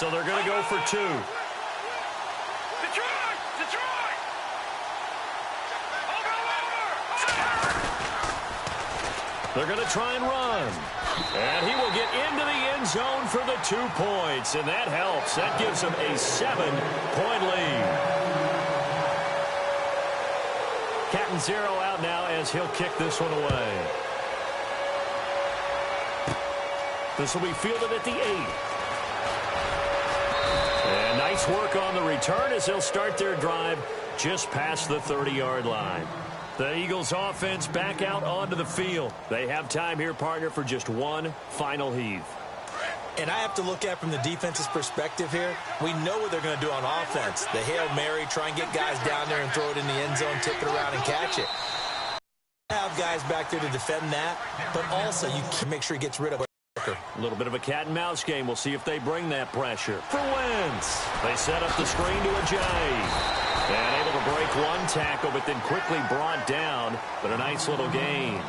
So they're going to go for 2. They're going to try and run. And he will get into the end zone for the 2 points. And that helps. That gives him a 7-point lead. Captain Zero out now as he'll kick this one away. This will be fielded at the 8. And nice work on the return as they'll start their drive just past the 30-yard line. The Eagles offense back out onto the field. They have time here, partner, for just one final heave. And I have to look at from the defense's perspective here. We know what they're going to do on offense. The Hail Mary, try and get guys down there and throw it in the end zone, tip it around and catch it. Have guys back there to defend that, but also you can make sure he gets rid of it. A little bit of a cat-and-mouse game. We'll see if they bring that pressure. For Wentz, they set up the screen to Ajayi. And able to break one tackle, but then quickly brought down. But a nice little gain.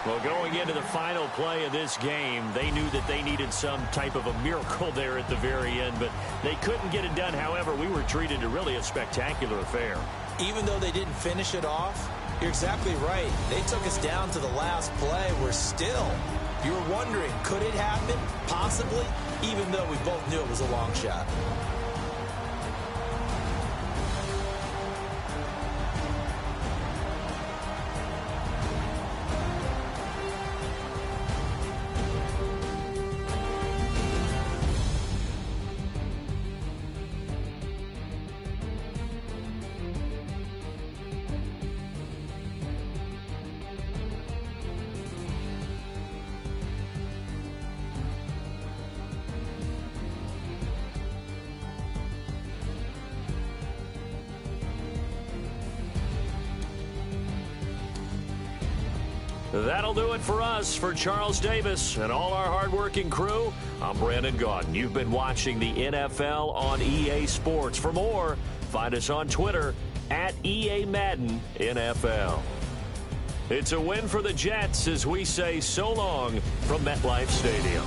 Well, going into the final play of this game, they knew that they needed some type of a miracle there at the very end, but they couldn't get it done. However, we were treated to really a spectacular affair. Even though they didn't finish it off, you're exactly right. They took us down to the last play. We're still, you were wondering, could it happen? Possibly, even though we both knew it was a long shot. That'll do it for us. For Charles Davis and all our hardworking crew, I'm Brandon Gaudin. You've been watching the NFL on EA Sports. For more, find us on Twitter at EA Madden NFL. It's a win for the Jets as we say so long from MetLife Stadium.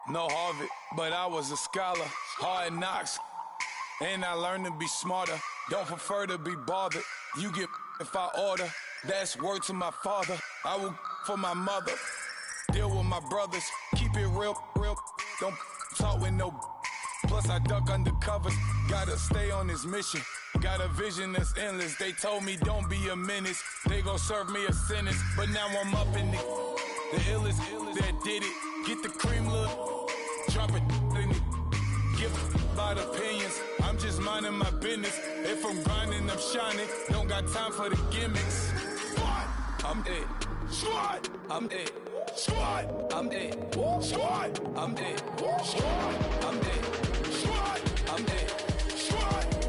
no Harvard, but I was a scholar. Hard knocks, and I learned to be smarter. Don't prefer to be bothered. You get if I order. That's word to my father. I will for my mother. Deal with my brothers. Keep it real. Don't talk with no. Plus I duck under covers. Gotta stay on this mission. Got a vision that's endless. They told me don't be a menace. They gon' serve me a sentence. But now I'm up in the illest that did it. Get the cream look. Drop it in it. Give about opinions. I'm just minding my business. If I'm grinding, I'm shining. Don't got time for the gimmicks. I'm it. Squad. I'm it. Squad. I'm it. Squad. I'm it. Squad. I'm it. Squad. I'm it. Squad.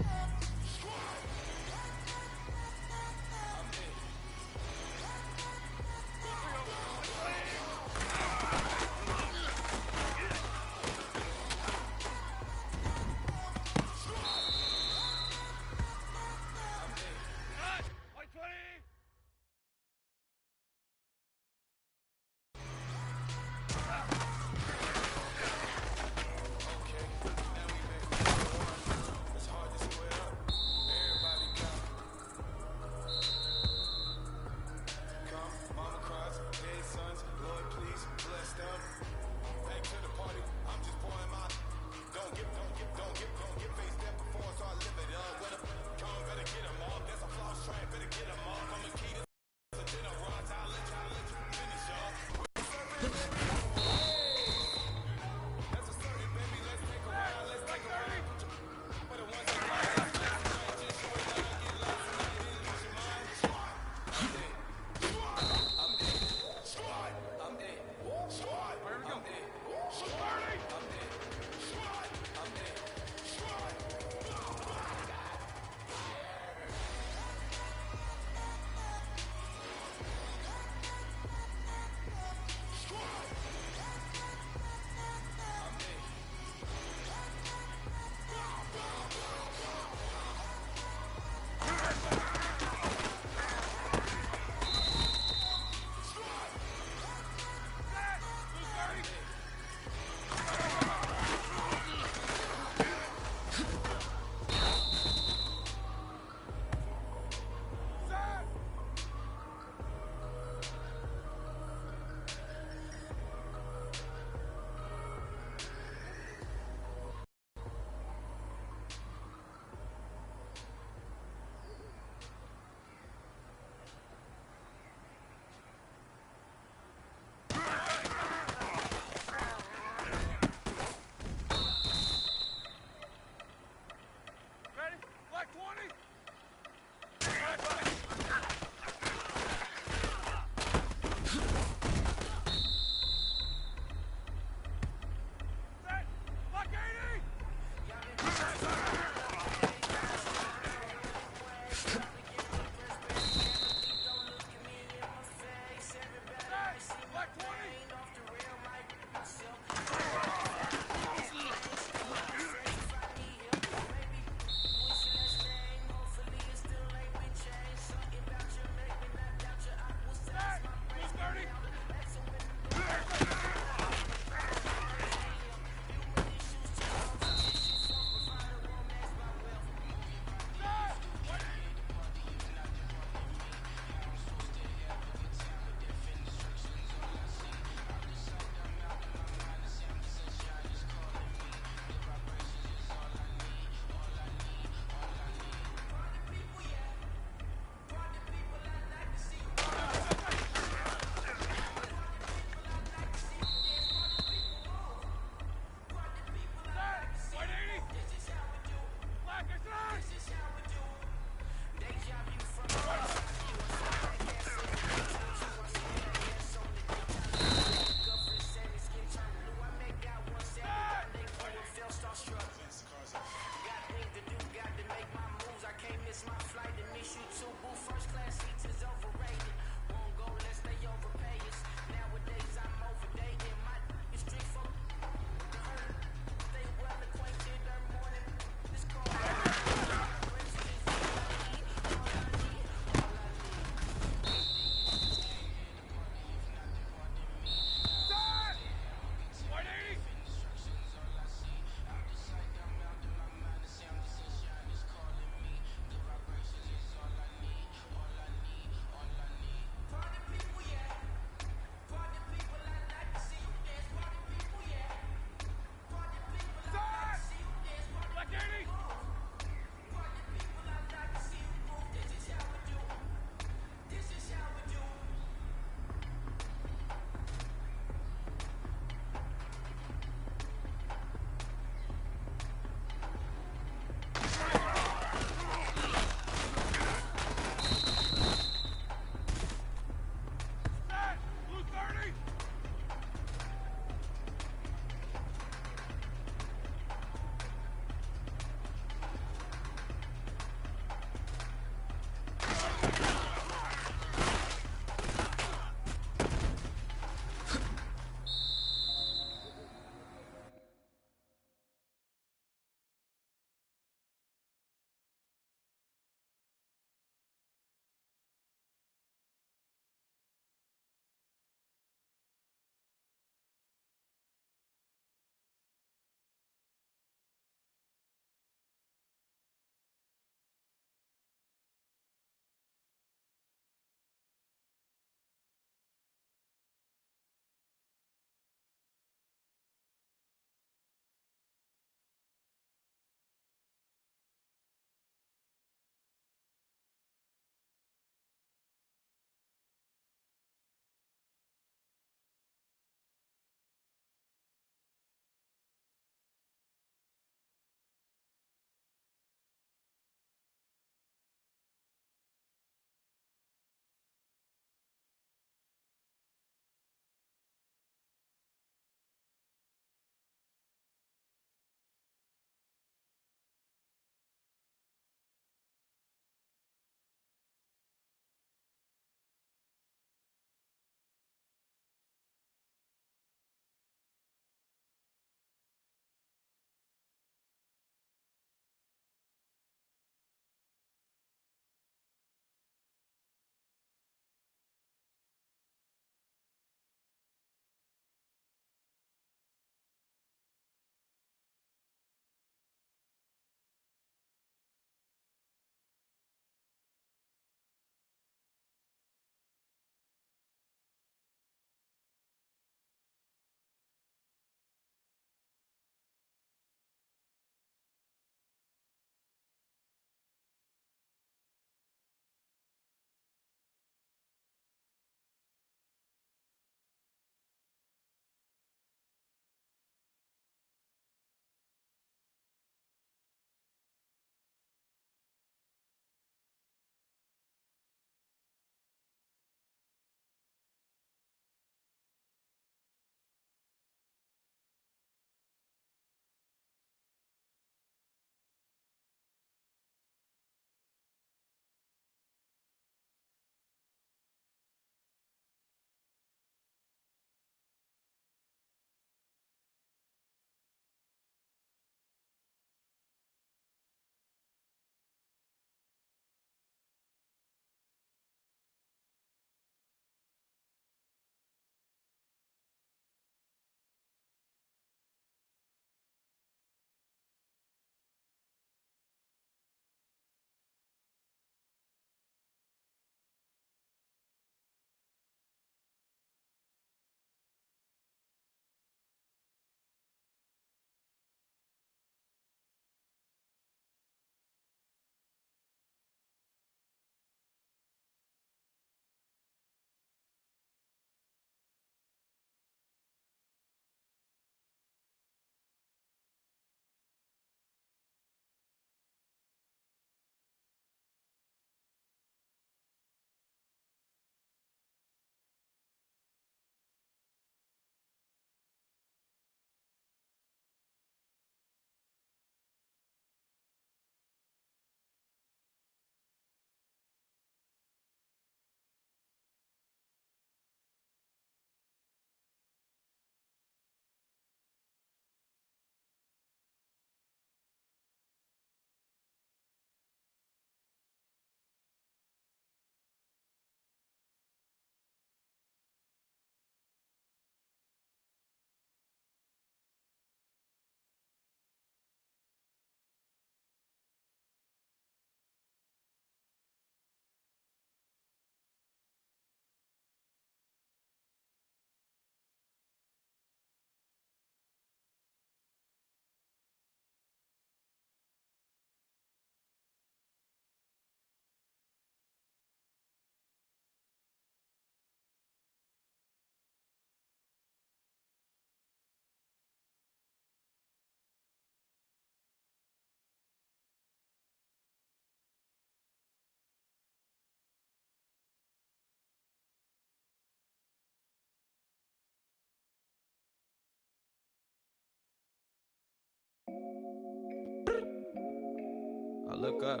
look up.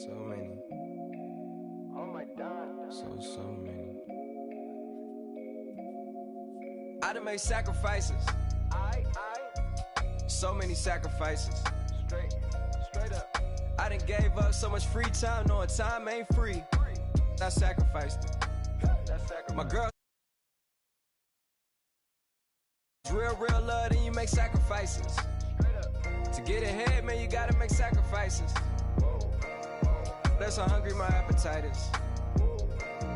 So many. Oh my God. So many. I done made sacrifices. So many sacrifices. Straight up. I done gave up so much free time, knowing time ain't free. I sacrificed it. My girl, real love, then you make sacrifices. To get ahead, man, you gotta make sacrifices. That's how hungry my appetite is.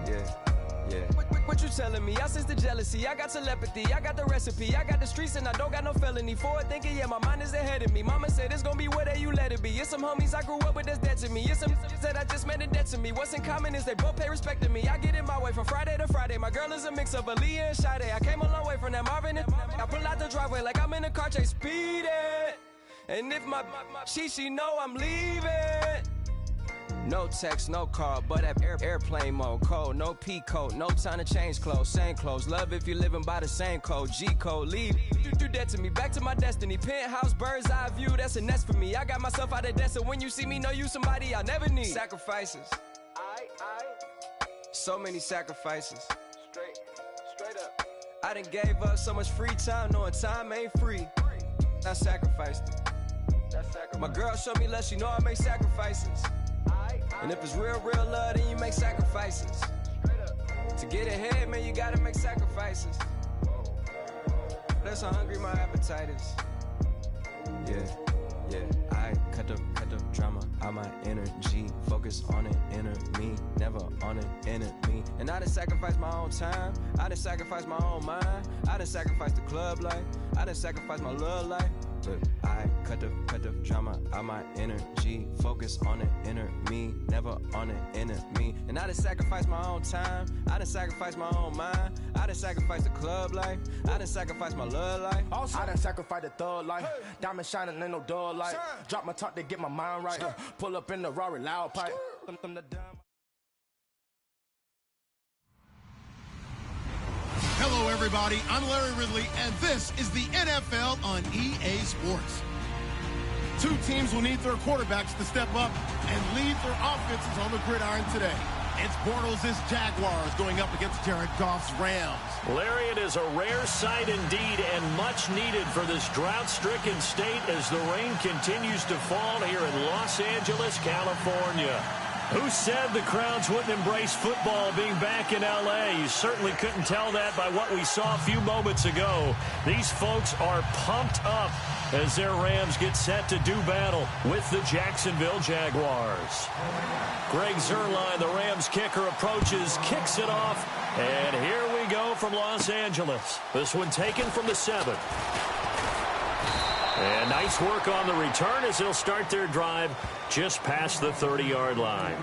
Yeah. What you telling me? I sense the jealousy, I got telepathy, I got the recipe, I got the streets and I don't got no felony. Forward thinking, yeah, my mind is ahead of me. Mama said it's gonna be whatever you let it be. It's some homies I grew up with that's dead to me. It's some that I just met in debt to me. What's in common is they both pay respect to me. I get in my way from Friday to Friday. My girl is a mix of Aaliyah and Sade. I came a long way from that Marvin and I pull out the driveway like I'm in a car chase speeding. And if my she know I'm leaving. No text, no call, but at airplane mode. Code, no P code, no time to change clothes. Same clothes, love if you're living by the same code. G code, leave. You do that to me, back to my destiny. Penthouse, bird's eye view, that's a nest for me. I got myself out of debt, so when you see me, know you somebody I'll never need. Sacrifices. So many sacrifices. Straight up. I done gave up so much free time, knowing time ain't free. I sacrificed it. My girl showed me love, she know I make sacrifices. And if it's real love, then you make sacrifices. To get ahead, man, you gotta make sacrifices. That's how hungry my appetite is. Yeah. I cut the drama out my energy. Focus on it, inner me, never on it, enemy. And I done sacrificed my own time. I done sacrificed my own mind. I done sacrificed the club life. I done sacrificed my love life. But I cut the drama out my energy. Focus on it, inner me, never on it, enemy. And I done sacrificed my own time. I done sacrificed my own mind. I done sacrificed the club life. I done sacrificed my love life. I done sacrificed the thug life. Diamond shining, ain't no dull light. Drop my top to get my mind right. Pull up in the Rari loud pipe. Hello, everybody. I'm Larry Ridley, and this is the NFL on EA Sports. Two teams will need their quarterbacks to step up and lead their offenses on the gridiron today. It's Bortles' Jaguars going up against Jared Goff's Rams. Larry, it is a rare sight indeed and much needed for this drought-stricken state as the rain continues to fall here in Los Angeles, California. Who said the crowds wouldn't embrace football being back in L.A.? You certainly couldn't tell that by what we saw a few moments ago. These folks are pumped up as their Rams get set to do battle with the Jacksonville Jaguars. Greg Zuerlein, the Rams kicker, approaches, kicks it off, and here we go from Los Angeles. This one taken from the 7. And nice work on the return as they'll start their drive just past the 30-yard line.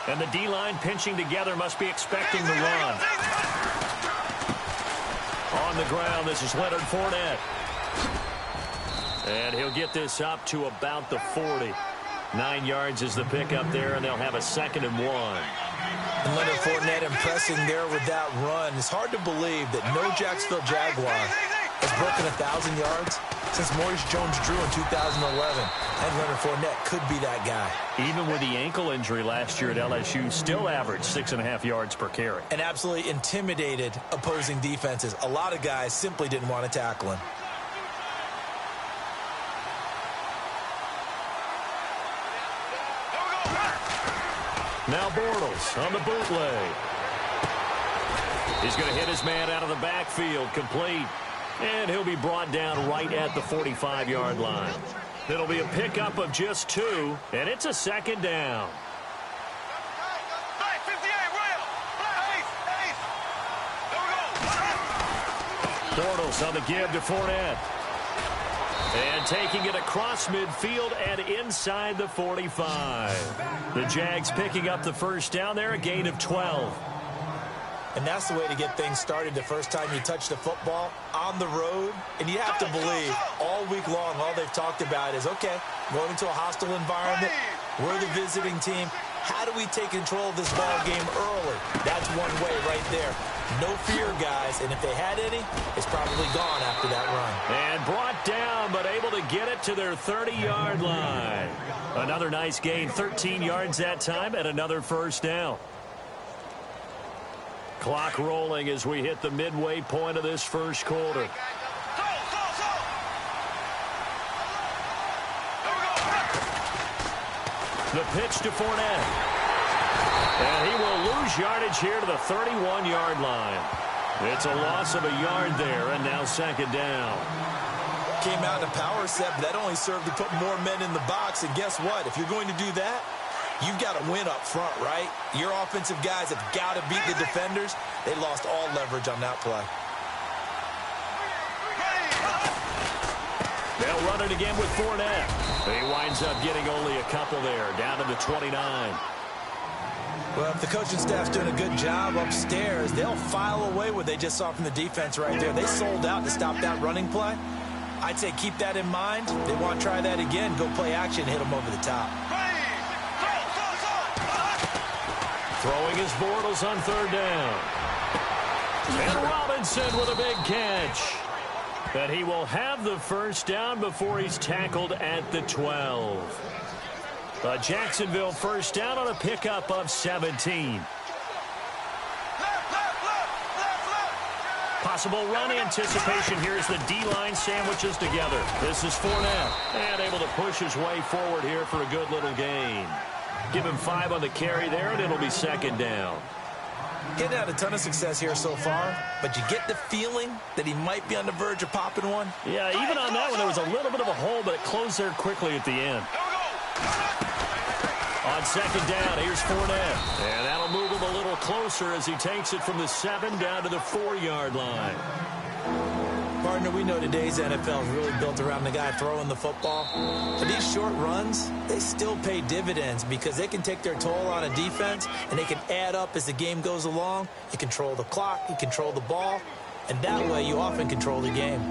And the D-line pinching together must be expecting the run. On the ground, this is Leonard Fournette. And he'll get this up to about the 40. 9 yards is the pickup there, and they'll have a 2nd and 1. And Leonard Fournette impressing there with that run. It's hard to believe that no Jacksonville Jaguar has broken 1,000 yards since Maurice Jones-Drew in 2011. And Leonard Fournette could be that guy. Even with the ankle injury last year at LSU, still averaged 6.5 yards per carry. And absolutely intimidated opposing defenses. A lot of guys simply didn't want to tackle him. Now Bortles on the bootleg. He's going to hit his man out of the backfield, complete. And he'll be brought down right at the 45-yard line. It'll be a pickup of just 2, and it's a 2nd down. Bortles on the give to Fournette. And taking it across midfield and inside the 45. The Jags picking up the first down there, a gain of 12. And that's the way to get things started the first time you touch the football on the road. And you have to believe all week long, all they've talked about is, okay, going into a hostile environment, we're the visiting team. how do we take control of this ball game early? That's one way right there. No fear, guys, and if they had any, it's probably gone after that run. And brought down, but able to get it to their 30-yard line. Another nice gain, 13 yards that time, and another first down. Clock rolling as we hit the midway point of this first quarter. The pitch to Fournette. And he will lose yardage here to the 31-yard line. It's a loss of a yard there, and now second down. Came out in a power set, but that only served to put more men in the box. And guess what? If you're going to do that, you've got to win up front, right? Your offensive guys have got to beat the defenders. They lost all leverage on that play. They'll run it again with Fournette. He winds up getting only a couple there, down to the 29. Well, if the coaching staff's doing a good job upstairs, they'll file away what they just saw from the defense right there. They sold out to stop that running play. I'd say keep that in mind. They want to try that again. Go play action, hit them over the top. Throwing his Bortles on third down. And Robinson with a big catch. But he will have the first down before he's tackled at the 12. A Jacksonville first down on a pickup of 17. Possible run anticipation. Here's the D-line sandwiches together. This is Fournette. And able to push his way forward here for a good little gain. Give him 5 on the carry there, and it'll be second down. Getting out a ton of success here so far, but you get the feeling that he might be on the verge of popping one. Yeah, even on that one, there was a little bit of a hole, but it closed there quickly at the end. On second down, here's Fournette. And that'll move him a little closer as he takes it from the 7 down to the 4-yard line. Partner, we know today's NFL is really built around the guy throwing the football. But these short runs, they still pay dividends because they can take their toll on a defense, and they can add up as the game goes along. You control the clock, you control the ball, and that way you often control the game.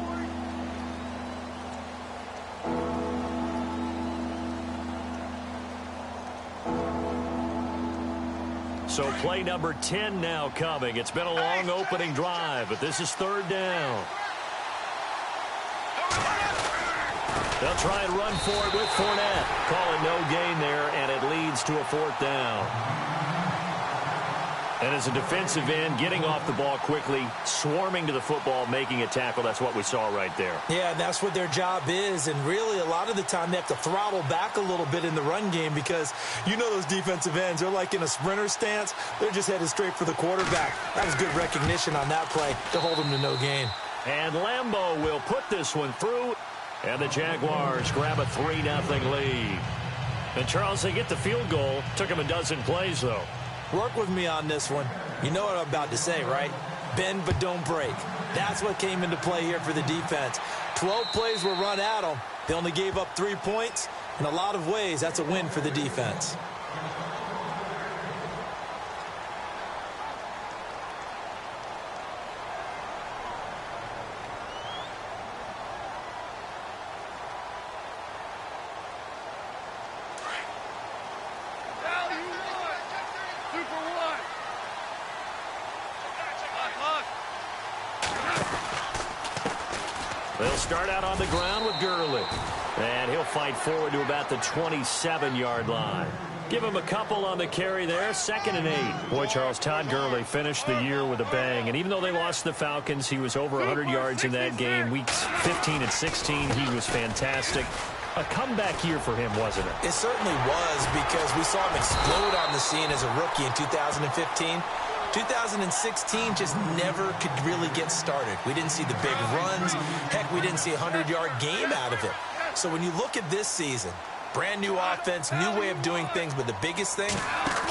So play number 10 now coming. It's been a long opening drive, but this is third down. They'll try and run for it with Fournette. Call it no gain there, and it leads to a fourth down. And as a defensive end, getting off the ball quickly, swarming to the football, making a tackle, that's what we saw right there. Yeah, that's what their job is, and really a lot of the time they have to throttle back a little bit in the run game because you know those defensive ends, they're like in a sprinter stance. They're just headed straight for the quarterback. That was good recognition on that play to hold them to no gain. And Lambeau will put this one through. And the Jaguars grab a 3-0 lead. And, Charles, they get the field goal. Took them a dozen plays, though. Work with me on this one. You know what I'm about to say, right? Bend but don't break. That's what came into play here for the defense. 12 plays were run at them. They only gave up 3 points. In a lot of ways, that's a win for the defense. They'll start out on the ground with Gurley. And he'll fight forward to about the 27-yard line. Give him a couple on the carry there, 2nd and 8. Boy, Charles, Todd Gurley finished the year with a bang. And even though they lost the Falcons, he was over 100 yards in that game. Weeks 15 and 16, he was fantastic. A comeback year for him, wasn't it? It certainly was because we saw him explode on the scene as a rookie in 2015. 2016 just never could really get started. We didn't see the big runs. Heck, we didn't see a 100-yard game out of it. So when you look at this season, brand new offense, new way of doing things, but the biggest thing,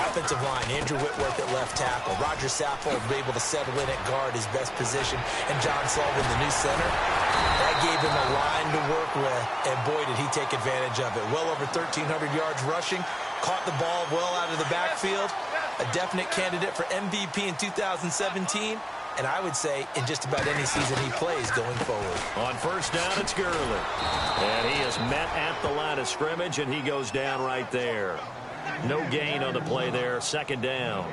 offensive line. Andrew Whitworth at left tackle. Roger Saffold able to settle in at guard, his best position, and John Sullivan, the new center. That gave him a line to work with, and boy, did he take advantage of it. Well over 1,300 yards rushing, caught the ball well out of the backfield. A definite candidate for MVP in 2017, and I would say in just about any season he plays going forward. On first down, it's Gurley. And he is met at the line of scrimmage, and he goes down right there. No gain on the play there. Second down.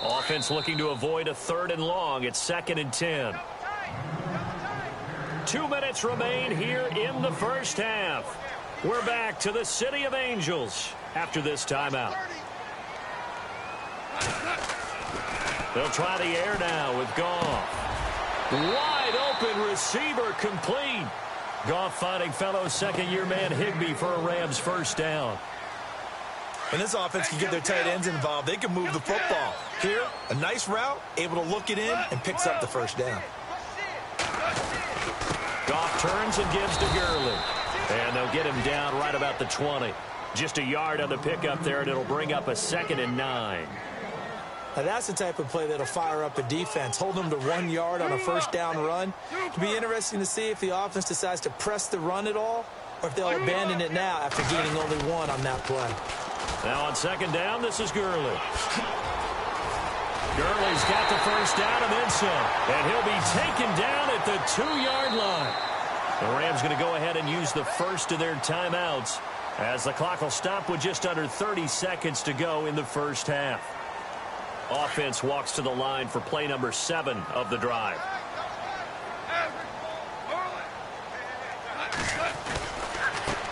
Offense looking to avoid a 3rd and long. It's 2nd and 10. 2 minutes remain here in the first half. We're back to the City of Angels after this timeout. They'll try the air now with Goff. Wide open receiver complete. Goff finding fellow second-year man Higbee for a Rams first down. When this offense can get their tight ends involved, they can move the football. Here, a nice route, able to look it in, and picks up the first down. Goff turns and gives to Gurley. And they'll get him down right about the 20. Just a yard on the pickup there, and it'll bring up a 2nd and 9. Now that's the type of play that'll fire up a defense. Hold them to 1 yard on a first down run. It'll be interesting to see if the offense decides to press the run at all, or if they'll abandon it now after gaining only 1 on that play. Now on 2nd down, this is Gurley. Gurley's got the first down and then some. And he'll be taken down at the 2-yard line. The Rams going to go ahead and use the first of their timeouts as the clock will stop with just under 30 seconds to go in the first half. Offense walks to the line for play number 7 of the drive.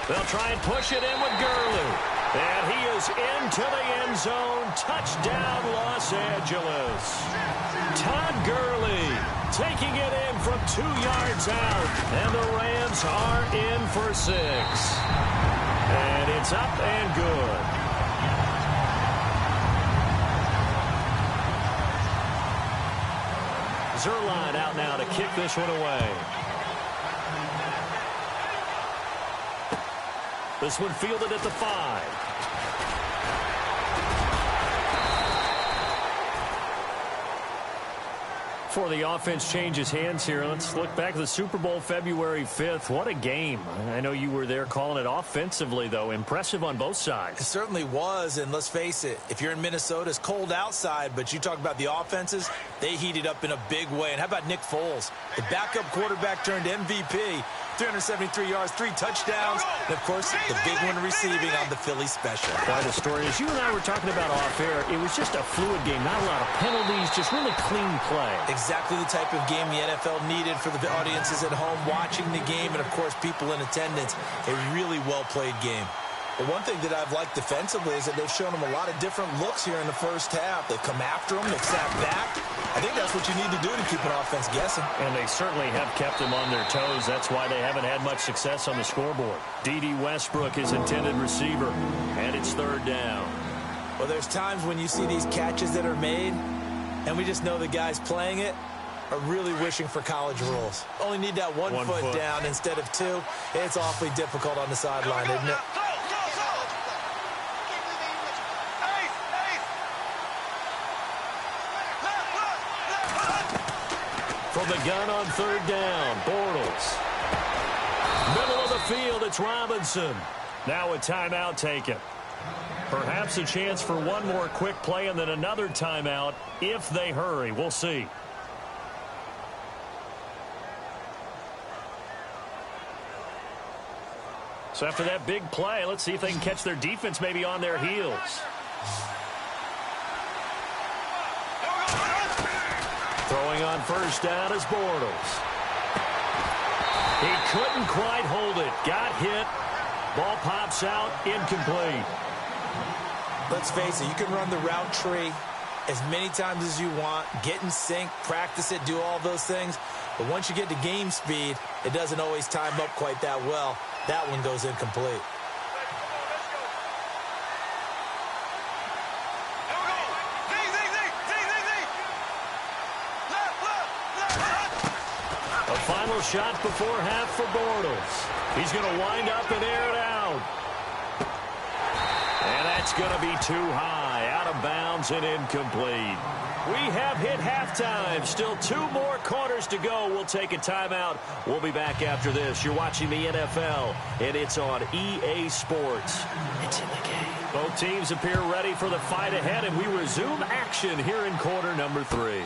They'll try and push it in with Gurley. And he is into the end zone. Touchdown, Los Angeles. Todd Gurley taking it in from 2 yards out. And the Rams are in for 6. And it's up and good. Zerline out now to kick this one away. This one fielded at the 5. Before the offense changes hands here, let's look back at the Super Bowl February 5th. What a game. I know you were there calling it offensively, though. Impressive on both sides. It certainly was, and let's face it, if you're in Minnesota, it's cold outside, but you talk about the offenses, they heated up in a big way. And how about Nick Foles? The backup quarterback turned MVP, 373 yards, 3 touchdowns, and, of course, the big one receiving on the Philly special. Quite a story. As you and I were talking about off air, it was just a fluid game, not a lot of penalties, just really clean play. Exactly the type of game the NFL needed for the audiences at home watching the game and, of course, people in attendance. A really well-played game. But one thing that I've liked defensively is that they've shown them a lot of different looks here in the first half. They've come after them. They've sat back. I think that's what you need to do to keep an offense guessing. And they certainly have kept them on their toes. That's why they haven't had much success on the scoreboard. D.D. Westbrook is intended receiver, and it's 3rd down. Well, there's times when you see these catches that are made, and we just know the guys playing it are really wishing for college rules. Only need that one foot down instead of 2. It's awfully difficult on the sideline, isn't it? From the gun on 3rd down, Bortles. Middle of the field, it's Robinson. Now a timeout taken. Perhaps a chance for one more quick play and then another timeout if they hurry. We'll see. So after that big play, let's see if they can catch their defense maybe on their heels. Throwing on first down is Bortles. He couldn't quite hold it. Got hit. Ball pops out. Incomplete. Let's face it, you can run the route tree as many times as you want, get in sync, practice it, do all those things. But once you get to game speed, it doesn't always time up quite that well. That one goes incomplete. A final shot before half for Bortles. He's going to wind up and air it out. And that's going to be too high, out of bounds and incomplete. We have hit halftime. Still 2 more quarters to go. We'll take a timeout. We'll be back after this. You're watching the NFL, and it's on EA Sports. It's in the game. Both teams appear ready for the fight ahead, and we resume action here in quarter number 3.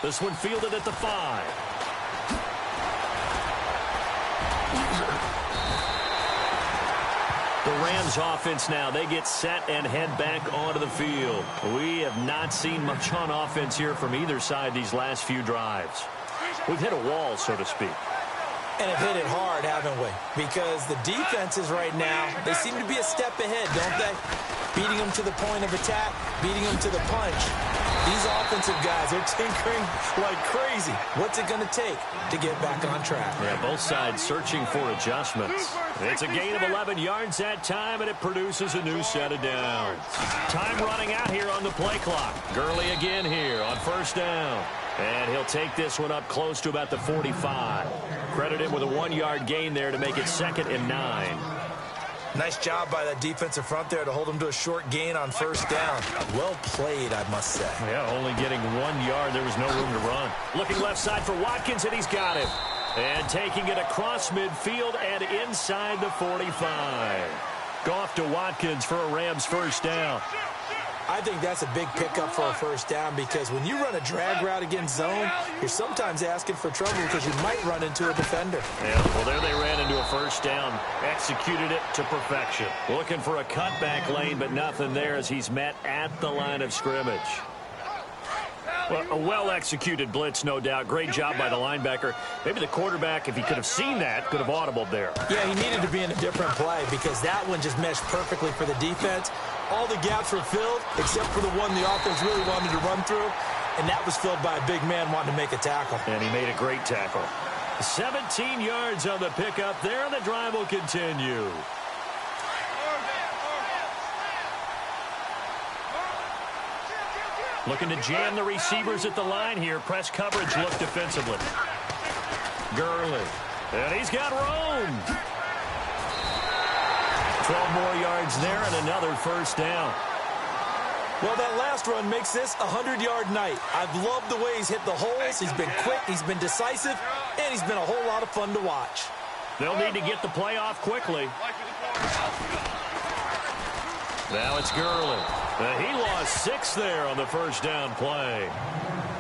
This one fielded at the 5. The Rams offense now, they get set and head back onto the field. We have not seen much on offense here from either side these last few drives. We've hit a wall, so to speak. And have hit it hard, haven't we? Because the defenses right now, they seem to be a step ahead, don't they? Beating them to the point of attack, beating them to the punch. These offensive guys are tinkering like crazy. What's it going to take to get back on track? Yeah, both sides searching for adjustments. It's a gain of 11 yards that time, and it produces a new set of downs. Time running out here on the play clock. Gurley again here on first down. And he'll take this one up close to about the 45. Credit him with a 1-yard gain there to make it 2nd and 9. Nice job by that defensive front there to hold him to a short gain on first down. Well played, I must say. Yeah, only getting 1 yard. There was no room to run. Looking left side for Watkins, and he's got him. And taking it across midfield and inside the 45. Goff to Watkins for a Rams first down. I think that's a big pickup for a first down because when you run a drag route against zone, you're sometimes asking for trouble because you might run into a defender. Yeah, well, there they ran into a first down. Executed it to perfection. Looking for a cutback lane, but nothing there as he's met at the line of scrimmage. Well, a well-executed blitz, no doubt. Great job by the linebacker. Maybe the quarterback, if he could have seen that, could have audibled there. Yeah, he needed to be in a different play because that one just meshed perfectly for the defense. All the gaps were filled except for the one the offense really wanted to run through, and that was filled by a big man wanting to make a tackle. And he made a great tackle. 17 yards on the pickup there, and the drive will continue. Looking to jam the receivers at the line here. Press coverage look defensively. Gurley. And he's got room. 12 more yards there and another first down. Well, that last run makes this a 100-yard night. I've loved the way he's hit the holes. He's been quick, he's been decisive, and he's been a whole lot of fun to watch. They'll need to get the play off quickly. Now it's Gurley. He lost 6 there on the first down play.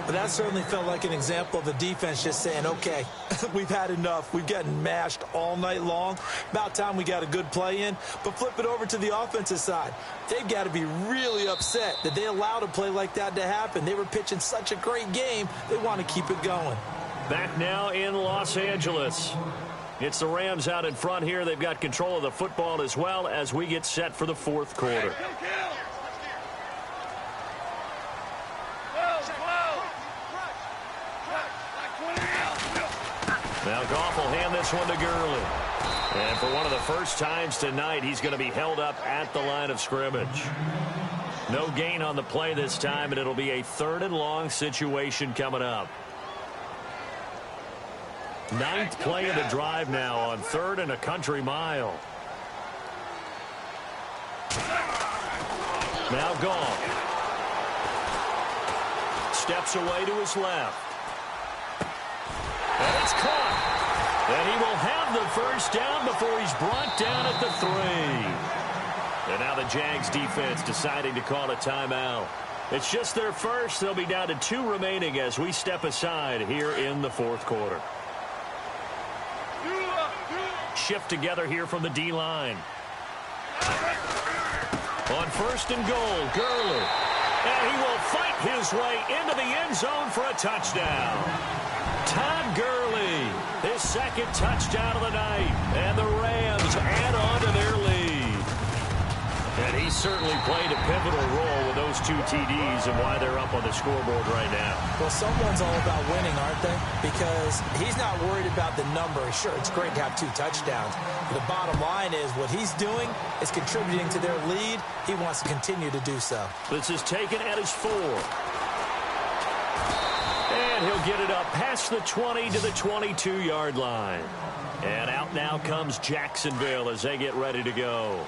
But that certainly felt like an example of the defense just saying, okay, we've had enough. We've gotten mashed all night long. About time we got a good play in. But flip it over to the offensive side. They've got to be really upset that they allowed a play like that to happen. They were pitching such a great game. They want to keep it going. Back now in Los Angeles. It's the Rams out in front here. They've got control of the football as well as we get set for the fourth quarter. Now Goff will hand this one to Gurley. And for one of the first times tonight, he's going to be held up at the line of scrimmage. No gain on the play this time, and it'll be a 3rd and long situation coming up. 9th play of the drive now on 3rd and a country mile. Now Goff. Steps away to his left. And it's caught. And he will have the first down before he's brought down at the 3. And now the Jags defense deciding to call a timeout. It's just their first. They'll be down to 2 remaining as we step aside here in the fourth quarter. Shift together here from the D-line. On 1st and goal, Gurley. And he will fight his way into the end zone for a touchdown. Todd Gurley, his 2nd touchdown of the night. And the Rams add on to their lead. And he certainly played a pivotal role with those 2 TDs and why they're up on the scoreboard right now. Well, someone's all about winning, aren't they? Because he's not worried about the number. Sure, it's great to have 2 touchdowns. But the bottom line is what he's doing is contributing to their lead. He wants to continue to do so. This is taken at his 4. And he'll get it up past the 20 to the 22-yard line. And out now comes Jacksonville as they get ready to go.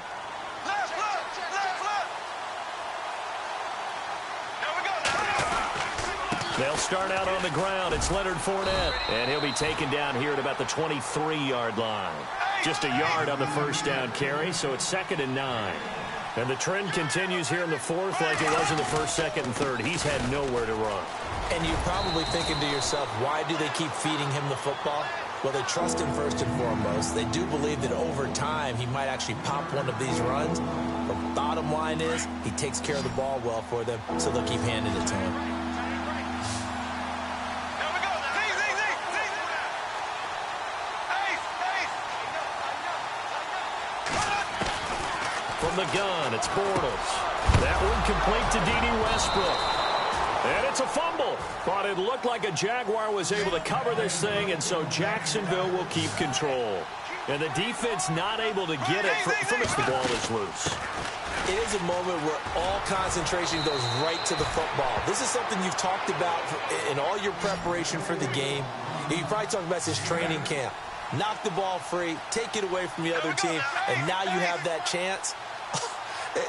They'll start out on the ground. It's Leonard Fournette. And he'll be taken down here at about the 23-yard line. Just a yard on the first down carry, so it's 2nd and 9. And the trend continues here in the 4th like it was in the 1st, 2nd, and 3rd. He's had nowhere to run. And you're probably thinking to yourself, why do they keep feeding him the football? Well, they trust him first and foremost. They do believe that over time he might actually pop one of these runs. But bottom line is he takes care of the ball well for them, so they'll keep handing it to him. From the gun, it's Bortles. That one complete to D.D. Westbrook. And it's a fumble, but it looked like a Jaguar was able to cover this thing, and so Jacksonville will keep control. And the defense not able to get it from which the ball is loose. It is a moment where all concentration goes right to the football. This is something you've talked about in all your preparation for the game. You probably talked about this training camp. Knock the ball free, take it away from the other team, and now you have that chance.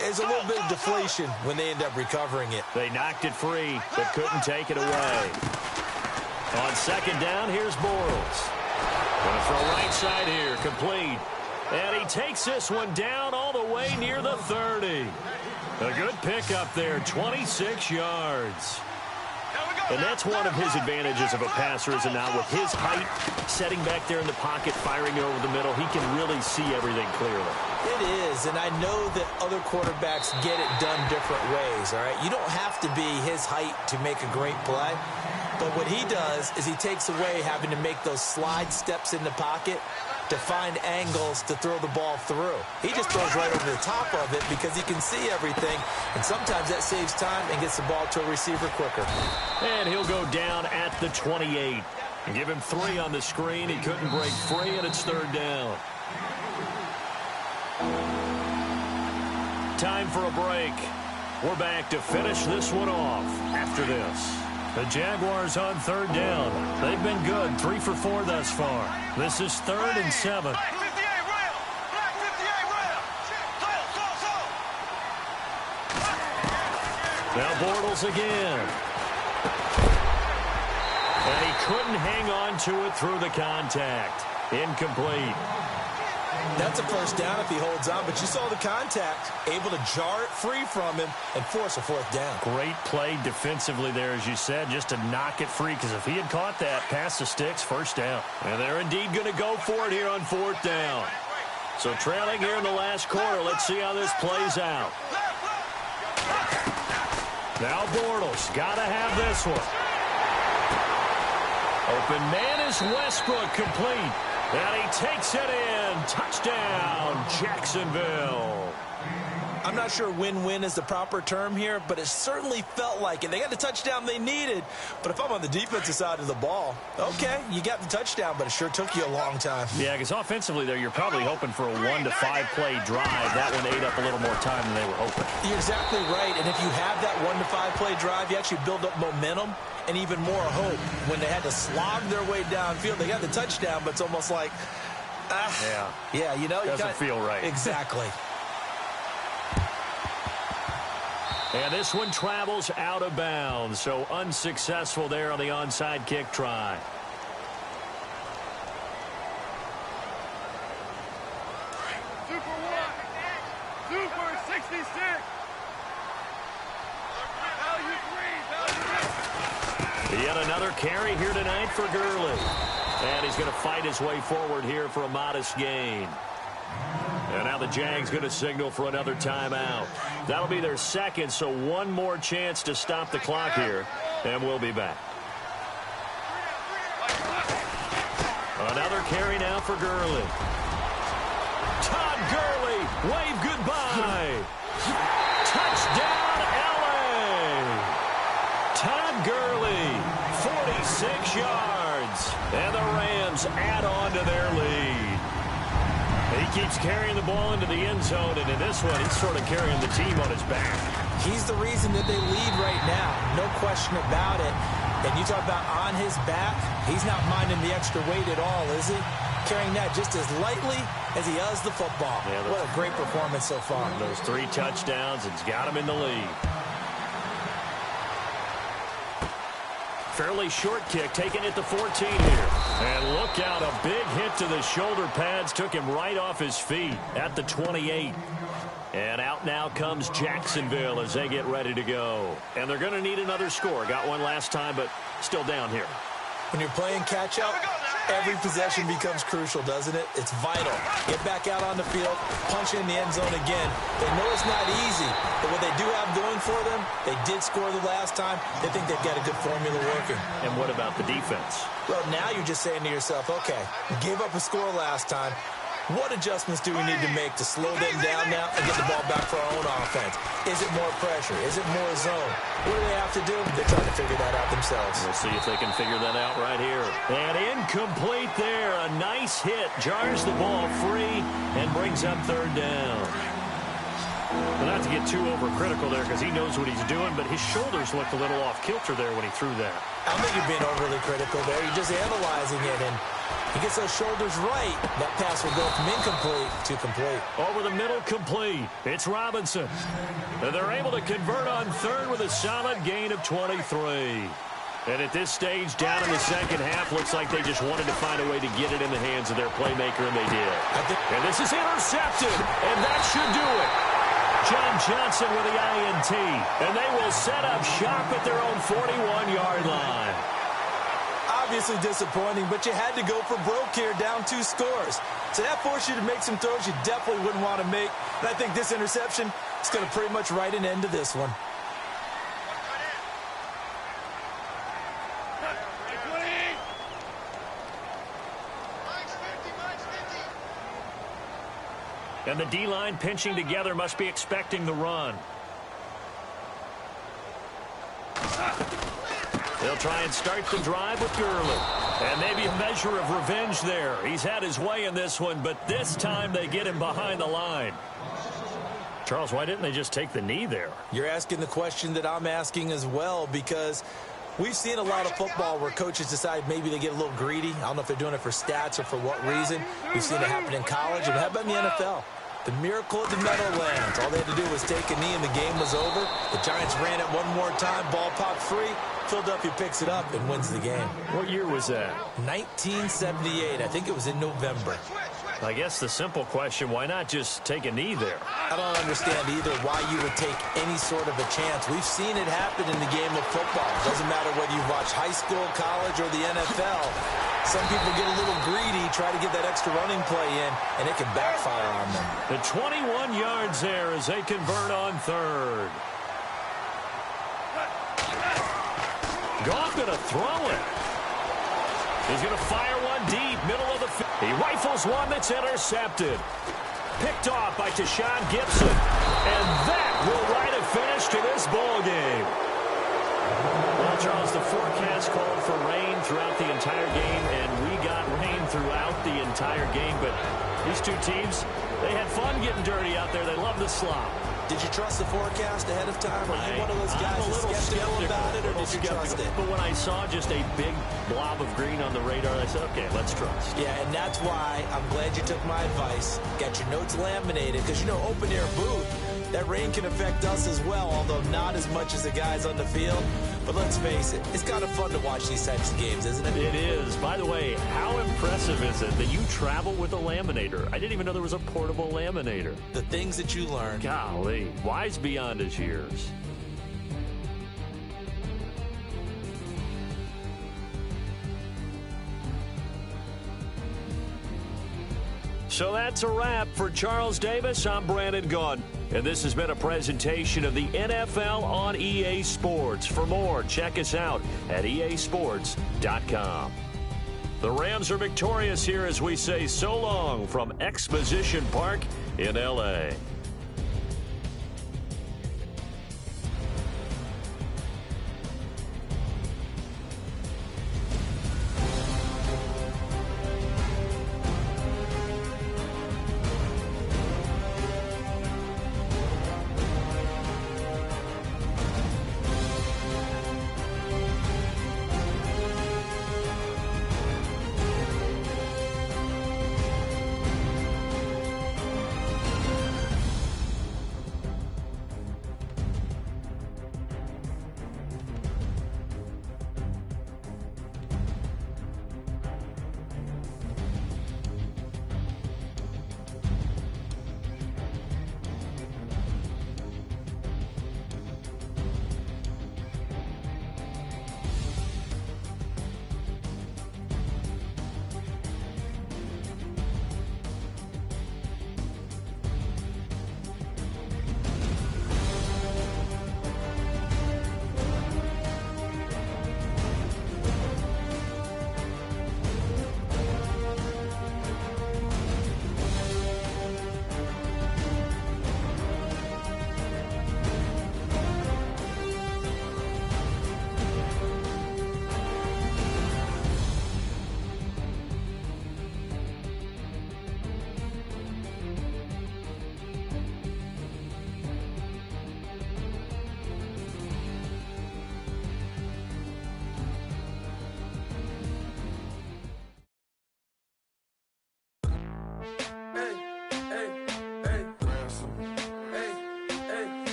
There's a little bit of deflation when they end up recovering it. They knocked it free, but couldn't take it away. On second down, here's Bortles. Going to throw right side here, complete. And he takes this one down all the way near the 30. A good pickup there, 26 yards. And that's one of his advantages of a passer, is it not? With his height, setting back there in the pocket, firing it over the middle, he can really see everything clearly. It is, and I know that other quarterbacks get it done different ways, all right? You don't have to be his height to make a great play. But what he does is he takes away having to make those slide steps in the pocket to find angles to throw the ball through. He just throws right over the top of it because he can see everything, and sometimes that saves time and gets the ball to a receiver quicker. And he'll go down at the 28. And give him 3 on the screen. He couldn't break free, and it's third down. Time for a break. We're back to finish this one off after this. The Jaguars on third down. They've been good, 3 for 4 thus far. This is 3rd and 7. Now Bortles again. And he couldn't hang on to it through the contact. Incomplete. That's a first down if he holds on, but you saw the contact, able to jar it free from him and force a 4th down. Great play defensively there, as you said, just to knock it free, because if he had caught that, past the sticks, first down. And they're indeed going to go for it here on 4th down. So trailing here in the last quarter, let's see how this plays out. Now Bortles, got to have this one. Open man is Westbrook, complete. And he takes it in. Touchdown, Jacksonville. I'm not sure win-win is the proper term here, but it certainly felt like it. They got the touchdown they needed. But if I'm on the defensive side of the ball, okay, you got the touchdown, but it sure took you a long time. Yeah, because offensively there, you're probably hoping for a 1 to 5 play drive. That one ate up a little more time than they were hoping. You're exactly right. And if you have that 1 to 5 play drive, you actually build up momentum and even more hope. When they had to slog their way downfield, they got the touchdown, but it's almost like, yeah, you know, doesn't feel right. Exactly. And this one travels out of bounds, so unsuccessful there on the onside kick try. Super 66. Yet another carry here tonight for Gurley. And he's going to fight his way forward here for a modest gain. And now the Jags going to signal for another timeout. That'll be their second, so one more chance to stop the clock here, and we'll be back. Another carry now for Gurley. Todd Gurley, wave goodbye. Touchdown, L.A. Todd Gurley, 46 yards. And the Rams add on to their lead. He keeps carrying the ball into the end zone, and in this one, he's sort of carrying the team on his back. He's the reason that they lead right now, no question about it. And you talk about on his back, he's not minding the extra weight at all, is he? Carrying that just as lightly as he does the football. Yeah, what a great performance so far. Those 3 touchdowns, it's got him in the lead. Fairly short kick, taken at the 14 here. And look out, a big hit to the shoulder pads, took him right off his feet at the 28. And out now comes Jacksonville as they get ready to go. And they're going to need another score. Got one last time, but still down here. When you're playing catch-up, Every possession becomes crucial, doesn't it? It's vital. Get back out on the field, punch in the end zone again. They know it's not easy, but what they do have going for them, they did score the last time. They think they've got a good formula working. And what about the defense? Well, now you're just saying to yourself, okay, gave up a score last time. What adjustments do we need to make to slow them down now and get the ball back for our own offense? Is it more pressure? Is it more zone? What do they have to do? They're trying to figure that out themselves. We'll see if they can figure that out right here. And incomplete there. A nice hit. Jars the ball free and brings up third down. Well, not to get too overcritical there because he knows what he's doing, but his shoulders looked a little off kilter there when he threw that. I don't think you're being overly critical there. You're just analyzing it, and he gets those shoulders right. That pass will go from incomplete to complete. Over the middle, complete. It's Robinson. And they're able to convert on third with a solid gain of 23. And at this stage, down in the second half, looks like they just wanted to find a way to get it in the hands of their playmaker, and they did. And this is intercepted, and that should do it. John Johnson with the INT, and they will set up shop at their own 41-yard line. Obviously disappointing, but you had to go for broke here, down 2 scores. So that forced you to make some throws you definitely wouldn't want to make. And I think this interception is going to pretty much write an end to this one. And the D-line pinching together must be expecting the run. They'll try and start the drive with Gurley. And maybe a measure of revenge there. He's had his way in this one, but this time they get him behind the line. Charles, why didn't they just take the knee there? You're asking the question that I'm asking as well, because we've seen a lot of football where coaches decide maybe they get a little greedy. I don't know if they're doing it for stats or for what reason. We've seen it happen in college, and how about in the NFL? The miracle of the Meadowlands. All they had to do was take a knee and the game was over. The Giants ran it one more time. Ball popped free. Philadelphia picks it up and wins the game. What year was that? 1978. I think it was in November. I guess the simple question, why not just take a knee there? I don't understand either why you would take any sort of a chance. We've seen it happen in the game of football. It doesn't matter whether you watch high school, college, or the NFL. Some people get a little greedy, try to get that extra running play in, and it can backfire on them. The 21 yards there as they convert on third. Goff going to throw it. He's going to fire one deep, middle of the field. He rifles one that's intercepted. Picked off by Tashawn Gibson. And that will write a finish to this ball game. Well, Charles, the forecast called for rain throughout the entire game, and we got rain throughout the entire game. But these two teams, they had fun getting dirty out there. They love the slop. Did you trust the forecast ahead of time? Are you one of those guys that's skeptical about it, or did you trust it? But when I saw just a big blob of green on the radar, I said, okay, let's trust. Yeah, and that's why I'm glad you took my advice. Got your notes laminated, because, you know, open-air booth, that rain can affect us as well, although not as much as the guys on the field. But let's face it, it's kind of fun to watch these types of games, isn't it? It is. By the way, how impressive is it that you travel with a laminator? I didn't even know there was a portable laminator. The things that you learn. Golly, wise beyond his years. So that's a wrap for Charles Davis. I'm Brandon Gaudin. And this has been a presentation of the NFL on EA Sports. For more, check us out at easports.com. The Rams are victorious here as we say so long from Exposition Park in L.A.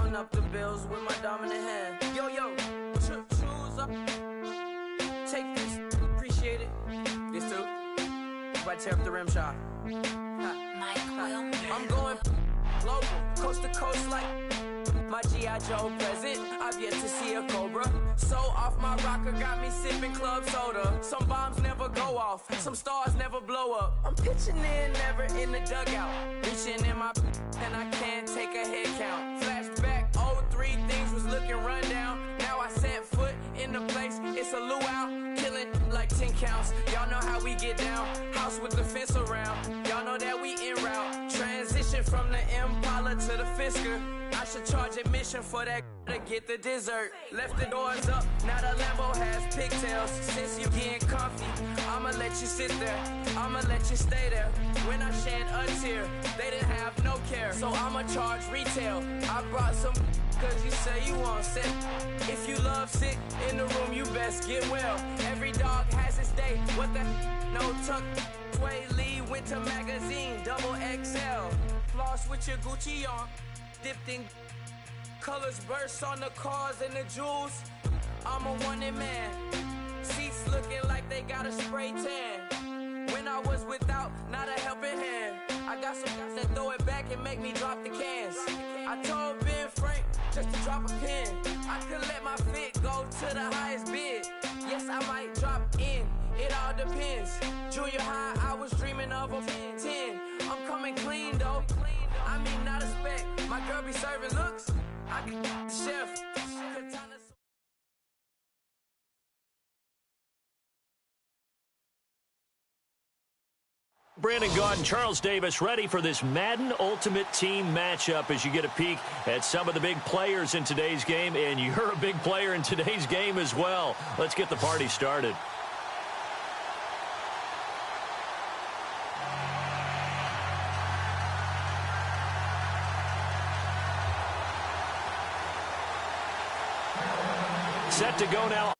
counting up the bills with my dominant hand. Yo, choose up. Take this, appreciate it. This too. If I tear up the rim shot. I'm going global, coast to coast like my G.I. Joe present. I've yet to see a Cobra. So off my rocker got me sipping club soda. Some bombs never go off, some stars never blow up. I'm pitching in, never in the dugout. Reaching in my and I can't take a head count. Flashback, 03, things was looking run down. Now I set foot in the place, it's a luau. Killing like 10 counts, y'all know how we get down. House with the fence around, y'all know that we en route. Transition from the Impala to the Fisker. I should charge admission for that to get the dessert. Left the doors up, now the Lambo has pigtails. Since you getting comfy, I'ma let you sit there, I'ma let you stay there. When I shed a tear, they didn't have no care. So I'ma charge retail. I brought some cause you say you want sick. If you love sick in the room, you best get well. Every dog has its day, what the no tuck. Sway Lee, Winter Magazine, double XL. Floss with your Gucci on, dipped in colors burst on the cars and the jewels. I'm a wanted man. Seats looking like they got a spray tan. When I was without, not a helping hand. I got some guys that throw it back and make me drop the cans. I told Ben Frank just to drop a pin. I could let my fit go to the highest bid. Yes, I might drop in. It all depends. Junior high, I was dreaming of a 10. I'm coming clean though. I mean, not a spec. My girl be serving looks. I can the chef. Brandon Gaudin, Charles Davis ready for this Madden Ultimate Team matchup as you get a peek at some of the big players in today's game, and you're a big player in today's game as well. Let's get the party started. Set to go now.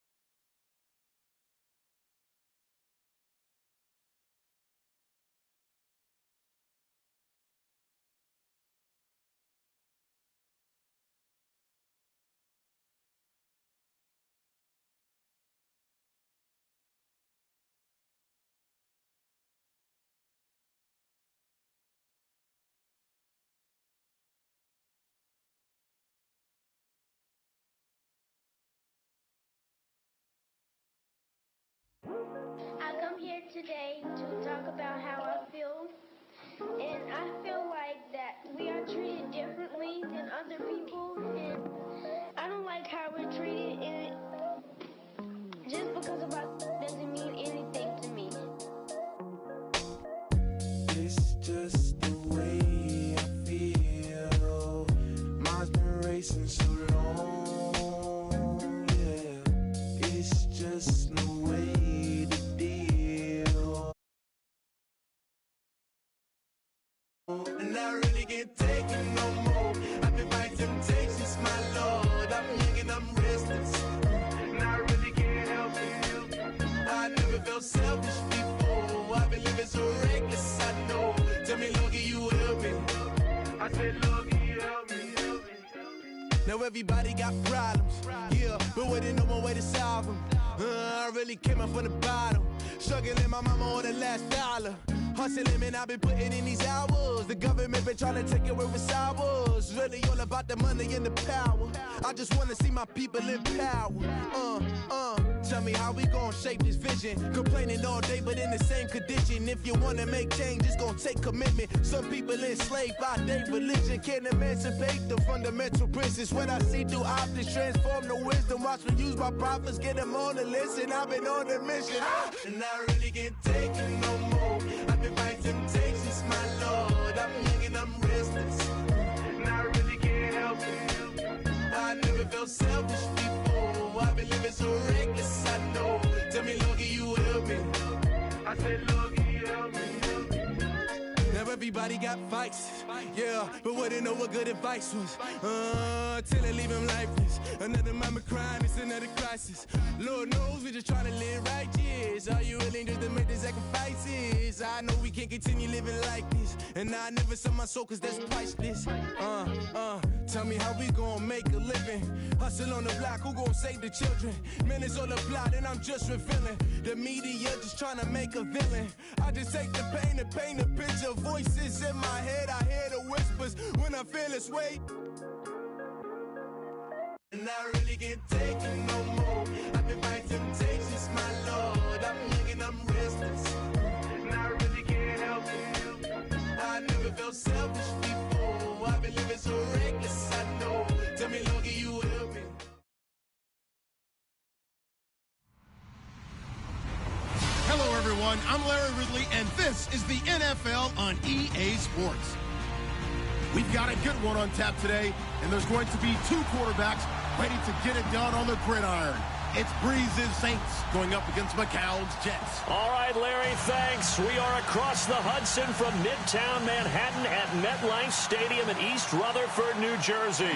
I come here today to talk about how I feel, and I feel like that we are treated differently than other people, and I don't like how we're treated, and just because of us doesn't mean anything to me. It's just the way I feel. Mine's been racing so long, yeah. It's just no way. And I really can't take it no more. I've been fighting temptations, my Lord. I'm young and I'm restless, and I really can't help it. I never felt selfish before. I've been living so reckless, I know. Tell me, Lord, can you help me? I said, Lord, can you help me? Now everybody got problems, yeah, but waiting no more way to solve them. I really came up from the bottom, struggling my mama on the last dollar. Hustling, man, I've been putting in these hours. The government been trying to take away what's ours. Really all about the money and the power. I just want to see my people in power. Tell me how we gon' shape this vision. Complaining all day, but in the same condition. If you wanna make change, it's gon' take commitment. Some people enslaved by their religion can't emancipate the fundamental principles. What I see through optics transform the wisdom. Watch me use my prophets, get them on the list, and I've been on a mission. And I really can't take it no more. I've been fighting temptations, my Lord. I'm young and I'm restless, and I really can't help it. I never felt selfish before. I've been living so reckless, I know. Tell me, Lord, can you help me? I said, Lord, can you help me? Now everybody got fights, yeah, but wouldn't know what good advice was. Till they leave him lifeless. Another mama crying, it's another crisis. Lord knows we just trying to live right, yes. Are you willing just to make the sacrifices? this. I know we can't continue living like this. And I never sell my soul cause that's priceless. Tell me how we gon' make a living. Hustle on the block, who gon' save the children? Man, it's all a plot and I'm just revealing. The media just trying to make a villain. I just take the pain and paint a picture. Voices in my head, I hear the whispers when I feel this way. And I really can't take it no more. I've been fighting temptations, my Lord. I'm young and I'm restless. And I really can't help it. I never felt selfish before. I've been living so reckless, I know. Tell me, Lord, can you help me? Hello, everyone. I'm Larry Ridley, and this is the NFL on EA Sports. We've got a good one on tap today, and there's going to be two quarterbacks ready to get it done on the gridiron. It's Breeze's Saints going up against McCown's Jets. All right, Larry, thanks. We are across the Hudson from Midtown Manhattan at MetLife Stadium in East Rutherford, New Jersey.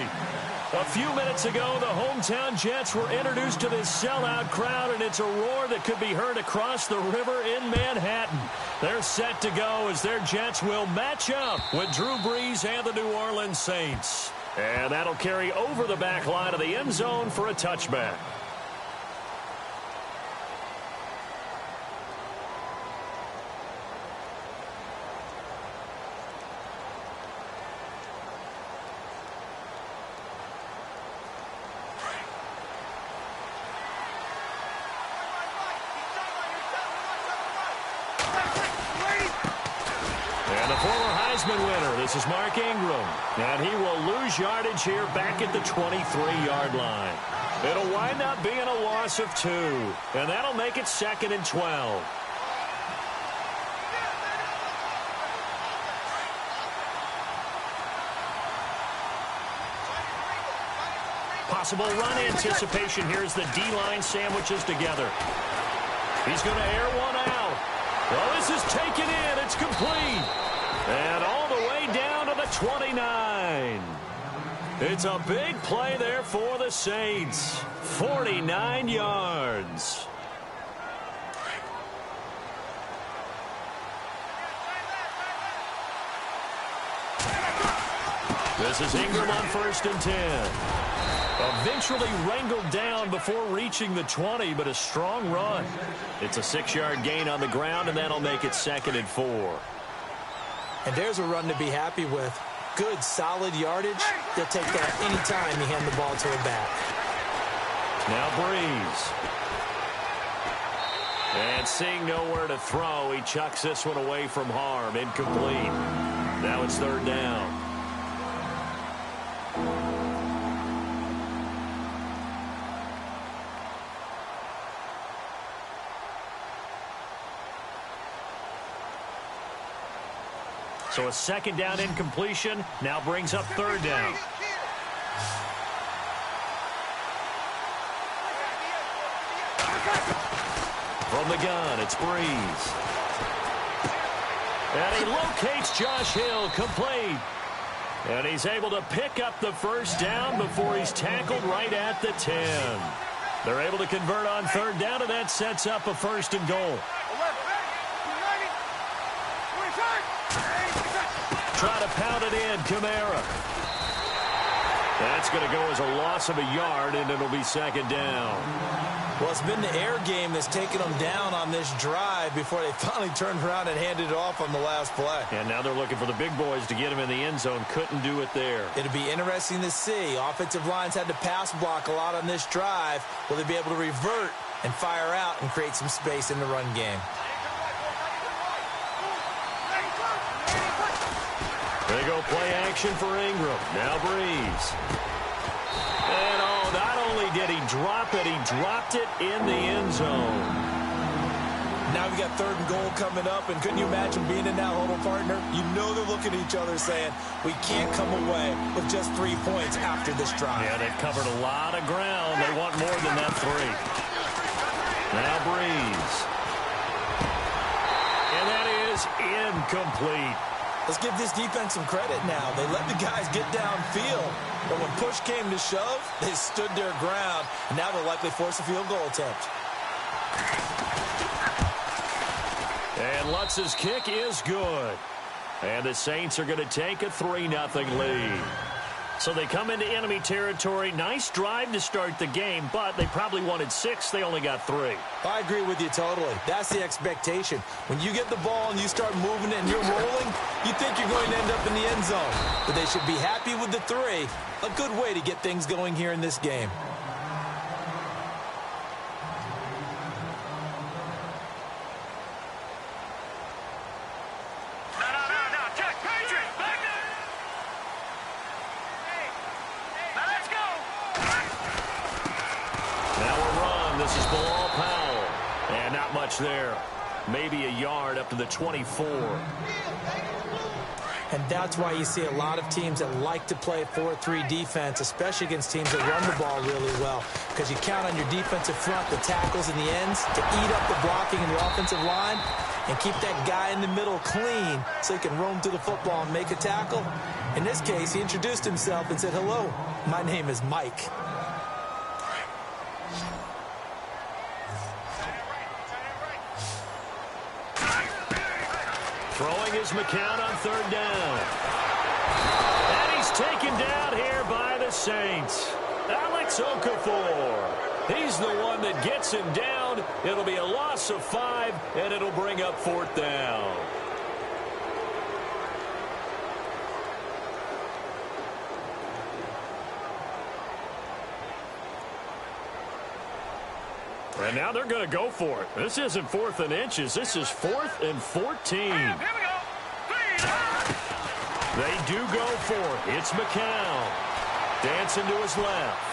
A few minutes ago, the hometown Jets were introduced to this sellout crowd, and it's a roar that could be heard across the river in Manhattan. They're set to go as their Jets will match up with Drew Brees and the New Orleans Saints. And that'll carry over the back line of the end zone for a touchback. Winner. This is Mark Ingram, and he will lose yardage here back at the 23-yard line. It'll wind up being a loss of 2, and that'll make it 2nd and 12. Possible run anticipation here as the D-line sandwiches together. He's going to air one out. Well, this is taken in. It's complete. And all the way down to the 29. It's a big play there for the Saints. 49 yards. This is Ingram on 1st and 10. Eventually wrangled down before reaching the 20, but a strong run. It's a 6-yard gain on the ground, and that'll make it 2nd and 4. And there's a run to be happy with. Good, solid yardage. They'll take that any time you hand the ball to a back. Now Brees. And seeing nowhere to throw, he chucks this one away from harm. Incomplete. Now it's 3rd down. So a 2nd down incompletion now brings up 3rd down. From the gun, it's Brees. And he locates Josh Hill, complete. And he's able to pick up the 1st down before he's tackled right at the 10. They're able to convert on 3rd down, and that sets up a 1st and goal. Try to pound it in, Kamara. That's going to go as a loss of a yard, and it'll be 2nd down. Well, it's been the air game that's taken them down on this drive before they finally turned around and handed it off on the last play. And now they're looking for the big boys to get him in the end zone. Couldn't do it there. It'll be interesting to see. Offensive lines had to pass block a lot on this drive. Will they be able to revert and fire out and create some space in the run game? They go play action for Ingram. Now Brees. And not only did he drop it, he dropped it in the end zone. Now we got 3rd and goal coming up, and couldn't you imagine being in that huddle, partner? You know they're looking at each other saying, we can't come away with just 3 points after this drive. Yeah, they've covered a lot of ground. They want more than that 3. Now Brees. And that is incomplete. Let's give this defense some credit now. They let the guys get downfield. But when push came to shove, they stood their ground. And now they'll likely force a field goal attempt. And Lutz's kick is good. And the Saints are going to take a 3-0 lead. So they come into enemy territory. Nice drive to start the game, but they probably wanted 6. They only got 3. I agree with you totally. That's the expectation. When you get the ball and you start moving it and you're rolling, you think you're going to end up in the end zone. But they should be happy with the 3. A good way to get things going here in this game. There. Maybe a yard up to the 24. And that's why you see a lot of teams that like to play 4-3 defense, especially against teams that run the ball really well, because you count on your defensive front, the tackles and the ends, to eat up the blocking in the offensive line and keep that guy in the middle clean so he can roam through the football and make a tackle. In this case, he introduced himself and said, "Hello, my name is Mike." Throwing is McCown on 3rd down. And he's taken down here by the Saints. Alex Okafor. He's the one that gets him down. It'll be a loss of 5, and it'll bring up 4th down. And now they're going to go for it. This isn't 4th and inches. This is 4th and 14. Here we go. They do go for it. It's McCown. Dancing to his left.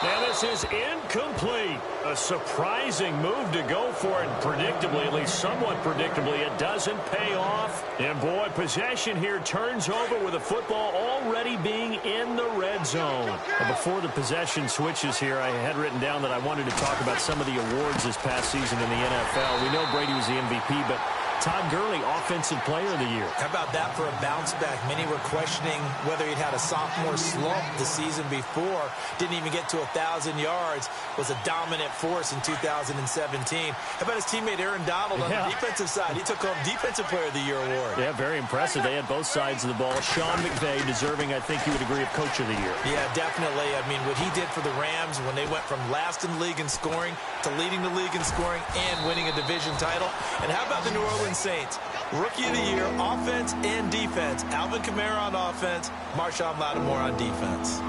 Now this is incomplete. A surprising move to go for it. Predictably, at least somewhat predictably, it doesn't pay off. And boy, possession here turns over with the football already being in the red zone. But before the possession switches here, I had written down that I wanted to talk about some of the awards this past season in the NFL. We know Brady was the MVP, but Todd Gurley, Offensive Player of the Year. How about that for a bounce back? Many were questioning whether he'd had a sophomore slump the season before. Didn't even get to 1,000 yards. Was a dominant force in 2017. How about his teammate Aaron Donald on the defensive side? He took home Defensive Player of the Year award. Yeah, very impressive. They had both sides of the ball. Sean McVay deserving, I think you would agree, of Coach of the Year. Yeah, definitely. I mean, what he did for the Rams when they went from last in the league in scoring to leading the league in scoring and winning a division title. And how about the New Orleans Saints? Rookie of the Year, offense and defense. Alvin Kamara on offense, Marshawn Lattimore on defense.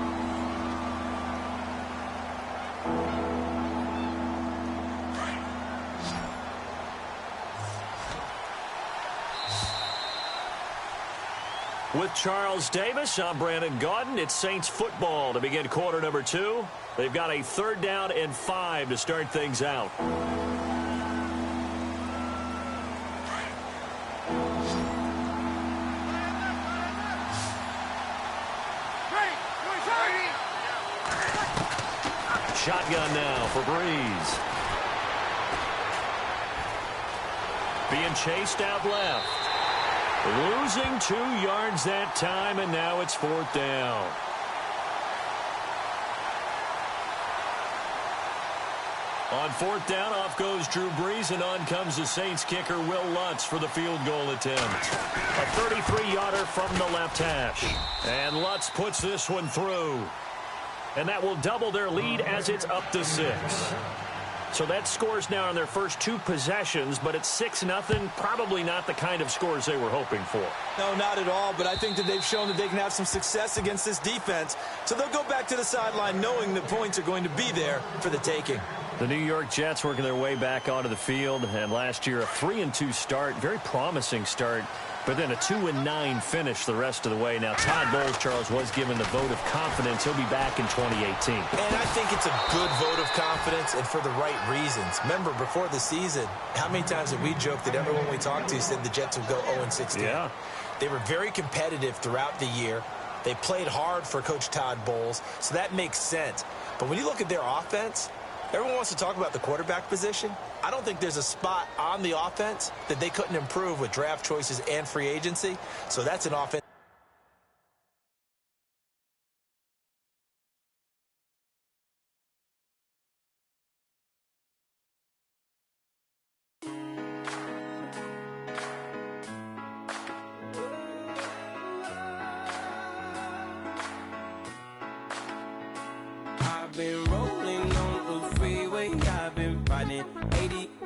With Charles Davis, I'm Brandon Gaudin. It's Saints football to begin quarter number 2. They've got a 3rd down and 5 to start things out. Shotgun now for Breeze. Being chased out left. Losing 2 yards that time, and now it's 4th down. On 4th down, off goes Drew Brees, and on comes the Saints kicker, Will Lutz, for the field goal attempt. A 33-yarder from the left hash. And Lutz puts this one through. And that will double their lead as it's up to 6. So that scores now on their first 2 possessions, but it's 6-0. Probably not the kind of scores they were hoping for. No, not at all, but I think that they've shown that they can have some success against this defense. So they'll go back to the sideline knowing the points are going to be there for the taking. The New York Jets working their way back onto the field, and last year a 3-2 start, very promising start, but then a 2-9 finish the rest of the way. Now Todd Bowles, Charles, was given the vote of confidence. He'll be back in 2018. And I think it's a good vote of confidence and for the right reasons. Remember, before the season, how many times have we joked that everyone we talked to said the Jets would go 0-16? Yeah. They were very competitive throughout the year. They played hard for Coach Todd Bowles, so that makes sense. But when you look at their offense, everyone wants to talk about the quarterback position. I don't think there's a spot on the offense that they couldn't improve with draft choices and free agency. So that's an offense.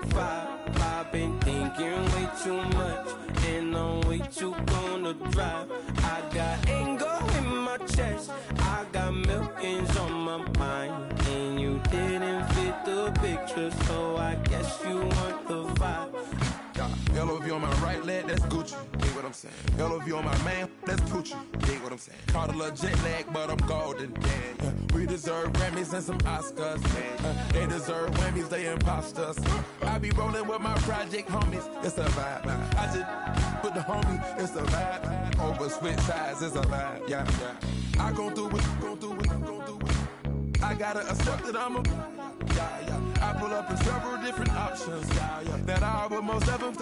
85. I've been thinking way too much, and I'm way too gonna drive. I got anger in my chest, I got millions on my mind, and you didn't fit the picture, so I guess you want the vibe. LOV on my right leg, that's Gucci. Dig what I'm saying? LOV on my man, that's Poochie. Dig what I'm saying? Caught a little jet lag, but I'm golden. Yeah. We deserve Grammys and some Oscars. They deserve whammies, they imposters. I be rolling with my project homies. It's a vibe. I just put the homie. It's a vibe. Over switch sides, it's a vibe. Yeah. I gon' do it. I gotta accept that I'm a. Yeah. I pull up in several different options. Yeah. That I would most ever.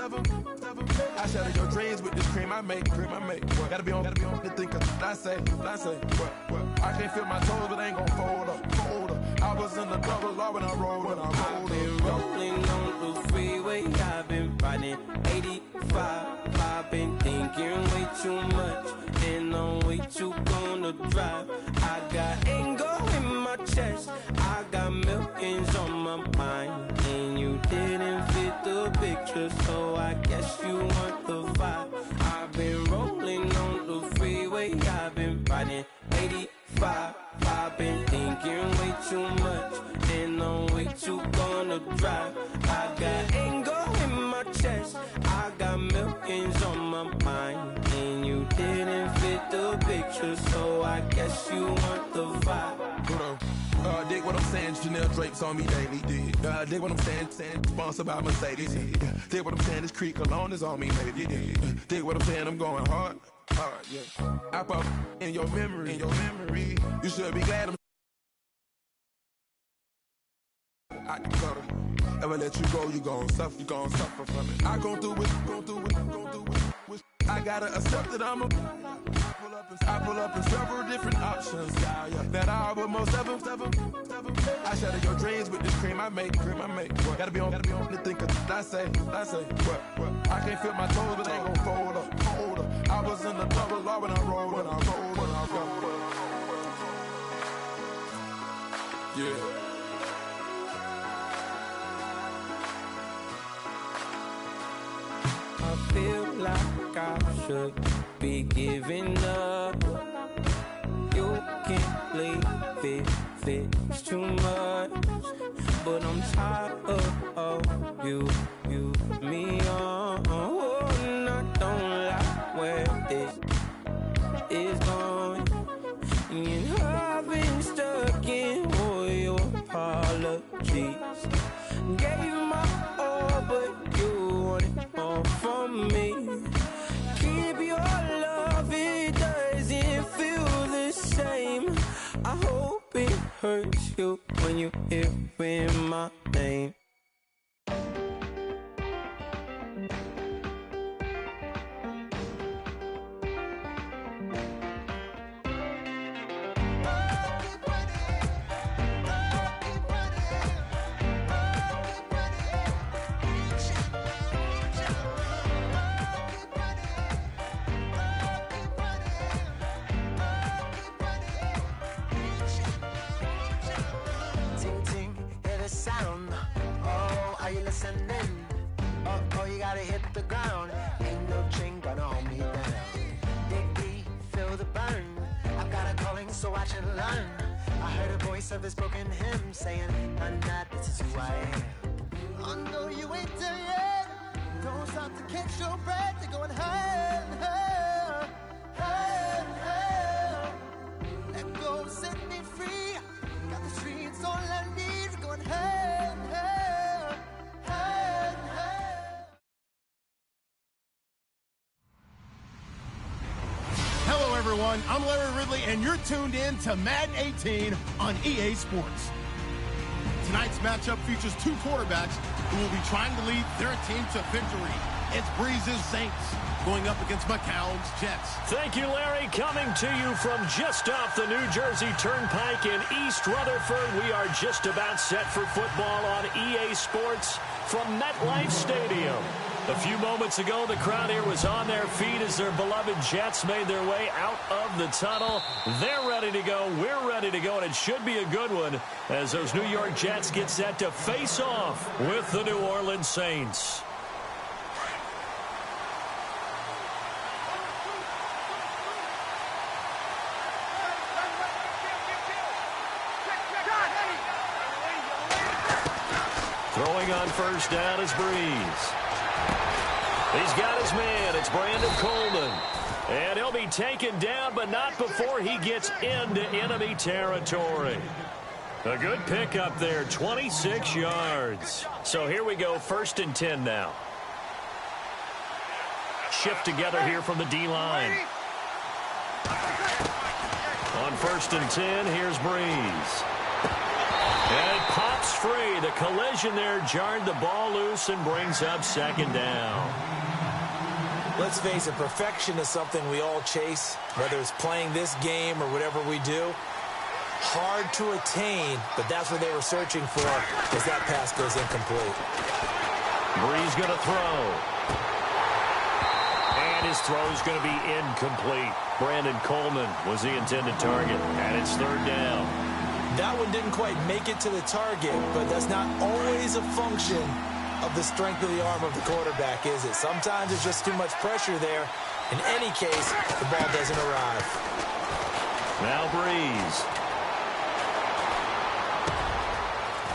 I shatter your dreams with this cream I make. What? Gotta be on the thinker. I say. What? I can't feel my toes, but ain't gon' fold up. I was in the double law when I rolled. I've been rolling on the freeway. I've been riding 85. I've been thinking way too much, and I'm way too gonna drive. I got anger in my chest, I got millions on my mind, and you didn't fit the picture, so I guess you want the vibe. I've been rolling on the freeway, I've been riding 85. I've been thinking way too much, and I'm way too gonna drive. I got anger in my chest, I got millions on my mind, and you didn't fit the picture, so I guess you want the vibe. Dig what I'm saying, Chanel drapes on me daily. Dig what I'm saying, sponsored by Mercedes. Dig what I'm saying, this Creek Cologne is on me, baby. Dig what I'm saying, I'm going hard, yeah. I pop in your memory. You should be glad I can cuddle. Ever let you go, you gon' suffer from it. I gon' do it. I gotta accept that I'm a. I pull up in several different options. Yeah. That I would most ever. I shatter your dreams with this cream I make. What? Gotta be on the thinker. I say. What? I can't feel my toes, but ain't gon' fold up. I was in the double law when I rolled. Yeah. I feel like I should be giving up. You can't leave it's too much. But I'm tired of you, me on. And I don't like where this is going. And I've been stuck in all your apologies. Gave my all, but you want it all from me. Keep your love, it doesn't feel the same. I hope it hurts you when you hear my name. Oh, you gotta hit the ground. Ain't no chain gonna hold me down. Dig deep, feel the burn. I've got a calling, so I should learn. I heard a voice of this broken hymn saying, I'm not, this is who I am. Oh no, you ain't there yet. Don't stop to catch your breath. You're going higher and higher, higher and higher. Let go, set me free. Got the streets, all I need. We're going higher and higher, higher and higher. Hello, everyone. I'm Larry Ridley, and you're tuned in to Madden 18 on EA Sports. Tonight's matchup features two quarterbacks who will be trying to lead their team to victory. It's Breeze's Saints going up against McCown's Jets. Thank you, Larry. Coming to you from just off the New Jersey Turnpike in East Rutherford, we are just about set for football on EA Sports from MetLife Stadium. A few moments ago, the crowd here was on their feet as their beloved Jets made their way out of the tunnel. They're ready to go. We're ready to go, and it should be a good one as those New York Jets get set to face off with the New Orleans Saints. Throwing on first down is Breeze. He's got his man. It's Brandon Coleman. And he'll be taken down, but not before he gets into enemy territory. A good pickup there, 26 yards. So here we go, 1st and 10 now. Shift together here from the D-line. On 1st and 10, here's Breeze. And it pops free. The collision there jarred the ball loose and brings up 2nd down. Let's face it, perfection is something we all chase, whether it's playing this game or whatever we do. Hard to attain, but that's what they were searching for as that pass goes incomplete. Breeze going to throw. And his throw's going to be incomplete. Brandon Coleman was the intended target, and it's 3rd down. That one didn't quite make it to the target, but that's not always a function of the strength of the arm of the quarterback, is it? Sometimes there's just too much pressure there. In any case, the ball doesn't arrive. Now Breeze.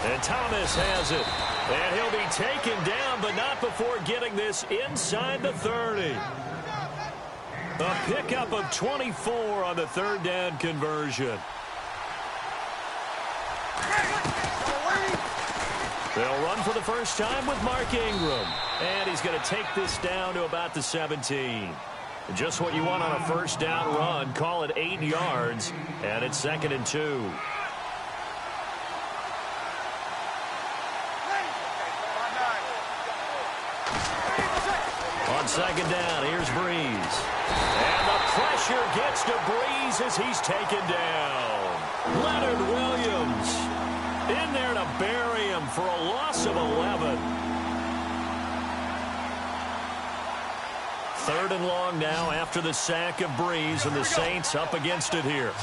And Thomas has it. And he'll be taken down, but not before getting this inside the 30. A pickup of 24 on the 3rd down conversion. They'll run for the first time with Mark Ingram. And he's going to take this down to about the 17. Just what you want on a first down run. Call it 8 yards. And it's 2nd and 2. On 2nd down, here's Breeze. And the pressure gets to Breeze as he's taken down. Leonard Williams in there to bury him for a loss of 11. 3rd and long now after the sack of Breeze, and the Saints up against it here.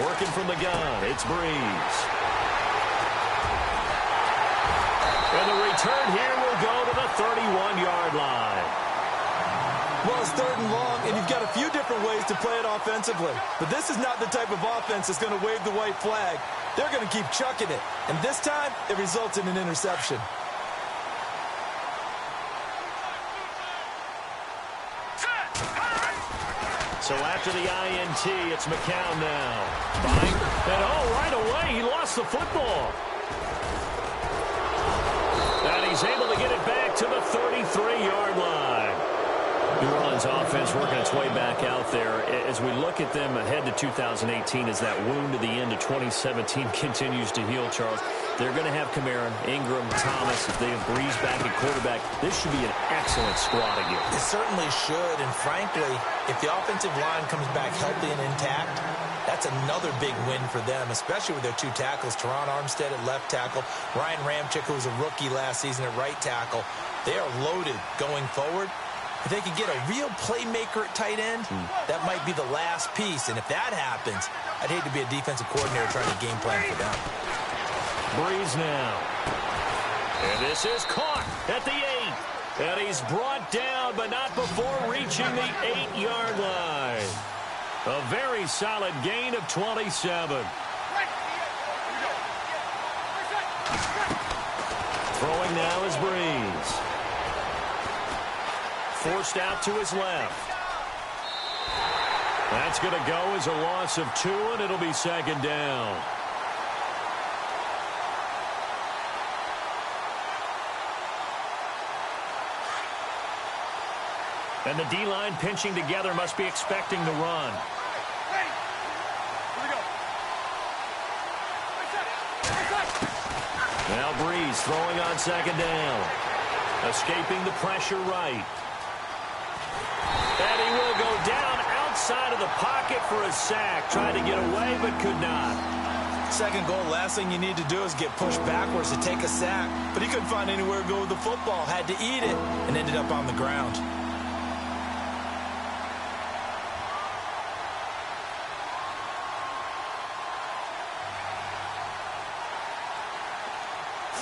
Working from the gun, it's Breeze. And the return here will go to the 31-yard line. Well, it's 3rd and long, and you've got a few different ways to play it offensively. But this is not the type of offense that's going to wave the white flag. They're going to keep chucking it. And this time, it results in an interception. So after the INT, it's McCown now. And right away, he lost the football. And he's able to get it back to the 33-yard line. New Orleans offense working its way back out there. As we look at them ahead to 2018, as that wound to the end of 2017 continues to heal, Charles, they're going to have Kamara, Ingram, Thomas. If they have Breeze back at quarterback, this should be an excellent squad again. It certainly should, and frankly, if the offensive line comes back healthy and intact, that's another big win for them, especially with their 2 tackles, Teron Armstead at left tackle, Ryan Ramczyk, who was a rookie last season at right tackle. They are loaded going forward. If they could get a real playmaker at tight end, that might be the last piece. And if that happens, I'd hate to be a defensive coordinator trying to game plan for them. Breeze now. And this is caught at the 8. And he's brought down, but not before reaching the 8-yard line. A very solid gain of 27. Throwing now is Breeze. Forced out to his left. That's going to go as a loss of 2, and it'll be 2nd down. And the D-line pinching together must be expecting the run. Now Breeze throwing on 2nd down. Escaping the pressure right. And he will go down outside of the pocket for a sack. Tried to get away, but could not. Second goal, last thing you need to do is get pushed backwards to take a sack. But he couldn't find anywhere to go with the football, had to eat it, and ended up on the ground.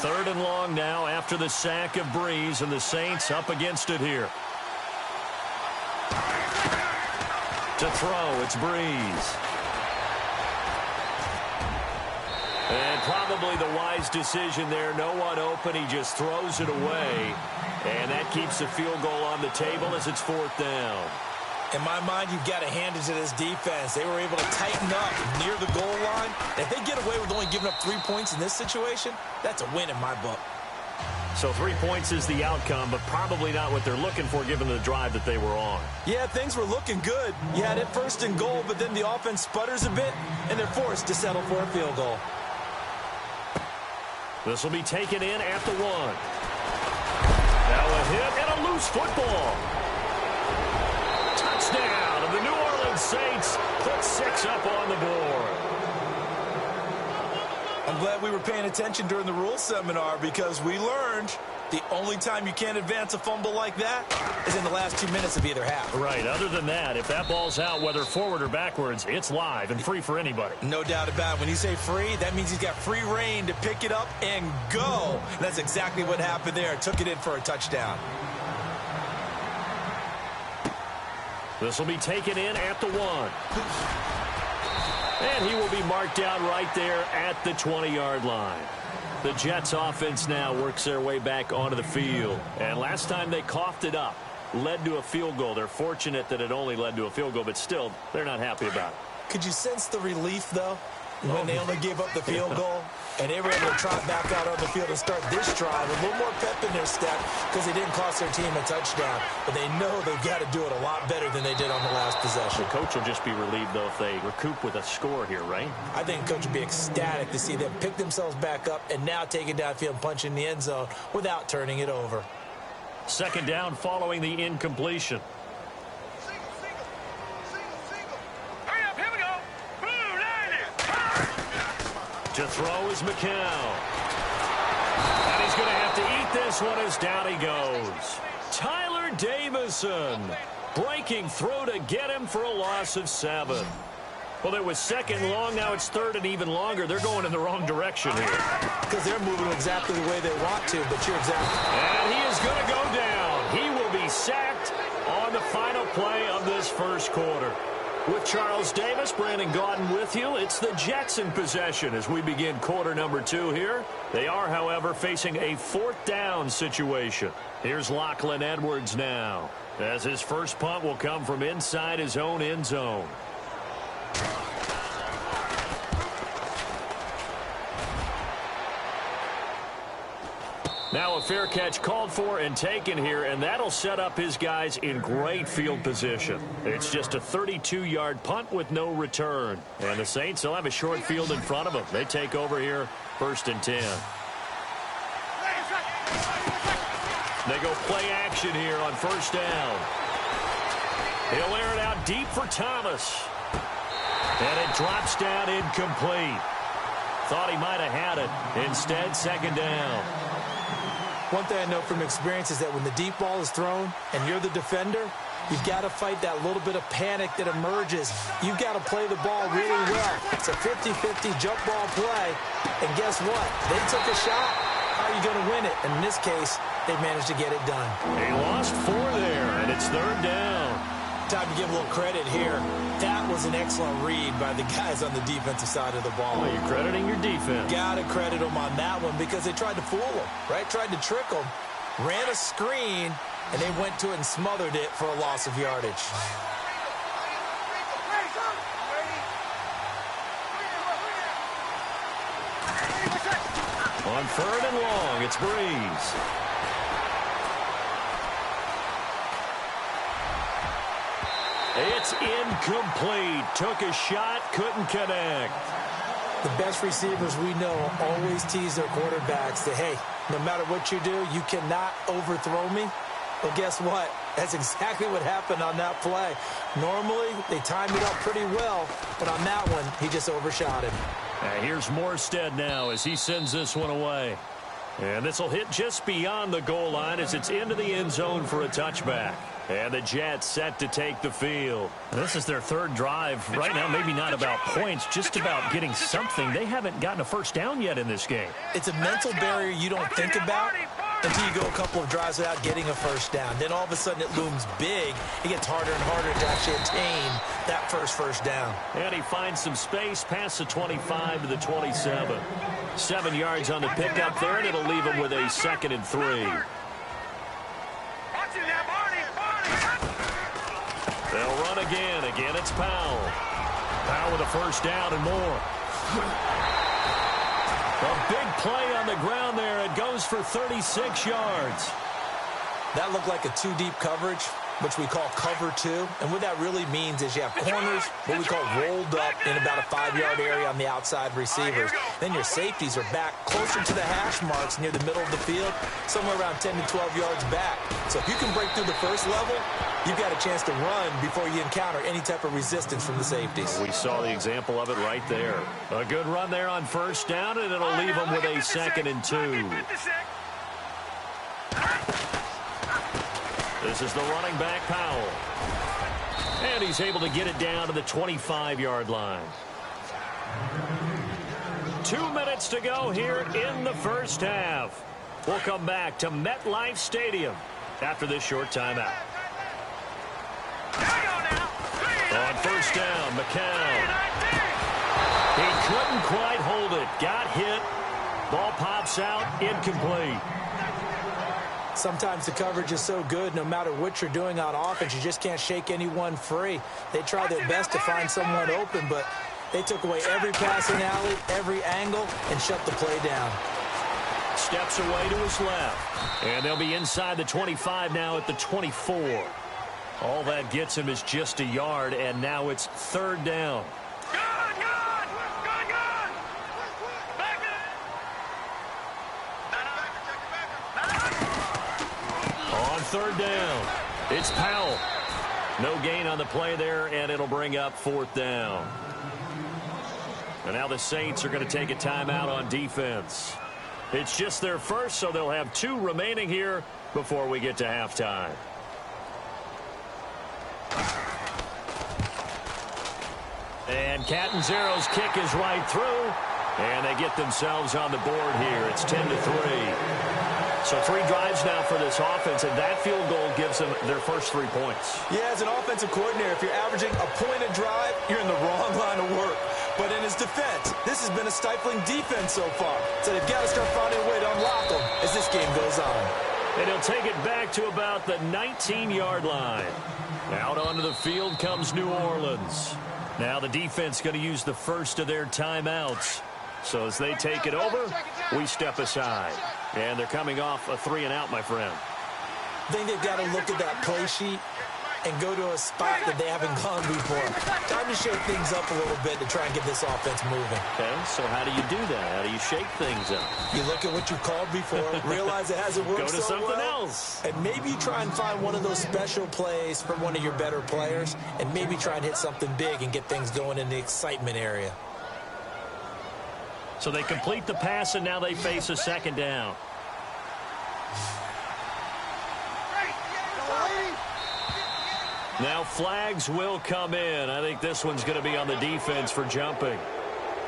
Third and long now after the sack of Breeze, and the Saints up against it here. To throw, it's Breeze. And probably the wise decision there. No one open. He just throws it away. And that keeps the field goal on the table as it's fourth down. In my mind, you've got to hand it to this defense. They were able to tighten up near the goal line. If they get away with only giving up 3 points in this situation, that's a win in my book. So 3 points is the outcome, but probably not what they're looking for given the drive that they were on. Yeah, things were looking good. You had it first and goal, but then the offense sputters a bit, and they're forced to settle for a field goal. This will be taken in at the 1. Now a hit and a loose football. Touchdown, and the New Orleans Saints put 6 up on the board. I'm glad we were paying attention during the rules seminar because we learned the only time you can't advance a fumble like that is in the last 2 minutes of either half. Right. Other than that, if that ball's out, whether forward or backwards, it's live and free for anybody. No doubt about it. When you say free, that means he's got free reign to pick it up and go. And that's exactly what happened there. Took it in for a touchdown. This will be taken in at the 1. And he will be marked down right there at the 20-yard line. The Jets offense now works their way back onto the field. And last time they coughed it up, led to a field goal. They're fortunate that it only led to a field goal, but still, they're not happy about it. Could you sense the relief, though, when they only gave up the field goal? And they were able to trot back out on the field and start this drive. A little more pep in their step because they didn't cost their team a touchdown. But they know they've got to do it a lot better than they did on the last possession. The coach will just be relieved, though, if they recoup with a score here, right? I think the coach would be ecstatic to see them pick themselves back up and now take it downfield and punch in the end zone without turning it over. Second down following the incompletion. To throw is McCown. And he's going to have to eat this one as down he goes. Tyler Davison breaking through to get him for a loss of 7. Well, it was second long. Now it's third and even longer. They're going in the wrong direction here. Because they're moving exactly the way they want to, but you're exactly. And he is going to go down. He will be sacked on the final play of this first quarter. With Charles Davis, Brandon Gaudin with you. It's the Jets in possession as we begin quarter number 2 here. They are, however, facing a fourth down situation. Here's Lachlan Edwards now, as his first punt will come from inside his own end zone. Now a fair catch called for and taken here, and that'll set up his guys in great field position. It's just a 32-yard punt with no return. And the Saints will have a short field in front of them. They take over here, 1st and 10. They go play action here on 1st down. He'll air it out deep for Thomas. And it drops down incomplete. Thought he might have had it. Instead, 2nd down. One thing I know from experience is that when the deep ball is thrown and you're the defender, you've got to fight that little bit of panic that emerges. You've got to play the ball really well. It's a 50-50 jump ball play. And guess what? They took a shot. How are you going to win it? And in this case, they managed to get it done. He lost 4 there, and it's 3rd down. Time to give a little credit here. That was an excellent read by the guys on the defensive side of the ball. Well, you're crediting your defense. Got to credit them on that one because they tried to fool them, right? Tried to trick them, ran a screen, and they went to it and smothered it for a loss of yardage. On 3rd and long, it's Breeze. It's incomplete. Took a shot, couldn't connect. The best receivers we know always tease their quarterbacks that, hey, no matter what you do, you cannot overthrow me. Well, guess what? That's exactly what happened on that play. Normally, they timed it up pretty well, but on that one, he just overshot it. Here's Morstead now as he sends this one away. And this will hit just beyond the goal line as it's into the end zone for a touchback. And the Jets set to take the field. This is their third drive. Right now, maybe not about points, just about getting something. They haven't gotten a first down yet in this game. It's a mental barrier you don't think about until you go a couple of drives without getting a first down. Then all of a sudden it looms big. It gets harder and harder to actually attain that first down. And he finds some space past the 25 to the 27. 7 yards on the pickup there, and it'll leave him with a 2nd and 3. They'll run again. Again, it's Powell. Powell with a first down and more. A big play on the ground there. It goes for 36 yards. That looked like a two-deep coverage, which we call cover two. And what that really means is you have corners, what we call rolled up in about a 5-yard area on the outside receivers. Then your safeties are back closer to the hash marks near the middle of the field, somewhere around 10 to 12 yards back. So if you can break through the first level, you've got a chance to run before you encounter any type of resistance from the safeties. We saw the example of it right there. A good run there on first down, and it'll leave them with a 2nd and 2. This is the running back, Powell. And he's able to get it down to the 25-yard line. 2 minutes to go here in the first half. We'll come back to MetLife Stadium after this short timeout. On first down, McCown. He couldn't quite hold it. Got hit. Ball pops out, incomplete. Sometimes the coverage is so good, no matter what you're doing on offense, you just can't shake anyone free. They try their best to find someone open, but they took away every passing alley, every angle, and shut the play down. Steps away to his left. And they'll be inside the 25 now at the 24. All that gets him is just a yard, and now it's 3rd down. On 3rd down, it's Powell. No gain on the play there, and it'll bring up 4th down. And now the Saints are going to take a timeout on defense. It's just their first, so they'll have 2 remaining here before we get to halftime. And Catanzaro's kick is right through, and they get themselves on the board here. It's 10-3. So 3 drives now for this offense, and that field goal gives them their first 3 points. Yeah, as an offensive coordinator, if you're averaging a point a drive, you're in the wrong line of work. But in his defense, this has been a stifling defense so far. So they've got to start finding a way to unlock them as this game goes on. And he'll take it back to about the 19-yard line. Out onto the field comes New Orleans. Now the defense going to use the first of their timeouts. So as they take it over, we step aside. And they're coming off a 3-and-out, my friend. I think they've got to look at that play sheet and go to a spot that they haven't gone before. Time to shake things up a little bit to try and get this offense moving. Okay, so how do you do that? How do you shake things up? You look at what you called before, realize it hasn't worked so well. Go to something else. And maybe you try and find one of those special plays from one of your better players, and maybe try and hit something big and get things going in the excitement area. So they complete the pass, and now they face a 2nd down. Now flags will come in. I think this one's going to be on the defense for jumping.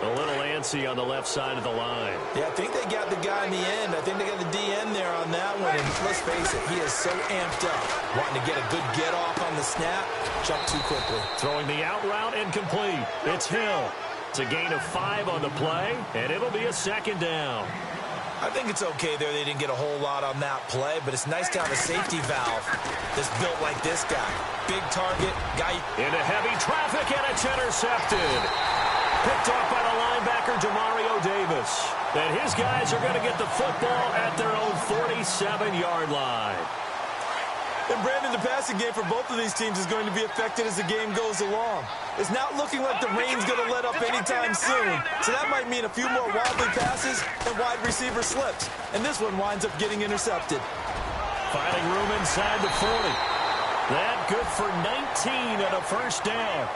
A little antsy on the left side of the line. Yeah, I think they got the guy in the end. I think they got the DN there on that one. And let's face it, he is so amped up. Wanting to get a good get off on the snap. Jump too quickly. Throwing the out route incomplete. It's Hill. It's a gain of 5 on the play, and it'll be a 2nd down. I think it's okay there. They didn't get a whole lot on that play, but it's nice to have a safety valve that's built like this guy. Big target, guy into heavy traffic, and it's intercepted. Picked off by the linebacker, Demario Davis. And his guys are going to get the football at their own 47-yard line. And Brandon, the passing game for both of these teams is going to be affected as the game goes along. It's not looking like the rain's going to let up anytime soon. So that might mean a few more wobbly passes and wide receiver slips. And this one winds up getting intercepted. Finding room inside the 40. That good for 19 and a first down.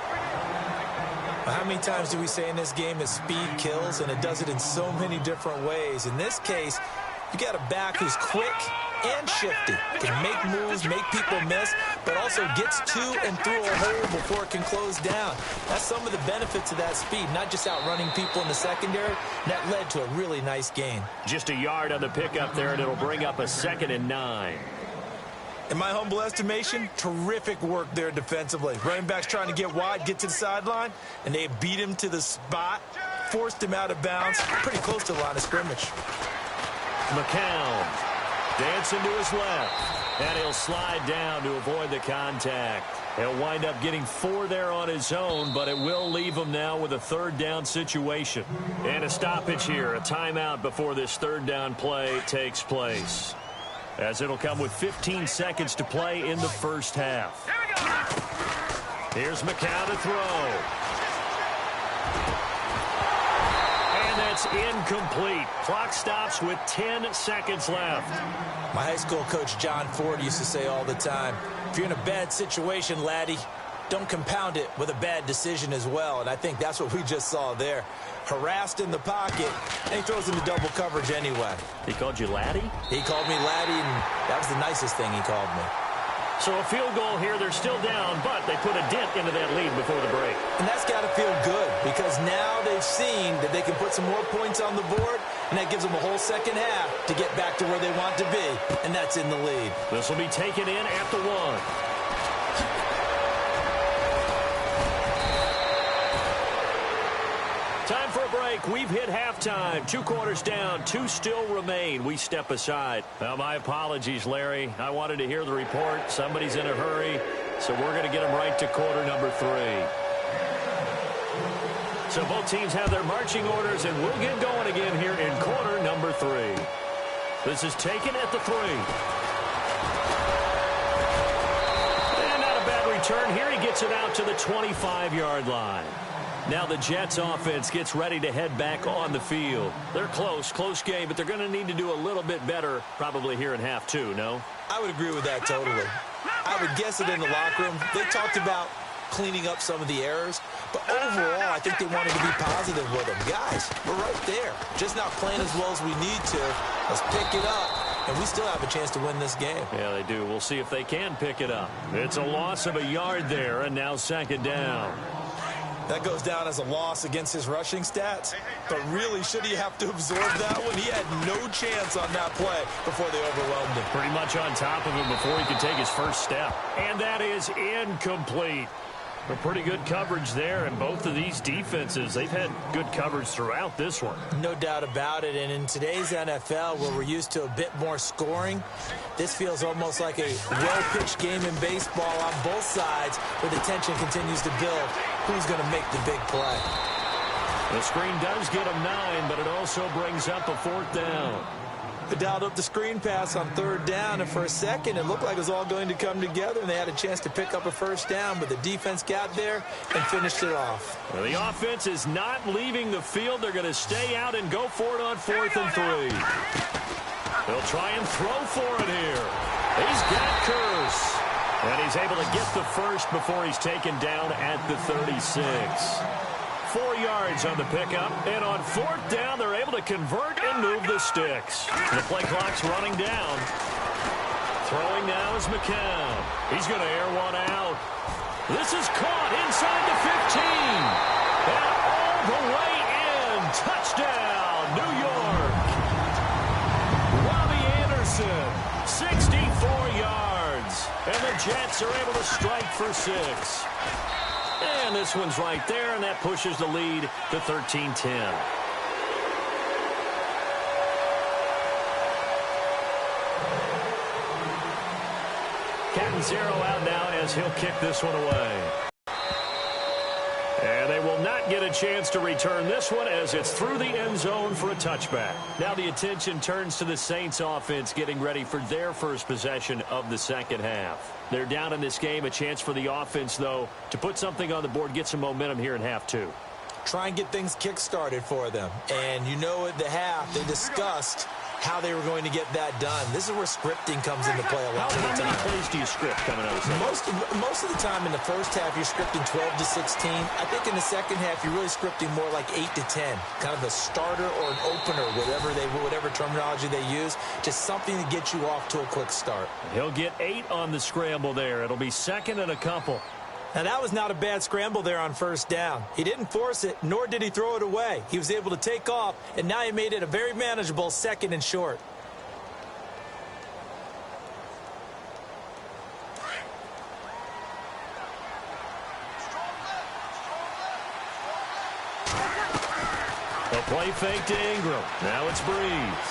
How many times do we say in this game that speed kills, and it does it in so many different ways? In this case, you got a back who's quick and shifty, can make moves, make people miss, but also gets to and through a hole before it can close down. That's some of the benefits of that speed, not just outrunning people in the secondary. That led to a really nice gain. Just a yard on the pickup there, and it'll bring up a 2nd and 9. In my humble estimation, terrific work there defensively. Running backs trying to get wide, get to the sideline, and they beat him to the spot, forced him out of bounds, pretty close to the line of scrimmage. McCown dancing to his left, and he'll slide down to avoid the contact. He'll wind up getting 4 there on his own, but it will leave him now with a 3rd down situation. And a stoppage here, a timeout before this 3rd down play takes place, as it'll come with 15 seconds to play in the first half. Here's McCown to throw. And that's incomplete. Clock stops with 10 seconds left. My high school coach, John Ford, used to say all the time, if you're in a bad situation, laddie, don't compound it with a bad decision as well. And I think that's what we just saw there. Harassed in the pocket, and he throws into double coverage anyway. He called you laddie? He called me laddie, and that was the nicest thing he called me. So a field goal here. They're still down, but they put a dent into that lead before the break. And that's got to feel good, because now they've seen that they can put some more points on the board, and that gives them a whole second half to get back to where they want to be, and that's in the lead. This will be taken in at the 1. Time for a break. We've hit halftime. 2 quarters down. 2 still remain. We step aside. Now, my apologies, Larry. I wanted to hear the report. Somebody's in a hurry, so we're going to get them right to quarter number 3. So both teams have their marching orders, and we'll get going again here in quarter number 3. This is taken at the 3. And not a bad return here. He gets it out to the 25-yard line. Now the Jets offense gets ready to head back on the field. They're close game, but they're going to need to do a little bit better probably here in half 2, no? I would agree with that totally. I would guess it in the locker room. They talked about cleaning up some of the errors, but overall, I think they wanted to be positive with them. Guys, we're right there. Just not playing as well as we need to. Let's pick it up, and we still have a chance to win this game. Yeah, they do. We'll see if they can pick it up. It's a loss of a yard there, and now 2nd down. That goes down as a loss against his rushing stats, but really, should he have to absorb that one? He had no chance on that play before they overwhelmed him. Pretty much on top of him before he could take his first step. And that is incomplete. A pretty good coverage there, and both of these defenses, they've had good coverage throughout this one. No doubt about it, and in today's NFL, where we're used to a bit more scoring, this feels almost like a well-pitched game in baseball on both sides, where the tension continues to build. Who's going to make the big play? The screen does get him 9, but it also brings up a 4th down. They dialed up the screen pass on 3rd down, and for a second, it looked like it was all going to come together, and they had a chance to pick up a 1st down, but the defense got there and finished it off. Well, the offense is not leaving the field. They're going to stay out and go for it on 4th and 3. They'll try and throw for it here. He's got Curse, and he's able to get the first before he's taken down at the 36. 4 yards on the pickup, and on 4th down, they're able to convert and move the sticks. The play clock's running down. Throwing now is McCown. He's going to air one out. This is caught inside the 15. And all the way in. Touchdown, New York. Robbie Anderson, 64 yards. And the Jets are able to strike for 6. And this one's right there, and that pushes the lead to 13-10. Captain Zero out now as he'll kick this one away. And they will not get a chance to return this one as it's through the end zone for a touchback. Now the attention turns to the Saints offense getting ready for their first possession of the second half. They're down in this game. A chance for the offense, though, to put something on the board, get some momentum here in half 2. Try and get things kick-started for them. And you know at the half, they discussed how they were going to get that done. This is where scripting comes into play a lot of the time. How many plays do you script coming out of the second? Most of the time in the first half, you're scripting 12 to 16. I think in the second half, you're really scripting more like 8 to 10. Kind of a starter or an opener, whatever terminology they use. Just something to get you off to a quick start. He'll get 8 on the scramble there. It'll be second and a couple. Now, that was not a bad scramble there on first down. He didn't force it, nor did he throw it away. He was able to take off, and now he made it a very manageable second and short. A play fake to Ingram. Now it's Breeze.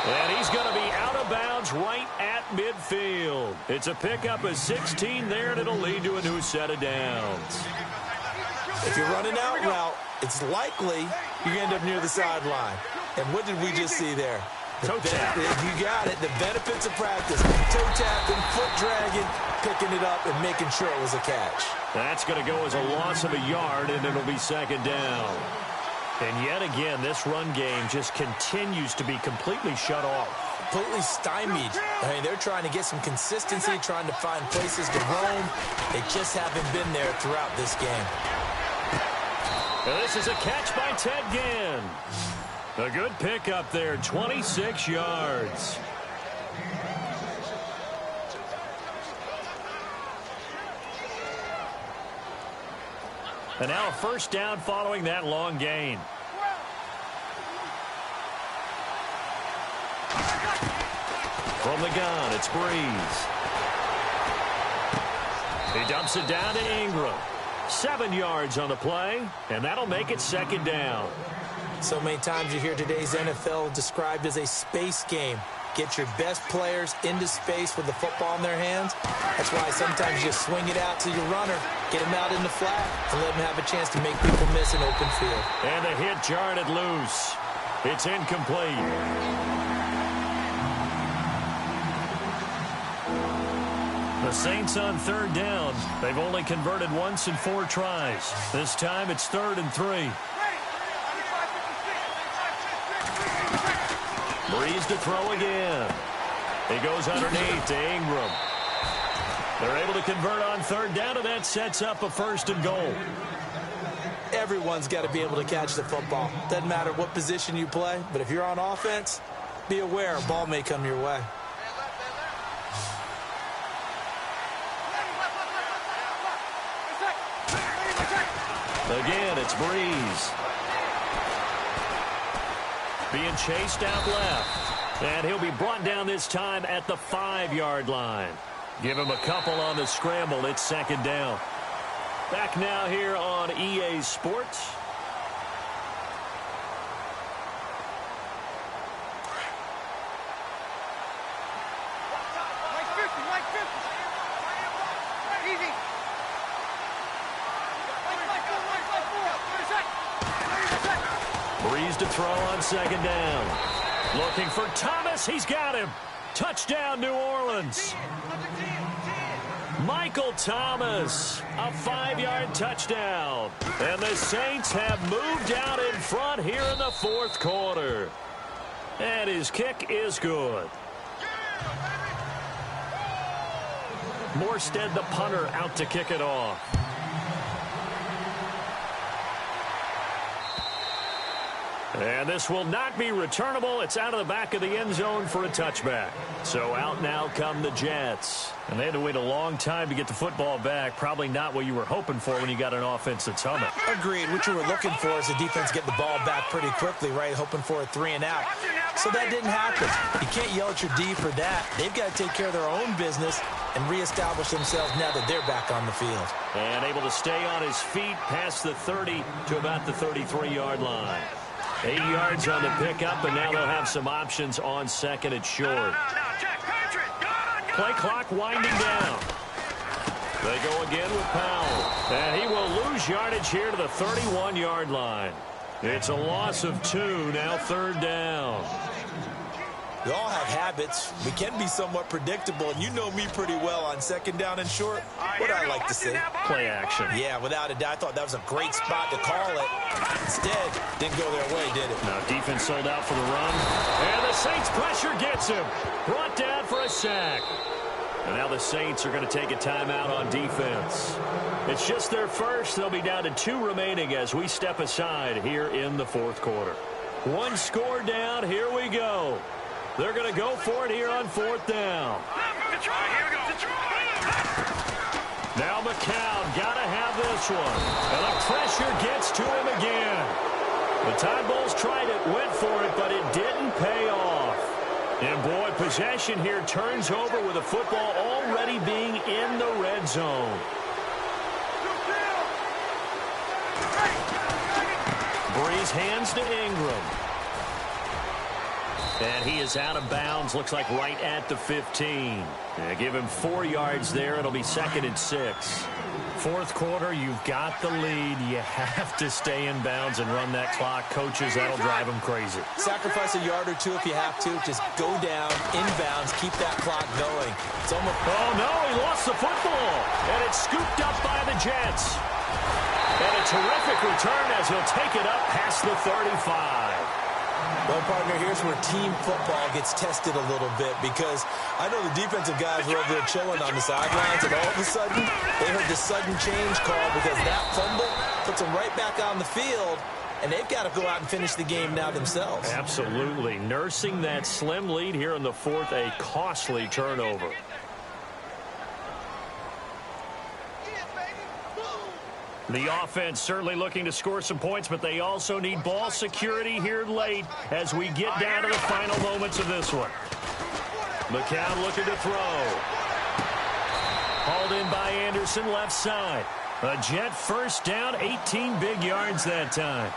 And he's going to be out of bounds right at midfield. It's a pickup of 16 there, and it'll lead to a new set of downs. If you're running out route, it's likely you're going to end up near the sideline. And what did we just see there? Toe tap. You got it. The benefits of practice. Toe tapping, foot dragging, picking it up, and making sure it was a catch. That's going to go as a loss of a yard, and it'll be second down. And yet again, this run game just continues to be completely shut off. Completely stymied. I mean, they're trying to get some consistency, trying to find places to roam. They just haven't been there throughout this game. And this is a catch by Ted Ginn. A good pickup there, 26 yards. And now a first down following that long gain. From the gun, it's Breeze. He dumps it down to Ingram. 7 yards on the play, and that'll make it second down. So many times you hear today's NFL described as a space game. Get your best players into space with the football in their hands. That's why sometimes you swing it out to your runner, get him out in the flat, and let him have a chance to make people miss an open field. And the hit jarred it loose. It's incomplete. The Saints on third down. They've only converted once in 4 tries. This time it's 3rd and 3. Breeze to throw again. He goes underneath to Ingram. They're able to convert on third down, and that sets up a 1st and goal. Everyone's got to be able to catch the football. Doesn't matter what position you play, but if you're on offense, be aware a ball may come your way. Again, it's Breeze. Being chased out left. And he'll be brought down this time at the 5-yard line. Give him a couple on the scramble. It's second down. Back now here on EA Sports. Breeze to throw on second down. Looking for Thomas. He's got him. Touchdown, New Orleans. Michael Thomas, a 5-yard touchdown. And the Saints have moved out in front here in the 4th quarter. And his kick is good. Morstead, the punter, out to kick it off. And this will not be returnable. It's out of the back of the end zone for a touchback. So out now come the Jets. And they had to wait a long time to get the football back. Probably not what you were hoping for when you got an offense that's humming. Agreed. What you were looking for is the defense get the ball back pretty quickly, right? Hoping for a 3 and out. So that didn't happen. You can't yell at your D for that. They've got to take care of their own business and reestablish themselves now that they're back on the field. And able to stay on his feet past the 30 to about the 33-yard line. 8 yards on the pickup, and now they'll have some options on second and short. Play clock winding down. They go again with Powell. And he will lose yardage here to the 31-yard line. It's a loss of 2, now 3rd down. We all have habits. We can be somewhat predictable, and you know me pretty well on second down and short. What I like to say? Play action. Yeah, without a doubt. I thought that was a great spot to call it. Instead, didn't go their way, did it? Now defense sold out for the run. And the Saints pressure gets him. Brought down for a sack. And now the Saints are going to take a timeout on defense. It's just their first. They'll be down to 2 remaining as we step aside here in the fourth quarter. 1 score down. Here we go. They're going to go for it here on 4th down. Now McCown got to have this one. And the pressure gets to him again. The Tide Bulls tried it, went for it, but it didn't pay off. And, boy, possession here turns over with the football already being in the red zone. Breeze hands to Ingram. And he is out of bounds, looks like right at the 15. Give him 4 yards there. It'll be 2nd and 6. Fourth quarter, you've got the lead. You have to stay in bounds and run that clock. Coaches, that'll drive them crazy. Sacrifice a yard or 2 if you have to. Just go down, inbounds, keep that clock going. It's almost... Oh, no, he lost the football. And it's scooped up by the Jets. And a terrific return as he'll take it up past the 35. Well, partner, here's where team football gets tested a little bit because I know the defensive guys were over there chilling on the sidelines, and all of a sudden, they heard the sudden change call because that fumble puts them right back on the field, and they've got to go out and finish the game now themselves. Absolutely. Nursing that slim lead here in the fourth, a costly turnover. The offense certainly looking to score some points, but they also need ball security here late as we get down to the final moments of this one. McCown looking to throw. Hauled in by Anderson, left side. A Jet first down, 18 big yards that time.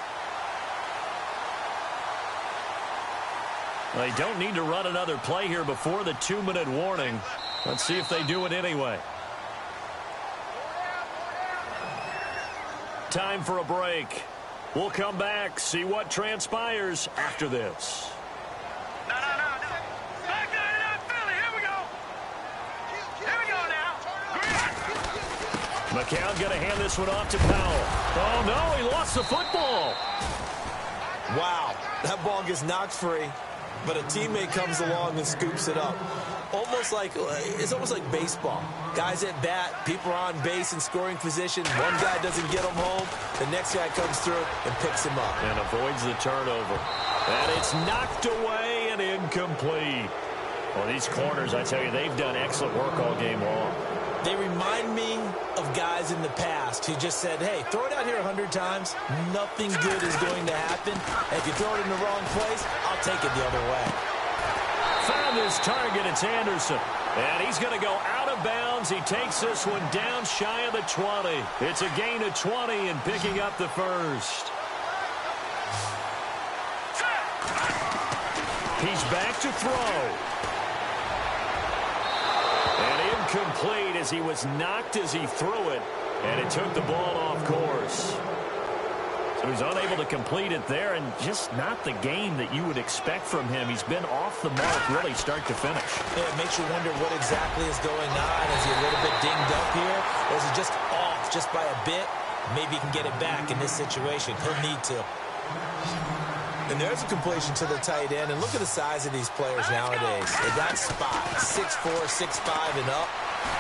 They don't need to run another play here before the 2-minute warning. Let's see if they do it anyway. Time for a break. We'll come back, see what transpires after this. No. Philly, here we go. Here we go now. McCown going to hand this one off to Powell. Oh, no, he lost the football. Wow, that ball gets knocked free, but a teammate comes along and scoops it up. It's almost like baseball. Guys at bat, people are on base in scoring position. One guy doesn't get him home. The next guy comes through and picks him up. And avoids the turnover. And it's knocked away and incomplete. Well, these corners, I tell you, they've done excellent work all game long. They remind me of guys in the past who just said, hey, throw it out here 100 times. Nothing good is going to happen. And if you throw it in the wrong place, I'll take it the other way. Found his target. It's Anderson. And he's going to go out of bounds. He takes this one down shy of the 20. It's a gain of 20 and picking up the first. He's back to throw. And incomplete as he was knocked as he threw it. And it took the ball off course. So he's unable to complete it there, and just not the game that you would expect from him. He's been off the mark really start to finish. Yeah, it makes you wonder what exactly is going on. Is he a little bit dinged up here, or is he just off just by a bit? Maybe he can get it back in this situation. He'll need to. And there's a completion to the tight end, and look at the size of these players nowadays. At that spot, 6'4", 6'5", and up.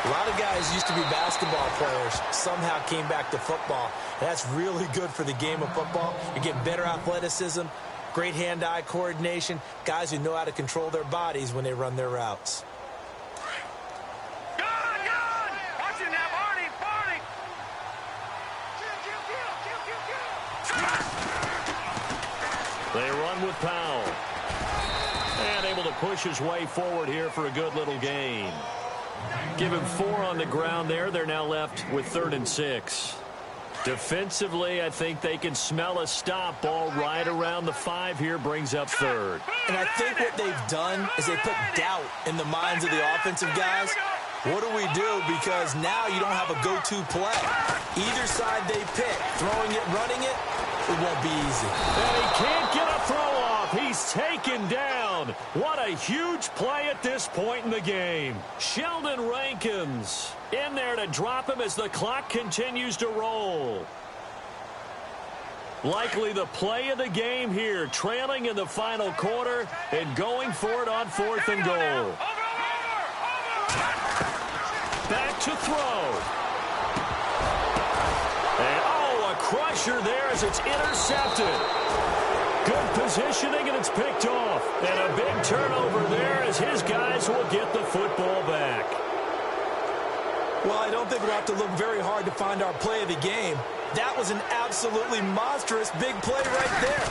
A lot of guys used to be basketball players, somehow came back to football. That's really good for the game of football. You get better athleticism, great hand-eye coordination, guys who know how to control their bodies when they run their routes. Watch it now, Barney. They run with Powell. And able to push his way forward here for a good little gain. Give him 4 on the ground there. They're now left with 3rd and 6. Defensively, I think they can smell a stop. Ball right around the 5 here, brings up 3rd. And I think what they've done is they put doubt in the minds of the offensive guys. What do we do? Because now you don't have a go-to play. Either side they pick, throwing it, running it, it won't be easy. And he can't get a throw off. He he's taken down. What a huge play at this point in the game. Sheldon Rankins in there to drop him as the clock continues to roll. Likely the play of the game here, trailing in the final quarter and going for it on 4th and goal. Back to throw. And, oh, a crusher there as it's intercepted. Good positioning, and it's picked off. And a big turnover there as his guys will get the football back. Well, I don't think we'll have to look very hard to find our play of the game. That was an absolutely monstrous big play right there.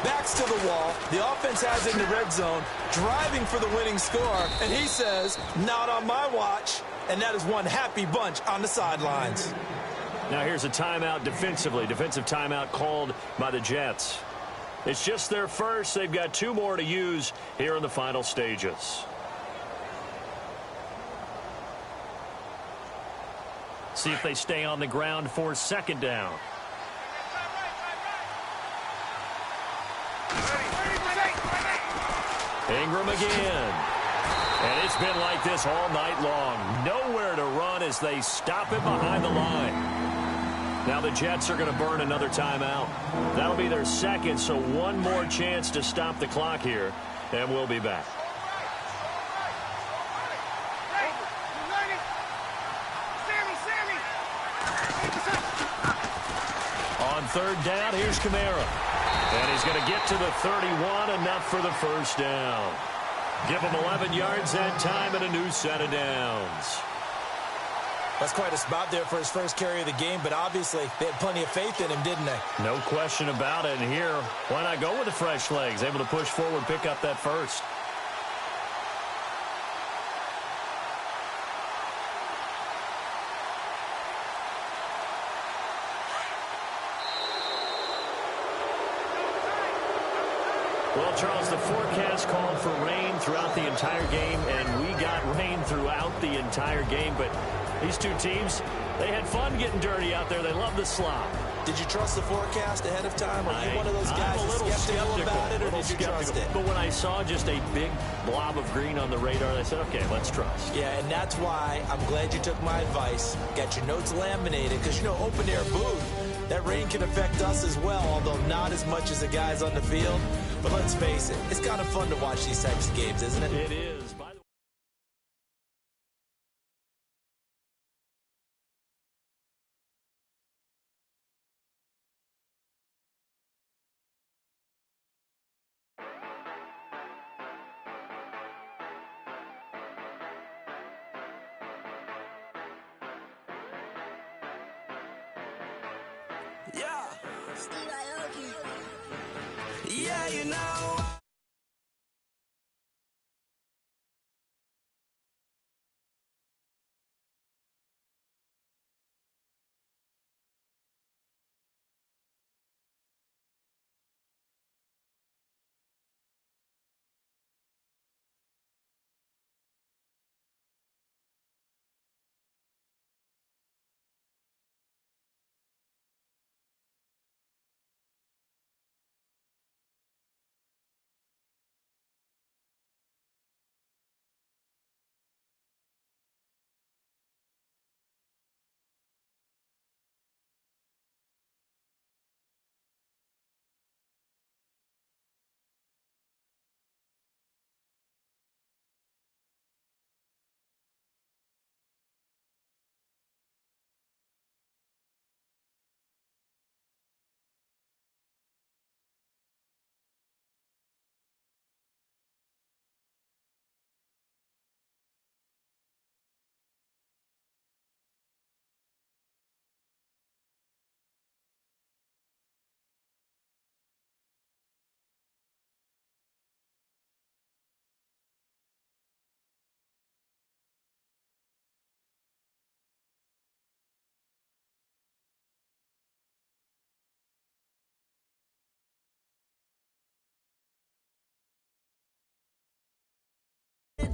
Backs to the wall. The offense has it in the red zone, driving for the winning score. And he says, not on my watch. And that is one happy bunch on the sidelines. Now here's a timeout defensively. Defensive timeout called by the Jets. It's just their first. They've got 2 more to use here in the final stages. See if they stay on the ground for 2nd down. Ingram again. And it's been like this all night long. Nowhere to run as they stop him behind the line. Now the Jets are going to burn another timeout. That'll be their second, so one more chance to stop the clock here, and we'll be back. On 3rd down, here's Kamara. And he's going to get to the 31, enough for the first down. Give him 11 yards that time and a new set of downs. That's quite a spot there for his first carry of the game, but obviously they had plenty of faith in him, didn't they? No question about it. And here, why not go with the fresh legs? Able to push forward, pick up that first. Well, Charles, the forecast called for rain throughout the entire game, and we got rain throughout the entire game. But these two teams, they had fun getting dirty out there. They love the slop. Did you trust the forecast ahead of time? Are you one of those guys that's skeptical about it, or did you trust it? But when I saw just a big blob of green on the radar, I said, okay, let's trust. Yeah, and that's why I'm glad you took my advice. Got your notes laminated, because, you know, open-air booth, that rain can affect us as well, although not as much as the guys on the field. But let's face it, it's kind of fun to watch these types of games, isn't it? It is. By the way, Yeah, you know.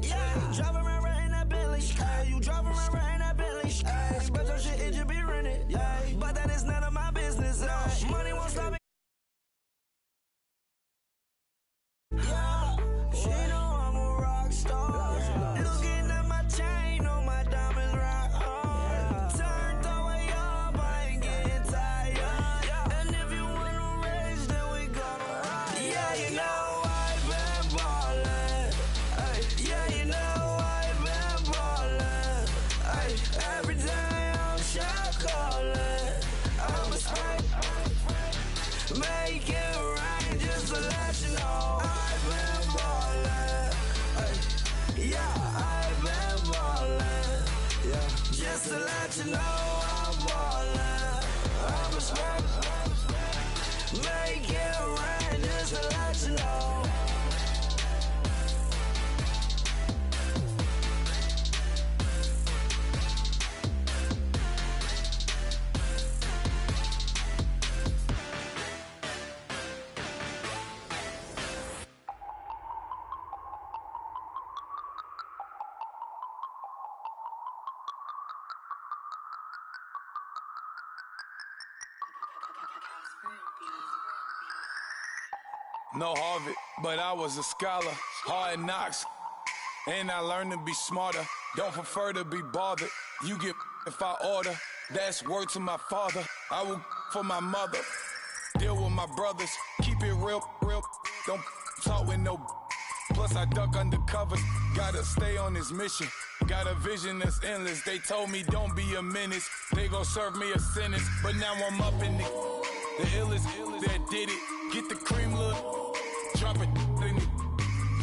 Yeah, drive around right in that Bentley. Hey, you drive around right in that Bentley. Hey, but your shit, it just be rented. Yeah, but that is none of my business. Money won't stop me. Looking at my chain on my diamonds rock hard. Turned the way up, I ain't getting tired. And if you wanna race, then we gonna ride. Yeah, you know I've been ballin'. Ay, yeah, you know I've been ballin'. Ay, every day I'm shot callin'. I'm a spray. Make it rain just to let you know I've been ballin'. Ay, yeah, I've been ballin'. Yeah, just to let you know I'm ballin'. I'm a spray. Make it rain just to let you know. No Harvard, but I was a scholar. Hard knocks, and I learned to be smarter. Don't prefer to be bothered. You get if I order. That's word to my father. I will for my mother. Deal with my brothers. Keep it real, real. Don't talk with no. Plus I duck undercover. Gotta stay on this mission. Got a vision that's endless. They told me don't be a menace. They gon' serve me a sentence. But now I'm up in the illest that did it. Get the cream look. Drop it in it.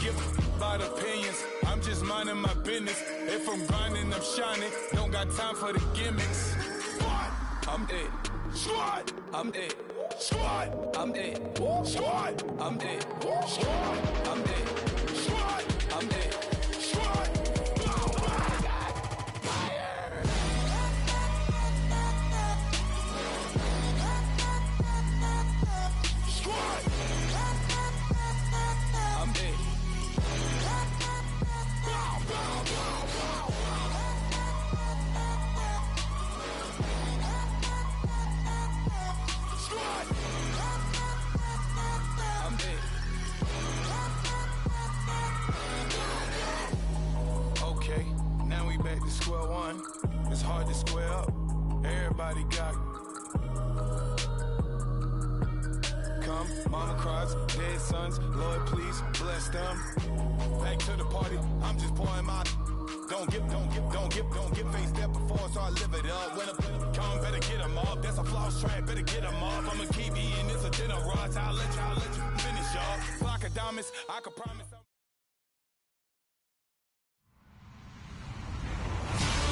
Give a lot of opinions. I'm just minding my business. If I'm grinding, I'm shining. Don't got time for the gimmicks. Squad, I'm it. Squad, I'm it. Squad, I'm it. Squad, I'm it. Squad, I'm it. Squad, I'm it. Squad. Back to square one. It's hard to square up. Everybody got come. Mama cries, dead sons. Lord, please bless them. Back to the party. I'm just pouring my. Don't give face step before, so I live it up. When I come, better get them up. That's a floss track, better get them up. I'ma keep eating this a dinner rush. I'll let you finish up. Flock of diamonds, I can promise.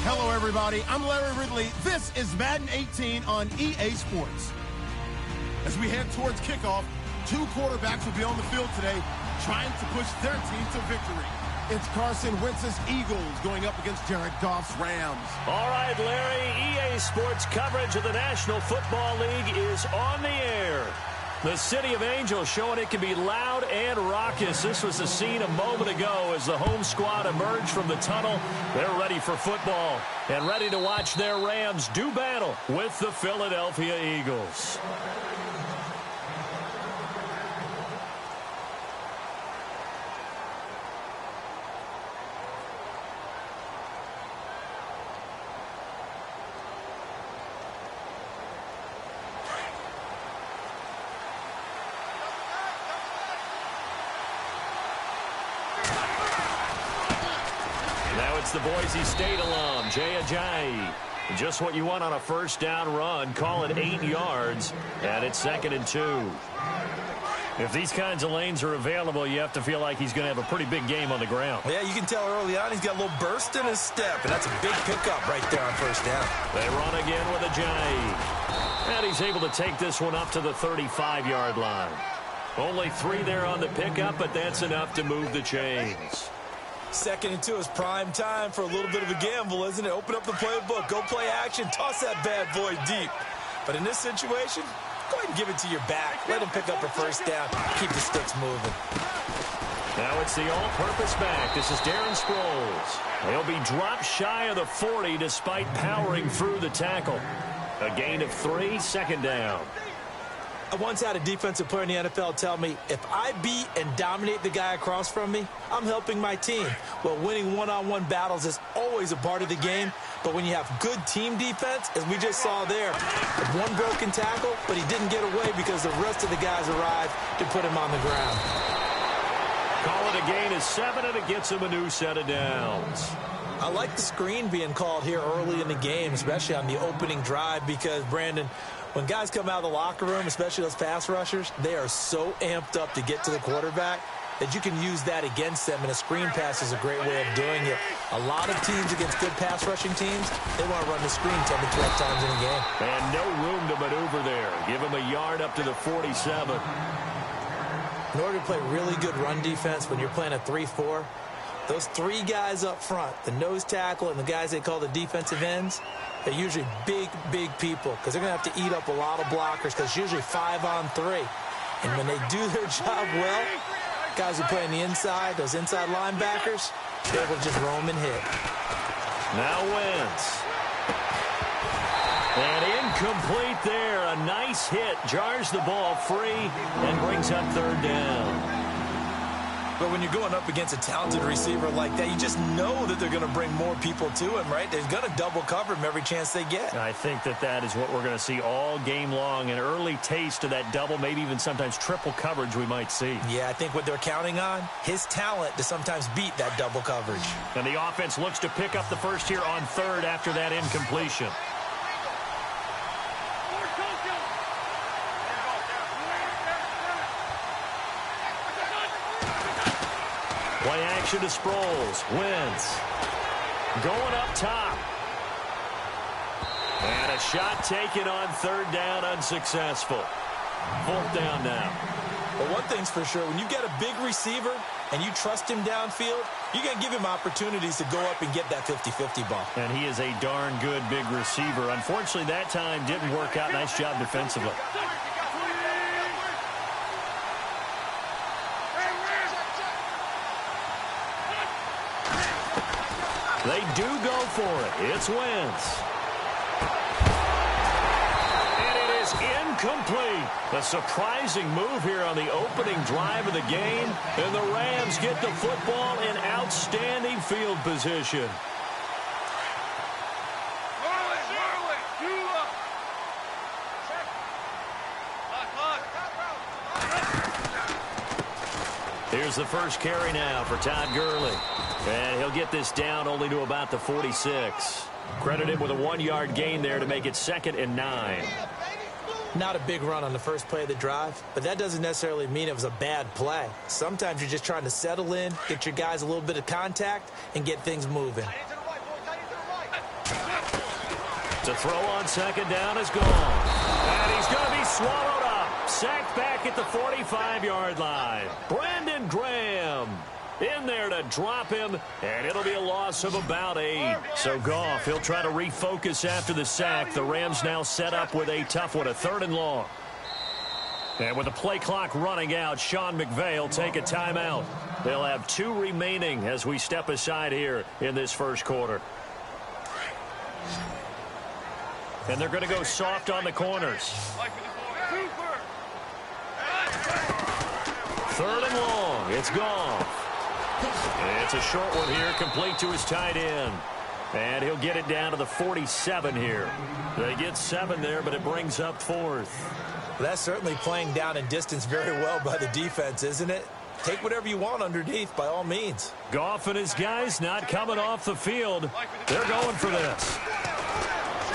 Hello, everybody. I'm Larry Ridley. This is Madden 18 on EA Sports. As we head towards kickoff, two quarterbacks will be on the field today trying to push their team to victory. It's Carson Wentz's Eagles going up against Jared Goff's Rams. All right, Larry, EA Sports coverage of the National Football League is on the air. The City of Angels showing it can be loud and raucous. This was the scene a moment ago as the home squad emerged from the tunnel. They're ready for football and ready to watch their Rams do battle with the Philadelphia Eagles. It's the Boise State alum, Jay Ajayi. Just what you want on a first down run. Call it 8 yards, and it's 2nd and 2. If these kinds of lanes are available, you have to feel like he's going to have a pretty big game on the ground. Yeah, you can tell early on he's got a little burst in his step, and that's a big pickup right there on first down. They run again with Ajayi. And he's able to take this one up to the 35-yard line. Only 3 there on the pickup, but that's enough to move the chains. 2nd and 2 is prime time for a little bit of a gamble, isn't it? Open up the playbook, go play action, toss that bad boy deep. But in this situation, go ahead and give it to your back. Let him pick up a first down. Keep the sticks moving. Now it's the all-purpose back. This is Darren Sproles. He'll be dropped shy of the 40 despite powering through the tackle. A gain of 3, 2nd down. I once had a defensive player in the NFL tell me, if I beat and dominate the guy across from me, I'm helping my team. Well, winning one-on-one battles is always a part of the game, but when you have good team defense, as we just saw there, one broken tackle, but he didn't get away because the rest of the guys arrived to put him on the ground. Call it a gain of 7, and it gets him a new set of downs. I like the screen being called here early in the game, especially on the opening drive, because, Brandon, when guys come out of the locker room, especially those pass rushers, they are so amped up to get to the quarterback that you can use that against them, and a screen pass is a great way of doing it. A lot of teams against good pass rushing teams, they want to run the screen 10 to 12 times in a game. And no room to maneuver there. Give him a yard up to the 47. In order to play really good run defense when you're playing a 3-4, those three guys up front, the nose tackle and the guys they call the defensive ends, they're usually big, big people because they're going to have to eat up a lot of blockers because it's usually 5-on-3. And when they do their job well, guys who play on the inside, those inside linebackers, they're able to just roam and hit. Now Wentz. And incomplete there. A nice hit. Jars the ball free and brings up 3rd down. But when you're going up against a talented receiver like that, you just know that they're going to bring more people to him, right? They're going to double cover him every chance they get. I think that is what we're going to see all game long. An early taste of that double, maybe even sometimes triple coverage we might see. Yeah, I think what they're counting on, his talent to sometimes beat that double coverage. And the offense looks to pick up the first here on 3rd after that incompletion. Play action to Sproles. Wentz. Going up top. And a shot taken on 3rd down, unsuccessful. 4th down now. Well, one thing's for sure. When you get a big receiver and you trust him downfield, you're going to give him opportunities to go up and get that 50-50 ball. And he is a darn good big receiver. Unfortunately, that time didn't work out. Nice job defensively. They do go for it. It's Wentz. And it is incomplete. A surprising move here on the opening drive of the game. And the Rams get the football in outstanding field position. Here's the first carry now for Todd Gurley. And he'll get this down only to about the 46. Credit him with a 1-yard gain there to make it 2nd and 9. Not a big run on the first play of the drive, but that doesn't necessarily mean it was a bad play. Sometimes you're just trying to settle in, get your guys a little bit of contact, and get things moving. To throw on 2nd down is gone. And he's going to be swallowed up. Sacked back at the 45-yard line. Brandon Graham in there to drop him, and it'll be a loss of about 8. So Goff, he'll try to refocus after the sack. The Rams now set up with a tough one, a 3rd and long. And with the play clock running out, Sean McVay will take a timeout. They'll have 2 remaining as we step aside here in this first quarter. And they're going to go soft on the corners. 3rd and long. It's Goff. It's a short one here, complete to his tight end. And he'll get it down to the 47 here. They get 7 there, but it brings up 4th. Well, that's certainly playing down in distance very well by the defense, isn't it? Take whatever you want underneath, by all means. Goff and his guys not coming off the field. They're going for this.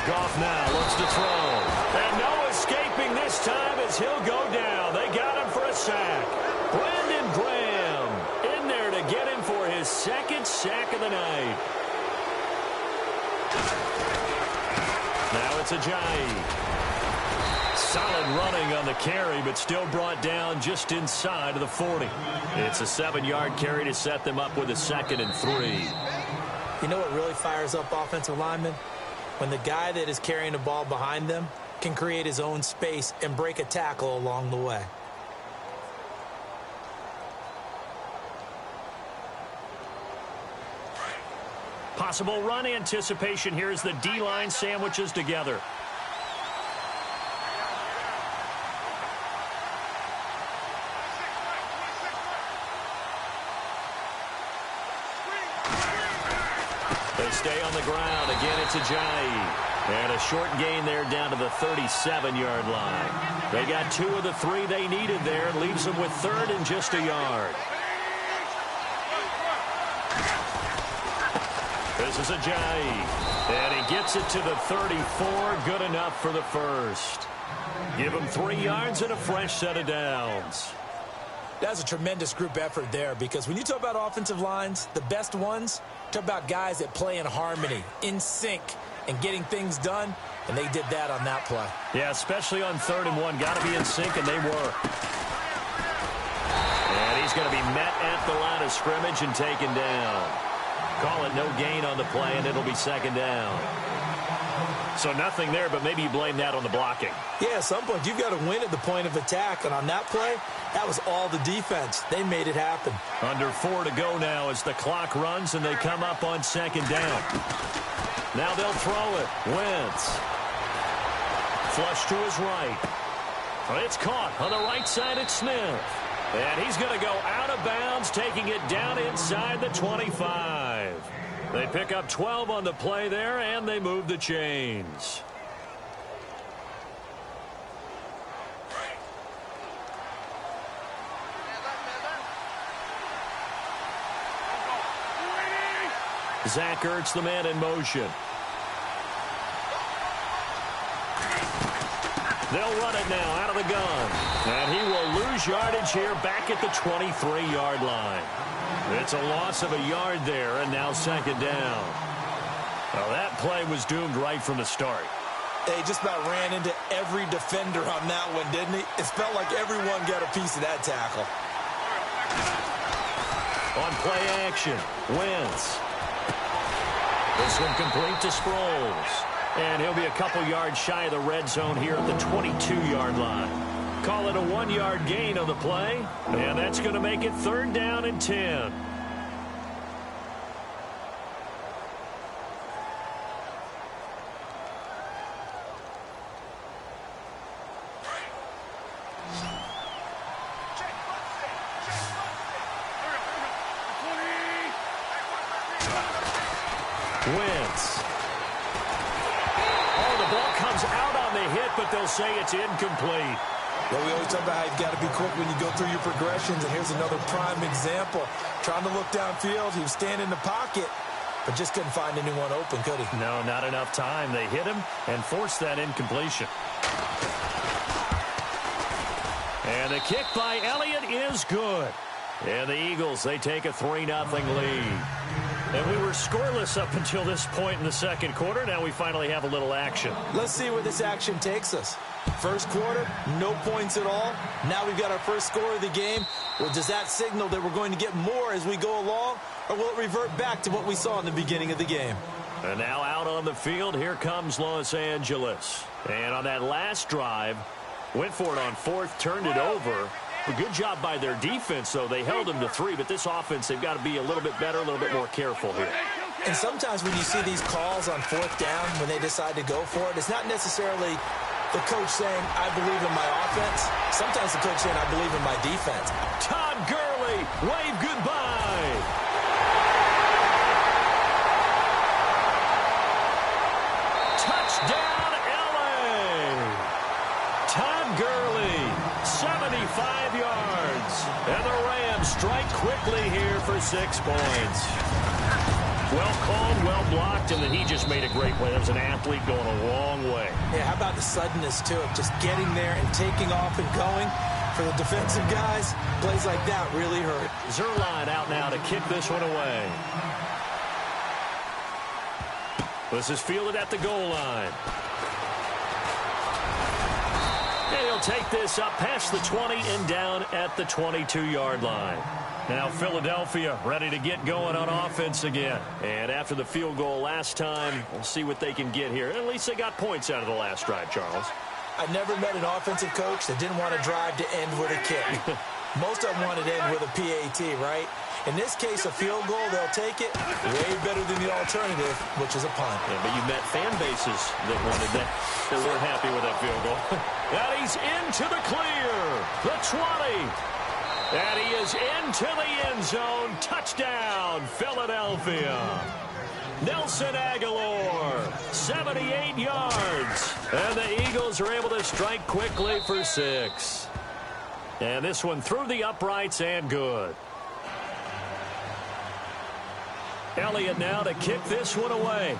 Goff now looks to throw. And no escaping this time as he'll go down. They got him for a sack. Brandon Graham in there to get him for his 2nd sack of the night. Now it's Ajayi. Solid running on the carry, but still brought down just inside of the 40. It's a 7-yard carry to set them up with a 2nd and 3. You know what really fires up offensive linemen? When the guy that is carrying the ball behind them can create his own space and break a tackle along the way. Possible run anticipation here as the D-line sandwiches together. They stay on the ground. Again, it's Ajayi. And a short gain there down to the 37-yard line. They got 2 of the 3 they needed there and leaves them with 3rd and just a yard. This is Ajayi. And he gets it to the 34. Good enough for the first. Give him 3 yards and a fresh set of downs. That's a tremendous group effort there, because when you talk about offensive lines, the best ones, talk about guys that play in harmony, in sync, and getting things done, and they did that on that play. Yeah, especially on 3rd and 1. Got to be in sync, and they were. And he's going to be met at the line of scrimmage and taken down. Call it no gain on the play, and it'll be 2nd down. So nothing there, but maybe you blame that on the blocking. Yeah, at some point, you've got to win at the point of attack, and on that play, that was all the defense. They made it happen. Under 4 to go now as the clock runs, and they come up on 2nd down. Now they'll throw it. Wentz. Flush to his right. It's caught on the right side at Smith. And he's going to go out of bounds, taking it down inside the 25. They pick up 12 on the play there, and they move the chains. Zach Ertz, the man in motion. They'll run it now out of the gun. And he will lose yardage here back at the 23-yard line. It's a loss of a yard there, and now 2nd down. Well, that play was doomed right from the start. He just about ran into every defender on that one, didn't he? It felt like everyone got a piece of that tackle. On play action, Wentz. This one complete to Sproles. And he'll be a couple yards shy of the red zone here at the 22-yard line. Call it a 1-yard gain on the play. And that's going to make it 3rd down and 10. Wentz. Oh, the ball comes out on the hit, but they'll say it's incomplete. Well, we always talk about how you've got to be quick when you go through your progressions, and here's another prime example. Trying to look downfield, he was standing in the pocket, but just couldn't find anyone open, could he? No, not enough time. They hit him and forced that incompletion. And the kick by Elliott is good. And the Eagles, they take a 3-0 lead. And we were scoreless up until this point in the 2nd quarter. Now we finally have a little action. Let's see where this action takes us. First quarter, no points at all. Now we've got our first score of the game. Well, does that signal that we're going to get more as we go along? Or will it revert back to what we saw in the beginning of the game? And now out on the field, here comes Los Angeles. And on that last drive, went for it on 4th, turned it over. A good job by their defense, though. They held them to 3, but this offense, they've got to be a little bit better, a little bit more careful here. And sometimes when you see these calls on 4th down, when they decide to go for it, it's not necessarily the coach saying, I believe in my offense. Sometimes the coach saying, I believe in my defense. Todd Gurley, wave goodbye. Touchdown, L.A. Todd Gurley, 75 yards. And the Rams strike quickly here for 6 points. Well called, well blocked, and then he just made a great play. That was an athlete going a long way. Yeah, how about the suddenness to it? Just getting there and taking off and going. For the defensive guys, plays like that really hurt. Zerline out now to kick this one away. This is fielded at the goal line. And he'll take this up past the 20 and down at the 22-yard line. Now Philadelphia ready to get going on offense again. And after the field goal last time, we'll see what they can get here. At least they got points out of the last drive, Charles. I've never met an offensive coach that didn't want to drive to end with a kick. Most of them wanted to end with a PAT, right? In this case, a field goal, they'll take it way better than the alternative, which is a punt. Yeah, but you met fan bases that wanted that. They weren't happy with that field goal. And he's into the clear. The 20. And he is into the end zone. Touchdown, Philadelphia. Nelson Aguilar, 78 yards. And the Eagles are able to strike quickly for 6. And this one through the uprights and good. Elliott now to kick this one away.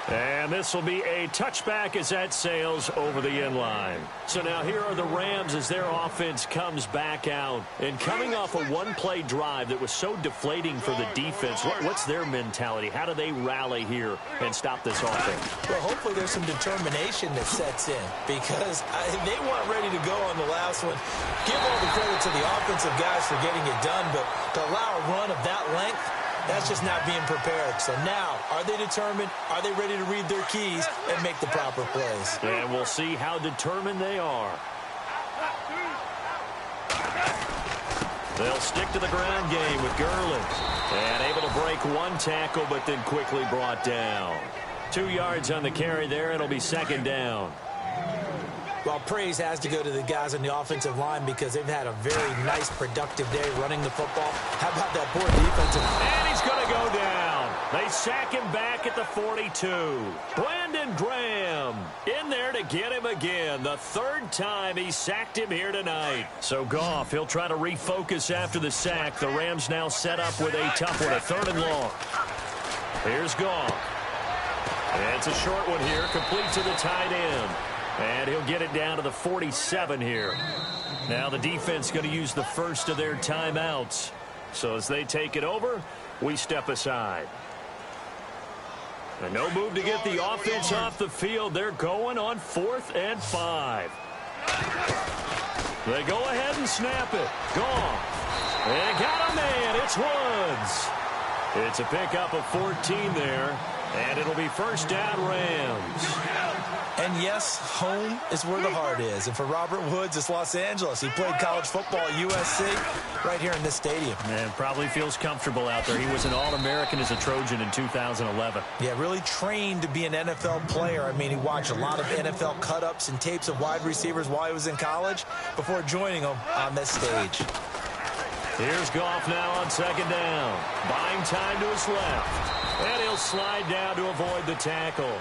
And this will be a touchback as that sails over the end line. So now here are the Rams as their offense comes back out. And coming off a one-play drive that was so deflating for the defense, what's their mentality? How do they rally here and stop this offense? Well, hopefully there's some determination that sets in because they weren't ready to go on the last one. Give all the credit to the offensive guys for getting it done, but to allow a run of that length, that's just not being prepared. So now, are they determined? Are they ready to read their keys and make the proper plays? And we'll see how determined they are. They'll stick to the ground game with Gurley. And able to break one tackle, but then quickly brought down. 2 yards on the carry there. It'll be second down. Well, praise has to go to the guys on the offensive line because they've had a very nice, productive day running the football. How about that poor defensive? And he's going to go down. They sack him back at the 42. Brandon Graham in there to get him again. The third time he sacked him here tonight. So Goff, he'll try to refocus after the sack. The Rams now set up with a tough one, a 3rd and long. Here's Goff. And it's a short one here, complete to the tight end. And he'll get it down to the 47 here. Now the defense going to use the first of their timeouts. So as they take it over, we step aside. And no move to get the offense off the field. They're going on 4th and 5. They go ahead and snap it. Gone. And got a man. It's Woods. It's a pickup of 14 there. And it'll be first down Rams. And yes, home is where the heart is. And for Robert Woods, it's Los Angeles. He played college football at USC right here in this stadium. And probably feels comfortable out there. He was an All-American as a Trojan in 2011. Yeah, really trained to be an NFL player. I mean, he watched a lot of NFL cut-ups and tapes of wide receivers while he was in college before joining them on this stage. Here's Goff now on second down. Buying time to his left. And he'll slide down to avoid the tackle.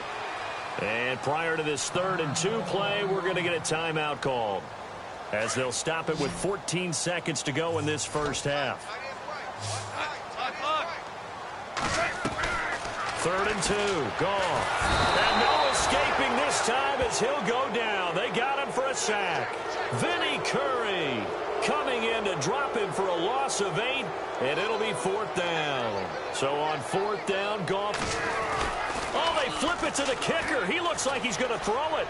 And prior to this 3rd and 2 play, we're going to get a timeout called, as they'll stop it with 14 seconds to go in this first half. 3rd and 2, Goff. And no escaping this time as he'll go down. They got him for a sack. Vinny Curry coming in to drop him for a loss of 8, and it'll be 4th down. So on 4th down, Goff. Oh, they flip it to the kicker. He looks like he's going to throw it.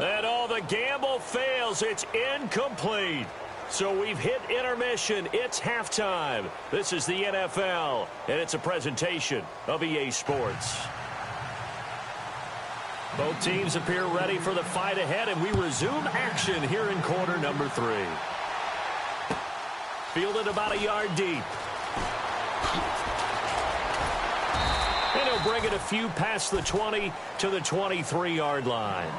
And all the gamble fails. It's incomplete. So we've hit intermission. It's halftime. This is the NFL, and it's a presentation of EA Sports. Both teams appear ready for the fight ahead, and we resume action here in quarter number 3. Fielded about a yard deep. And he'll bring it a few past the 20 to the 23-yard line.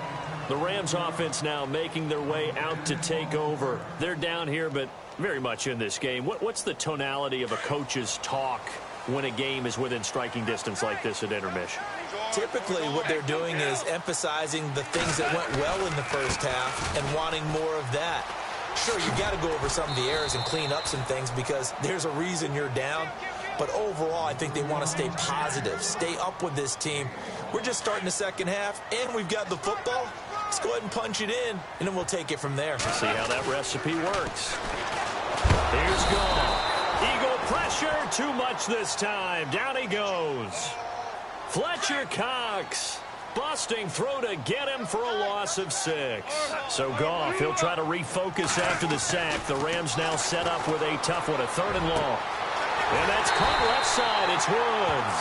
The Rams offense now making their way out to take over. They're down here, but very much in this game. What's the tonality of a coach's talk when a game is within striking distance like this at intermission? Typically, what they're doing is emphasizing the things that went well in the first half and wanting more of that. Sure, you got to go over some of the errors and clean up some things because there's a reason you're down. But overall, I think they want to stay positive, stay up with this team. We're just starting the second half, and we've got the football. Let's go ahead and punch it in, and then we'll take it from there. See how that recipe works. Here's Goff. Eagle pressure, too much this time. Down he goes. Fletcher Cox busting through to get him for a loss of 6. So Goff, he'll try to refocus after the sack. The Rams now set up with a tough one, a 3rd and long. And that's caught left side. It's Woods.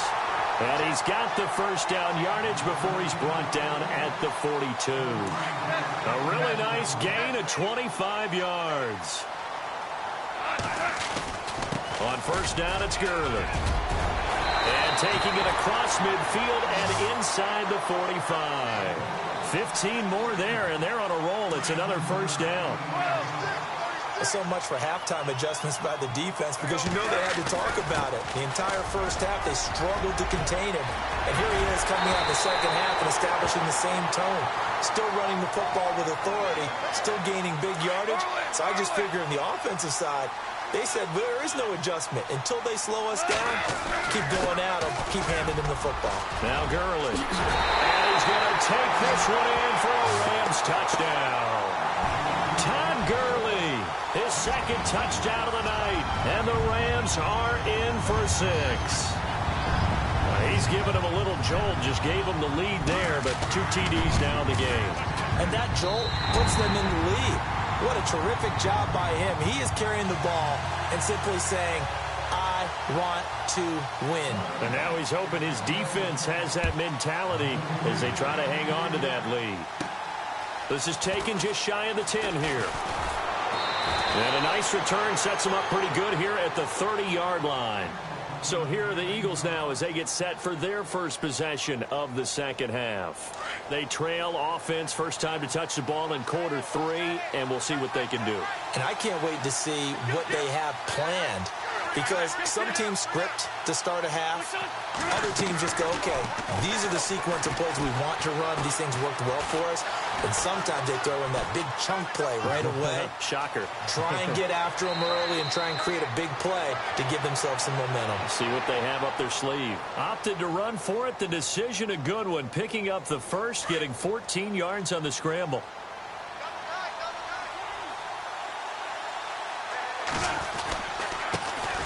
And he's got the first down yardage before he's brought down at the 42. A really nice gain of 25 yards. On first down, it's Gurley. And taking it across midfield and inside the 45. 15 more there, and they're on a roll. It's another first down. So much for halftime adjustments by the defense, because you know they had to talk about it. The entire first half, they struggled to contain him. And here he is coming out in the second half and establishing the same tone. Still running the football with authority, still gaining big yardage. So I just figure on the offensive side, they said there is no adjustment. Until they slow us down, keep going at him, keep handing him the football. Now Gurley. And he's going to take this one in for a Rams touchdown. Todd Gurley, his second touchdown of the night. And the Rams are in for 6. He's given him a little jolt, just gave him the lead there, but 2 TDs now in the game. And that jolt puts them in the lead. What a terrific job by him. He is carrying the ball and simply saying, I want to win. And now he's hoping his defense has that mentality as they try to hang on to that lead. This is taken just shy of the 10 here. And a nice return sets them up pretty good here at the 30-yard line. So here are the Eagles now as they get set for their first possession of the second half. They trail offense, first time to touch the ball in quarter 3, and we'll see what they can do. And I can't wait to see what they have planned, because some teams script to start a half. Other teams just go, okay, these are the sequence of plays we want to run. These things worked well for us. And sometimes they throw in that big chunk play right away. Shocker. Try and get after them early and try and create a big play to give themselves some momentum. See what they have up their sleeve. Opted to run for it. The decision a good one. Picking up the first, getting 14 yards on the scramble.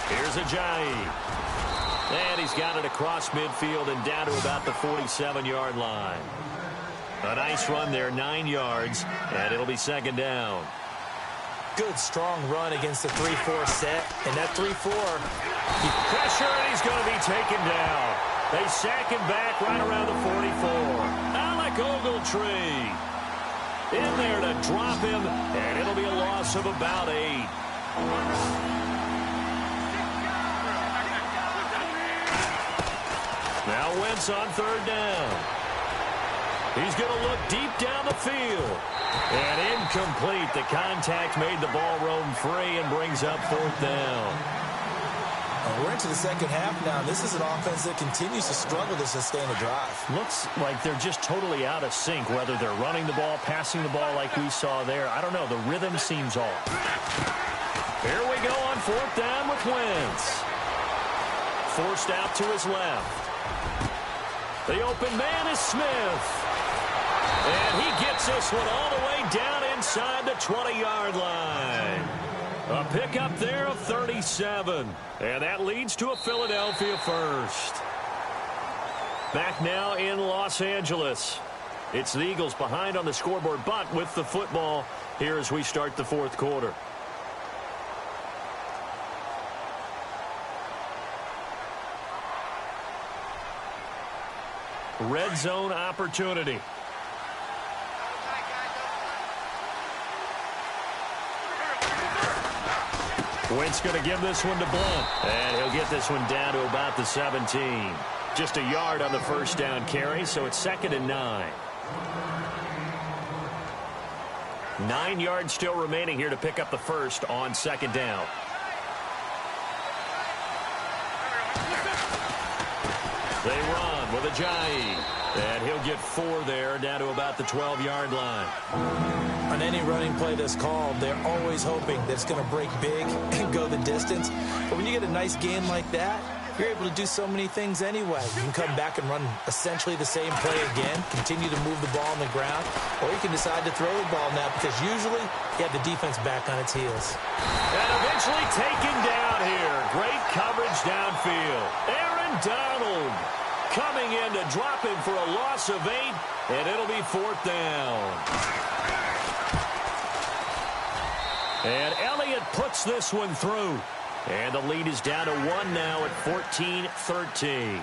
Here's Ajayi. And he's got it across midfield and down to about the 47-yard line. A nice run there, 9 yards, and it'll be second down. Good, strong run against the 3-4 set. And that 3-4. Pressure, and he's going to be taken down. They sack him back right around the 44. Alec Ogletree in there to drop him, and it'll be a loss of about 8. Now Wentz on third down. He's going to look deep down the field. And incomplete. The contact made the ball roam free and brings up fourth down. We're into the second half now. This is an offense that continues to struggle to sustain a drive. Looks like they're just totally out of sync, whether they're running the ball, passing the ball like we saw there. I don't know. The rhythm seems off. Here we go on fourth down with Wentz. Forced out to his left. The open man is Smith. And he gets this one all the way down inside the 20-yard line. A pickup there of 37. And that leads to a Philadelphia first. Back now in Los Angeles. It's the Eagles behind on the scoreboard, but with the football here as we start the fourth quarter. Red zone opportunity. Wentz going to give this one to Blunt. And he'll get this one down to about the 17. Just a yard on the first down carry, so it's 2nd and 9. 9 yards still remaining here to pick up the first on second down. They run with Ajayi. And he'll get 4 there, down to about the 12-yard line. On any running play that's called, they're always hoping that it's going to break big and go the distance. But when you get a nice gain like that, you're able to do so many things anyway. You can come back and run essentially the same play again, continue to move the ball on the ground, or you can decide to throw the ball now because usually you have the defense back on its heels. And eventually taken down here. Great coverage downfield. Aaron Donald coming in to drop him for a loss of 8, and it'll be 4th down. And Elliott puts this one through. And the lead is down to 1 now at 14-13.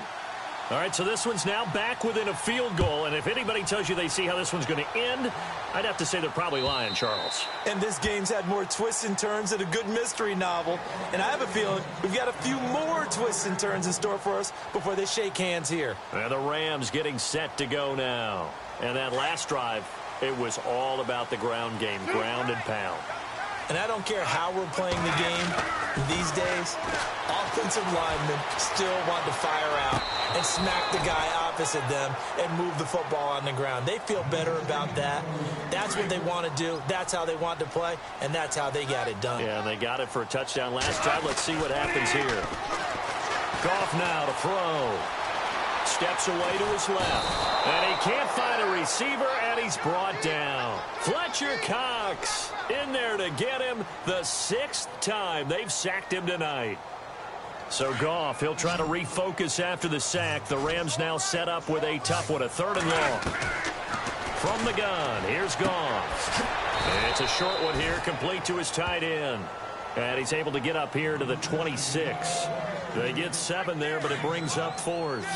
All right, so this one's now back within a field goal, and if anybody tells you they see how this one's going to end, I'd have to say they're probably lying, Charles. And this game's had more twists and turns than a good mystery novel, and I have a feeling we've got a few more twists and turns in store for us before they shake hands here. And the Rams getting set to go now. And that last drive, it was all about the ground game, ground and pound. And I don't care how we're playing the game these days, offensive linemen still want to fire out and smack the guy opposite them and move the football on the ground. They feel better about that. That's what they want to do. That's how they want to play, and that's how they got it done. Yeah, and they got it for a touchdown last drive. Let's see what happens here. Goff now to throw. Steps away to his left. And he can't find a receiver, and he's brought down. Fletcher Cox in there to get him the 6th time they've sacked him tonight. So Goff, he'll try to refocus after the sack. The Rams now set up with a tough one, a 3rd and long. From the gun, here's Goff. And it's a short one here, complete to his tight end. And he's able to get up here to the 26. They get 7 there, but it brings up 4th.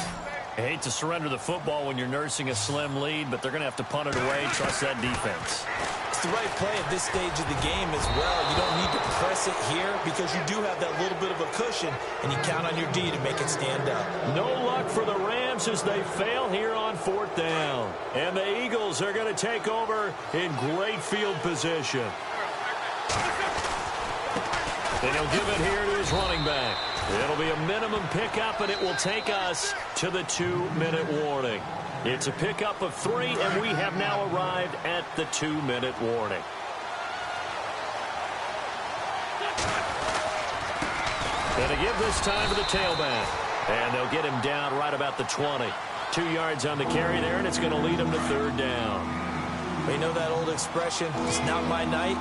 I hate to surrender the football when you're nursing a slim lead, but they're going to have to punt it away. Trust that defense. It's the right play at this stage of the game as well. You don't need to press it here because you do have that little bit of a cushion, and you count on your D to make it stand up. No luck for the Rams as they fail here on 4th down. And the Eagles are going to take over in great field position. And he'll give it here to his running back. It'll be a minimum pickup, and it will take us to the 2-minute warning. It's a pickup of 3, and we have now arrived at the 2-minute warning. And to give this time to the tailback. And they'll get him down right about the 20. 2 yards on the carry there, and it's going to lead him to 3rd down. You know that old expression, it's not my night?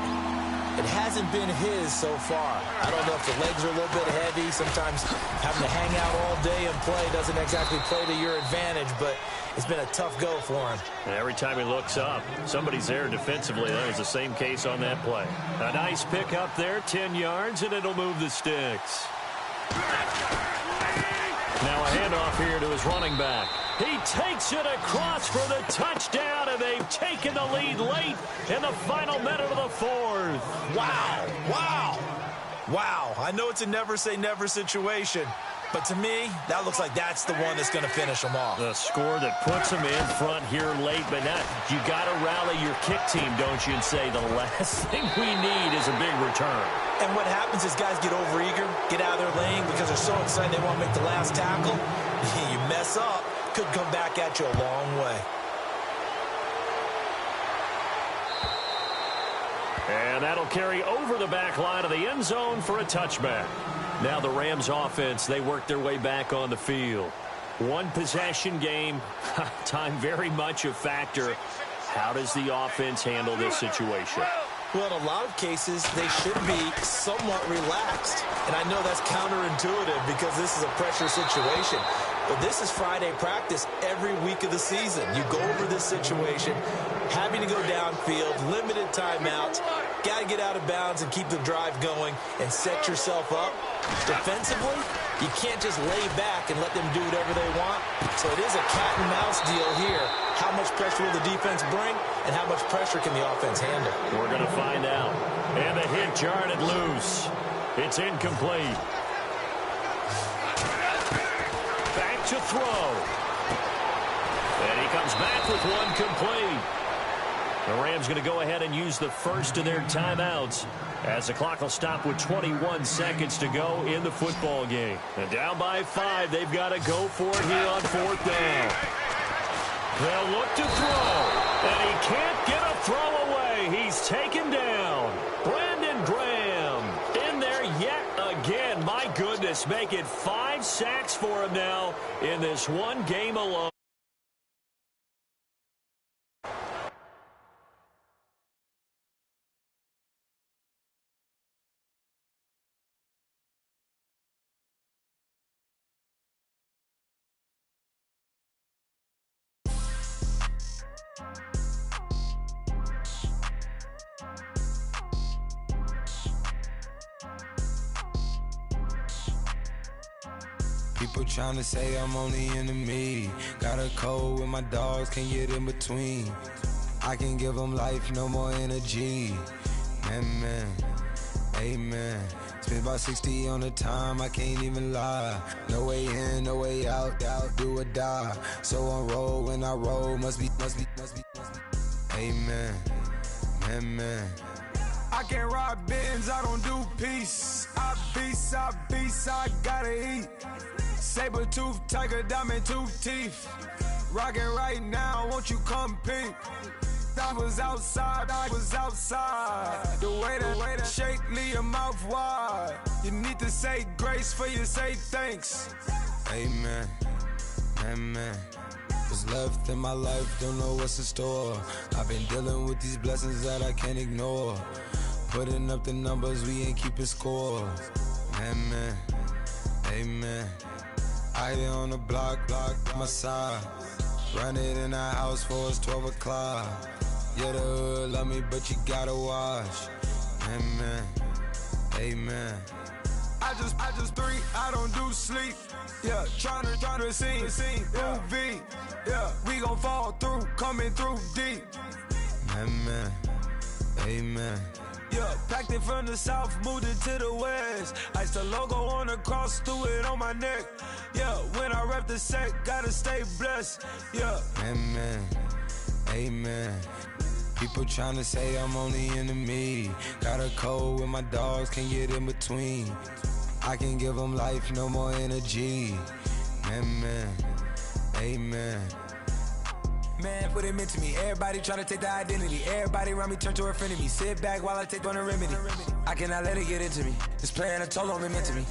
It hasn't been his so far. I don't know if the legs are a little bit heavy. Sometimes having to hang out all day and play doesn't exactly play to your advantage, but it's been a tough go for him. And every time he looks up, somebody's there defensively. That was the same case on that play. A nice pick up there, 10 yards, and it'll move the sticks. Now a handoff here to his running back. He takes it across for the touchdown, and they've taken the lead late in the final minute of the 4th. Wow, wow, wow. I know it's a never-say-never situation, but to me, that looks like that's the one that's going to finish them off. The score that puts them in front here late, but now you got to rally your kick team, don't you, and say the last thing we need is a big return. And what happens is guys get overeager, get out of their lane because they're so excited they want to make the last tackle. You mess up, could come back at you a long way. And that'll carry over the back line of the end zone for a touchback. Now the Rams offense, they work their way back on the field. 1 possession game, time very much a factor. How does the offense handle this situation? Well, in a lot of cases, they should be somewhat relaxed. And I know that's counterintuitive because this is a pressure situation. But this is Friday practice every week of the season. You go over this situation, having to go downfield, limited timeouts, got to get out of bounds and keep the drive going and set yourself up. Defensively, you can't just lay back and let them do whatever they want. So it is a cat and mouse deal here. How much pressure will the defense bring, and how much pressure can the offense handle? We're going to find out. And the hit jarred it loose. It's incomplete. Back to throw. And he comes back with one complete. The Rams going to go ahead and use the first of their timeouts as the clock will stop with 21 seconds to go in the football game. And down by 5, they've got to go for it here on 4th down. They'll look to throw, and he can't get a throw away. He's taken down. Brandon Graham in there yet again. My goodness, make it 5 sacks for him now in this one game alone. People tryna say I'm on the enemy. Got a code with my dogs, can't get in between. I can give them life, no more energy. Amen, amen. Spent about 60 on the time, I can't even lie. No way in, no way out, do or die. So on roll, when I roll, must be. Amen, amen. I can't ride Benz, I don't do peace. I beast, I gotta eat. Saber tooth, tiger, diamond tooth teeth. Rockin' right now, won't you come peep? I was outside. The way that shake, leave your mouth wide. You need to say grace for you say thanks. Amen, amen. What's left in my life, don't know what's in store. I've been dealing with these blessings that I can't ignore. Putting up the numbers, we ain't keeping score. Amen, amen. I been on the block, my side. Run it in our house for us 12 o'clock. Yeah, the hood love me, but you gotta watch. Amen, amen. I just three, I don't do sleep. Yeah, tryna see, UV. Yeah, we gon' fall through, coming through deep. Amen, amen. Yeah, packed it from the south, moved it to the west. Iced the logo on the cross, threw it on my neck. Yeah, when I rep the set, gotta stay blessed. Yeah. Amen, amen. People tryna say I'm on the enemy. Got a code with my dogs, can't get in between. I can give them life, no more energy. Amen, amen. Man, put him into me. Everybody tryna take the identity. Everybody around me turn to a friend of me. Sit back while I take on a remedy. I cannot let it get into me. It's playing a toll on me mentally.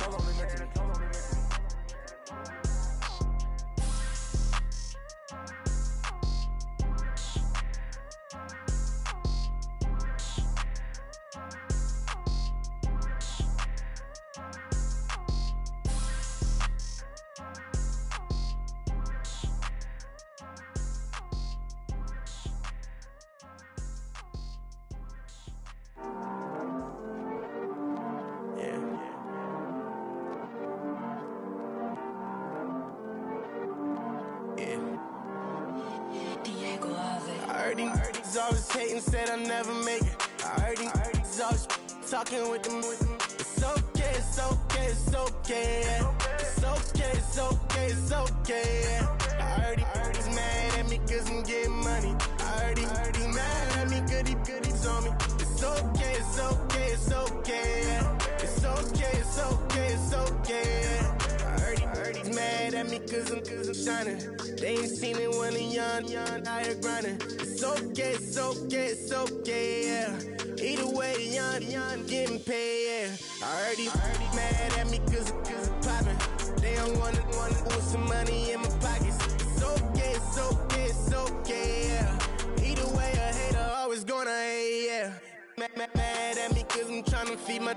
Always hating, said I'll never make it. I heard he's always talking with them. It's okay, it's okay, it's okay. It's okay, it's okay, it's okay. I heard he's mad at me cause I'm getting money. I heard he's mad at me cause he's on me. It's okay, it's okay, it's okay. It's okay, it's okay, it's okay. I heard he's mad at me cause I'm shining. They ain't seen it when I'm young, out here grinding. It's okay, it's okay, it's okay, yeah. Either way, young, getting paid, yeah. I heard he's mad at me cause I'm poppin'. They don't wanna put some money in my pockets. It's okay, it's okay, it's okay, yeah. Either way, a hater always gonna hate, yeah. Mad at me cause I'm tryna feed my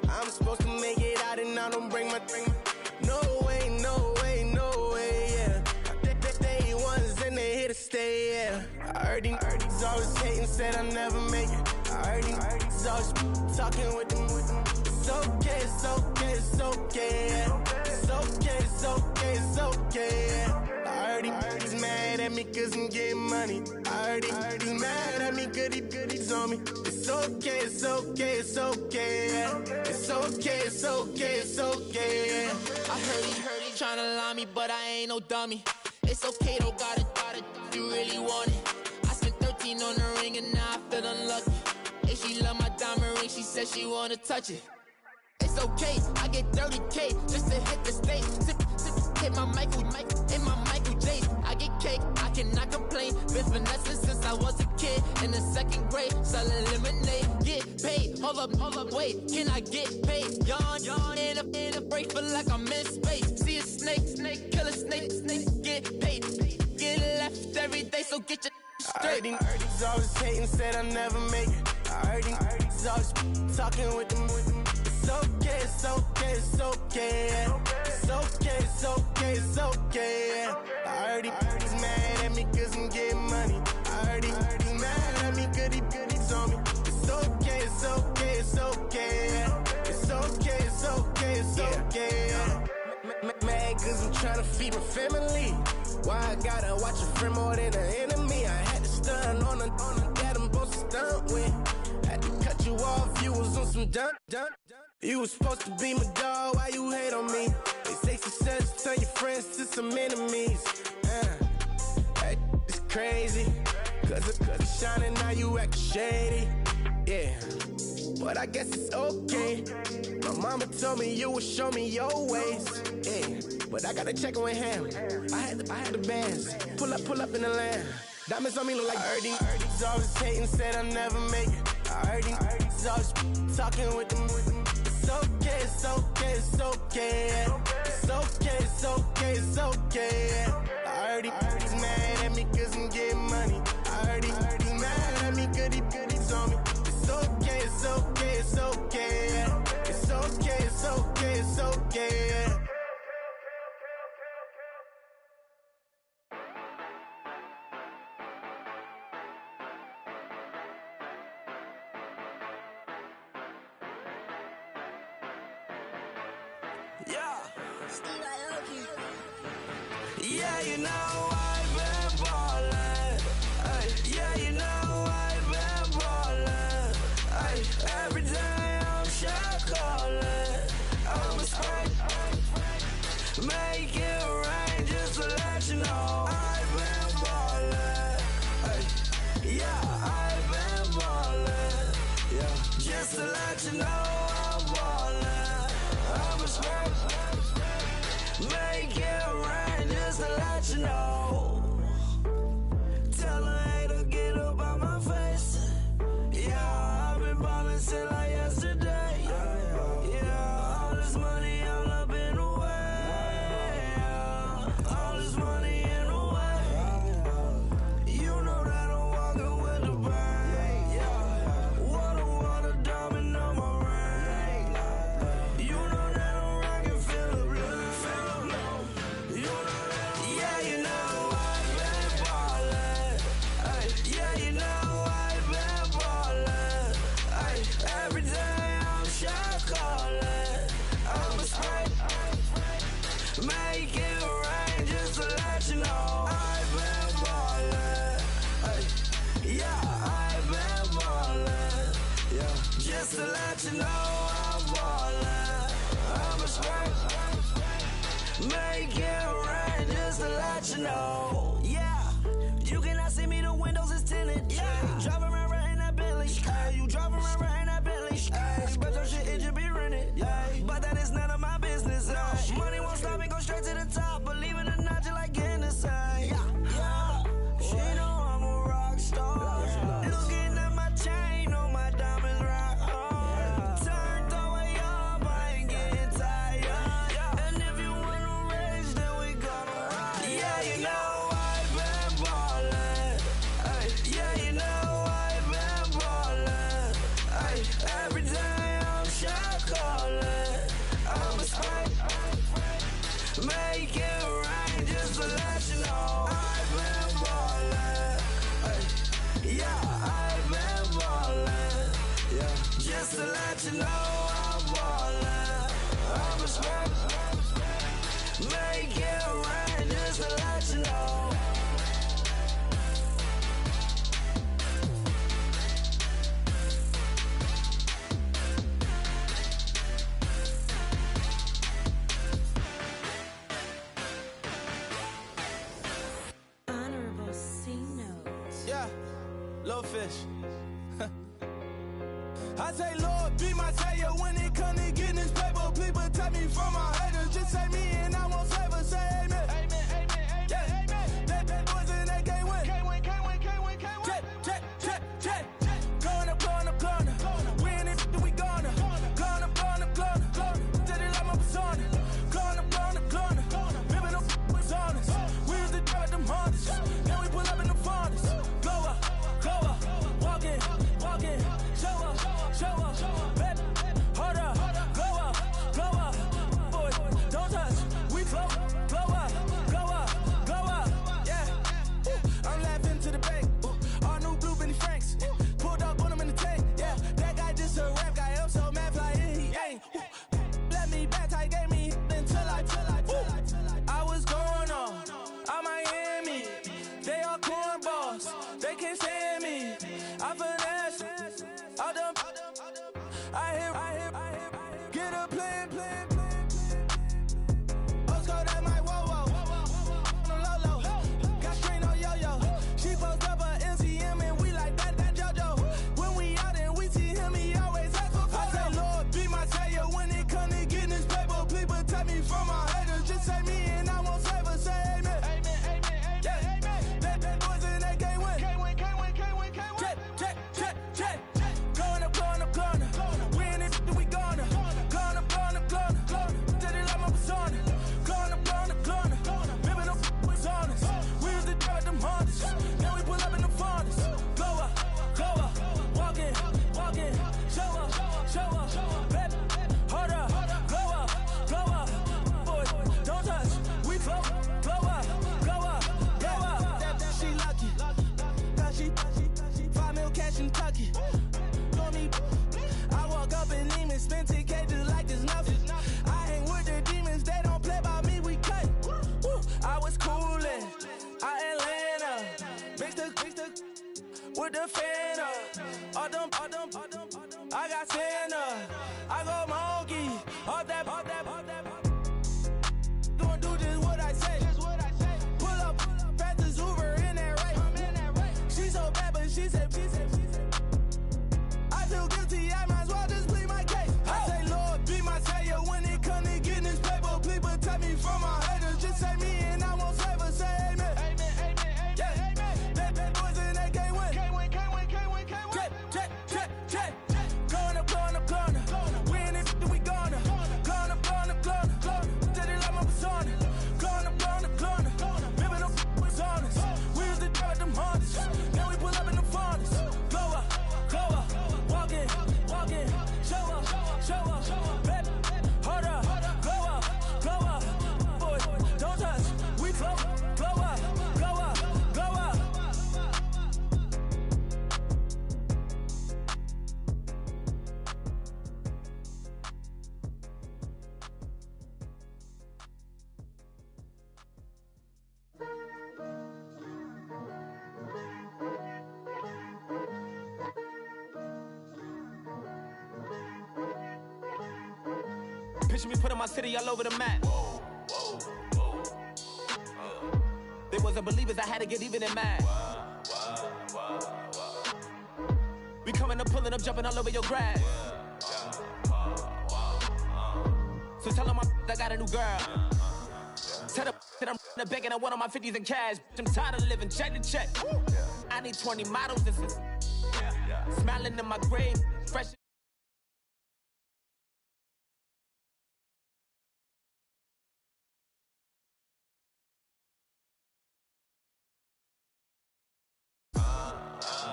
I'm supposed to make it out and I don't bring my No way, no way, no way, yeah. They ones and they here to stay, yeah. I heard he's always hating, said I'll never make it. I heard he's always talking with them. It's okay, it's okay, it's okay, yeah. It's okay, it's okay, it's okay, yeah. I heard he's mad at me cause I'm getting money. I heard he's mad at me cause he's on me. It's okay, it's okay, it's okay, yeah. It's okay, it's okay, it's okay, yeah. I heard he tryna lie me, but I ain't no dummy. It's okay though, got it, you really want it. I spent 13 on the ring and now I feel unlucky. And she love my diamond ring, she said she wanna touch it. It's okay, I get 30K just to hit the stage. Hit my Michael, in my Michael J. I get cake, I cannot complain. Been finessing since I was a kid. In the second grade, selling lemonade. Get paid, hold up, wait, can I get paid? Yawn, in a break, feel like I'm in space. See a snake, kill a snake, get paid. Get left every day, so get your straight. I heard he's always hating, said I'll never make it. I heard he's always talking with them. It's okay, it's okay, it's okay, yeah. It's okay, it's okay, it's okay, yeah. I heard he's mad at me cause I'm getting money. I heard he's mad at me cause he's on me. It's okay, it's okay, it's okay, yeah. It's okay, it's okay, it's okay, yeah. trying to feed my family. Why I gotta watch a friend more than an enemy? I had to stun on a dad I'm supposed to stunt with. Had to cut you off, you was on some dun. You was supposed to be my dog, why you hate on me? They say success turn your friends to some enemies. Hey, it's crazy. Cause it's shining, now you act shady. Yeah, but I guess it's okay. My mama told me you would show me your ways. Yeah, but I gotta check with him. I had the bands. Pull up in the land. Diamonds on me look like Erdy. Always hating, said I'll never make it. I heard he's always talking with them. It's okay, it's okay, it's okay. Yeah. It's okay, it's okay, it's okay. Yeah. I heard he's mad at me cause I'm getting money. I heard he's mad at me cause he's on me. It's okay, it's okay, it's okay. Yeah. It's okay, it's okay, it's okay. Yeah. Yeah, you know I've been ballin'. Yeah, you know I've been ballin'. Every day I'm shot callin'. I'm a spring. Make it rain just to let you know I've been ballin'. Yeah, I've been ballin'. Yeah, just to let you know I'm ballin'. I'm a spring. Make it rain just to let you know. Tell a hater get up out my face. Yeah, I've been ballin' since like yesterday. Yeah, all this money all up in the way. All this money in the way. You know that I'm walking with the bank. Yeah, water, diamond on my ring. You know that I'm rockin' feel the blue. Yeah, you know I've been ballin'. Yeah, you know I've been ballin'. Every day I'm shot callin'. I'm a spray. Make it rain just to let you know I've been ballin'. Yeah, I've been ballin'. Yeah, just to let you know I'm ballin'. I'm a spray. Make it rain just to let you know. Yeah, you cannot see me, the windows is tinted. Yeah, driving around right in that Bentley. Hey, you driving around right in that Bentley. Hey, but your shit, it should be rented. Hey, but that is none of my business. Hey, money won't stop me, go straight to the top. Believe it or not, you like Guinness. Hey, yeah, she know I'm a rock star. Looking at my chain, on my diamonds rock hard. Turned all the way up, I ain't getting tired. And if you wanna race, then we gonna ride. Yeah, you know I've been ballin'. Yeah, you know I've been ballin'. Every day I'm shot callin'. I'm a spray. Make it rain just to let you know I've been ballin'. Yeah, I've been ballin'. Yeah, just to let you know I'm ballin'. I'm a spray. Make it rain just to let you know. Honorable C notes. Yeah, little fish. I say, Lord, be my savior when it come to getting this paper. Please protect me from my haters. Just say me and I won't favor. Say amen. Amen, amen, amen, yeah. Amen. That boys and they can't win. Can't win, can't win, can't win, can't win. Check. Going up. We in it, we gonna. Going up. Did it like my persona. Going up. Ripping up was honest. We used to drive them Hondas. Then we pull up in the Fondas. Go up. Walk in. Show up. Baby, hold up. Go up. Boy, don't touch. I hear, get a plan. Postcode at my whoa. On the low. Got strain on yo-yo. She post up a MCM and we like that JoJo. When we out and we see him, he always ask for photo. I say, Lord, be my savior when it come to getting this paper. Please protect me from my haters. Just say me and I won't save her. Say amen. Yeah. That boys in that can't win. Check. Going up. We in it, we gonna. Going up. Did it like my persona. Going up. Ripping up was honest. We used to drive them Hondas. Now we pull up in the Fondas. Glow up. Walking. Show up. Baby, hold up. Glow up. Boys, don't touch. We flow. Glow up. She lucky. Cause she 5 mil cash in Kentucky. For me, I walk up in Neiman, spend 10K just like it's nothing. I hang with the demons, they don't play by me, we cut. Woo. I was coolin', Atlanta, mixed with the Fanta. All them, I got Santa, I go monkey, all that. Gonna do just what I say. Pull up, fast as Uber in that race. She so bad, but she said. I feel guilty, I might as well just plead my case. I say, Lord, be my savior when it come to getting this paper. Please protect me from my haters. Just say me and I won't save her. Say amen. Yeah. That boys in that can't win. Check. Going up. We in it, we gonna. Going up. Did it like my persona. Going up. Ripping up was honest. We used to drive them Hondas. Now we pull up in the Fondas. Glow up. Walking. Show up. Baby, hold up. Glow up. Boys, don't touch. We flow. Glow up. Picture me putting my city all over the map. They wasn't believers, I had to get even and mad. We coming up, pulling up, jumping all over your grass. So tell them I got a new girl. Tell them that I'm in the bank and I want all my 50s in cash. I'm tired of living check to check. I need 20 models. This is smiling in my grave, fresh.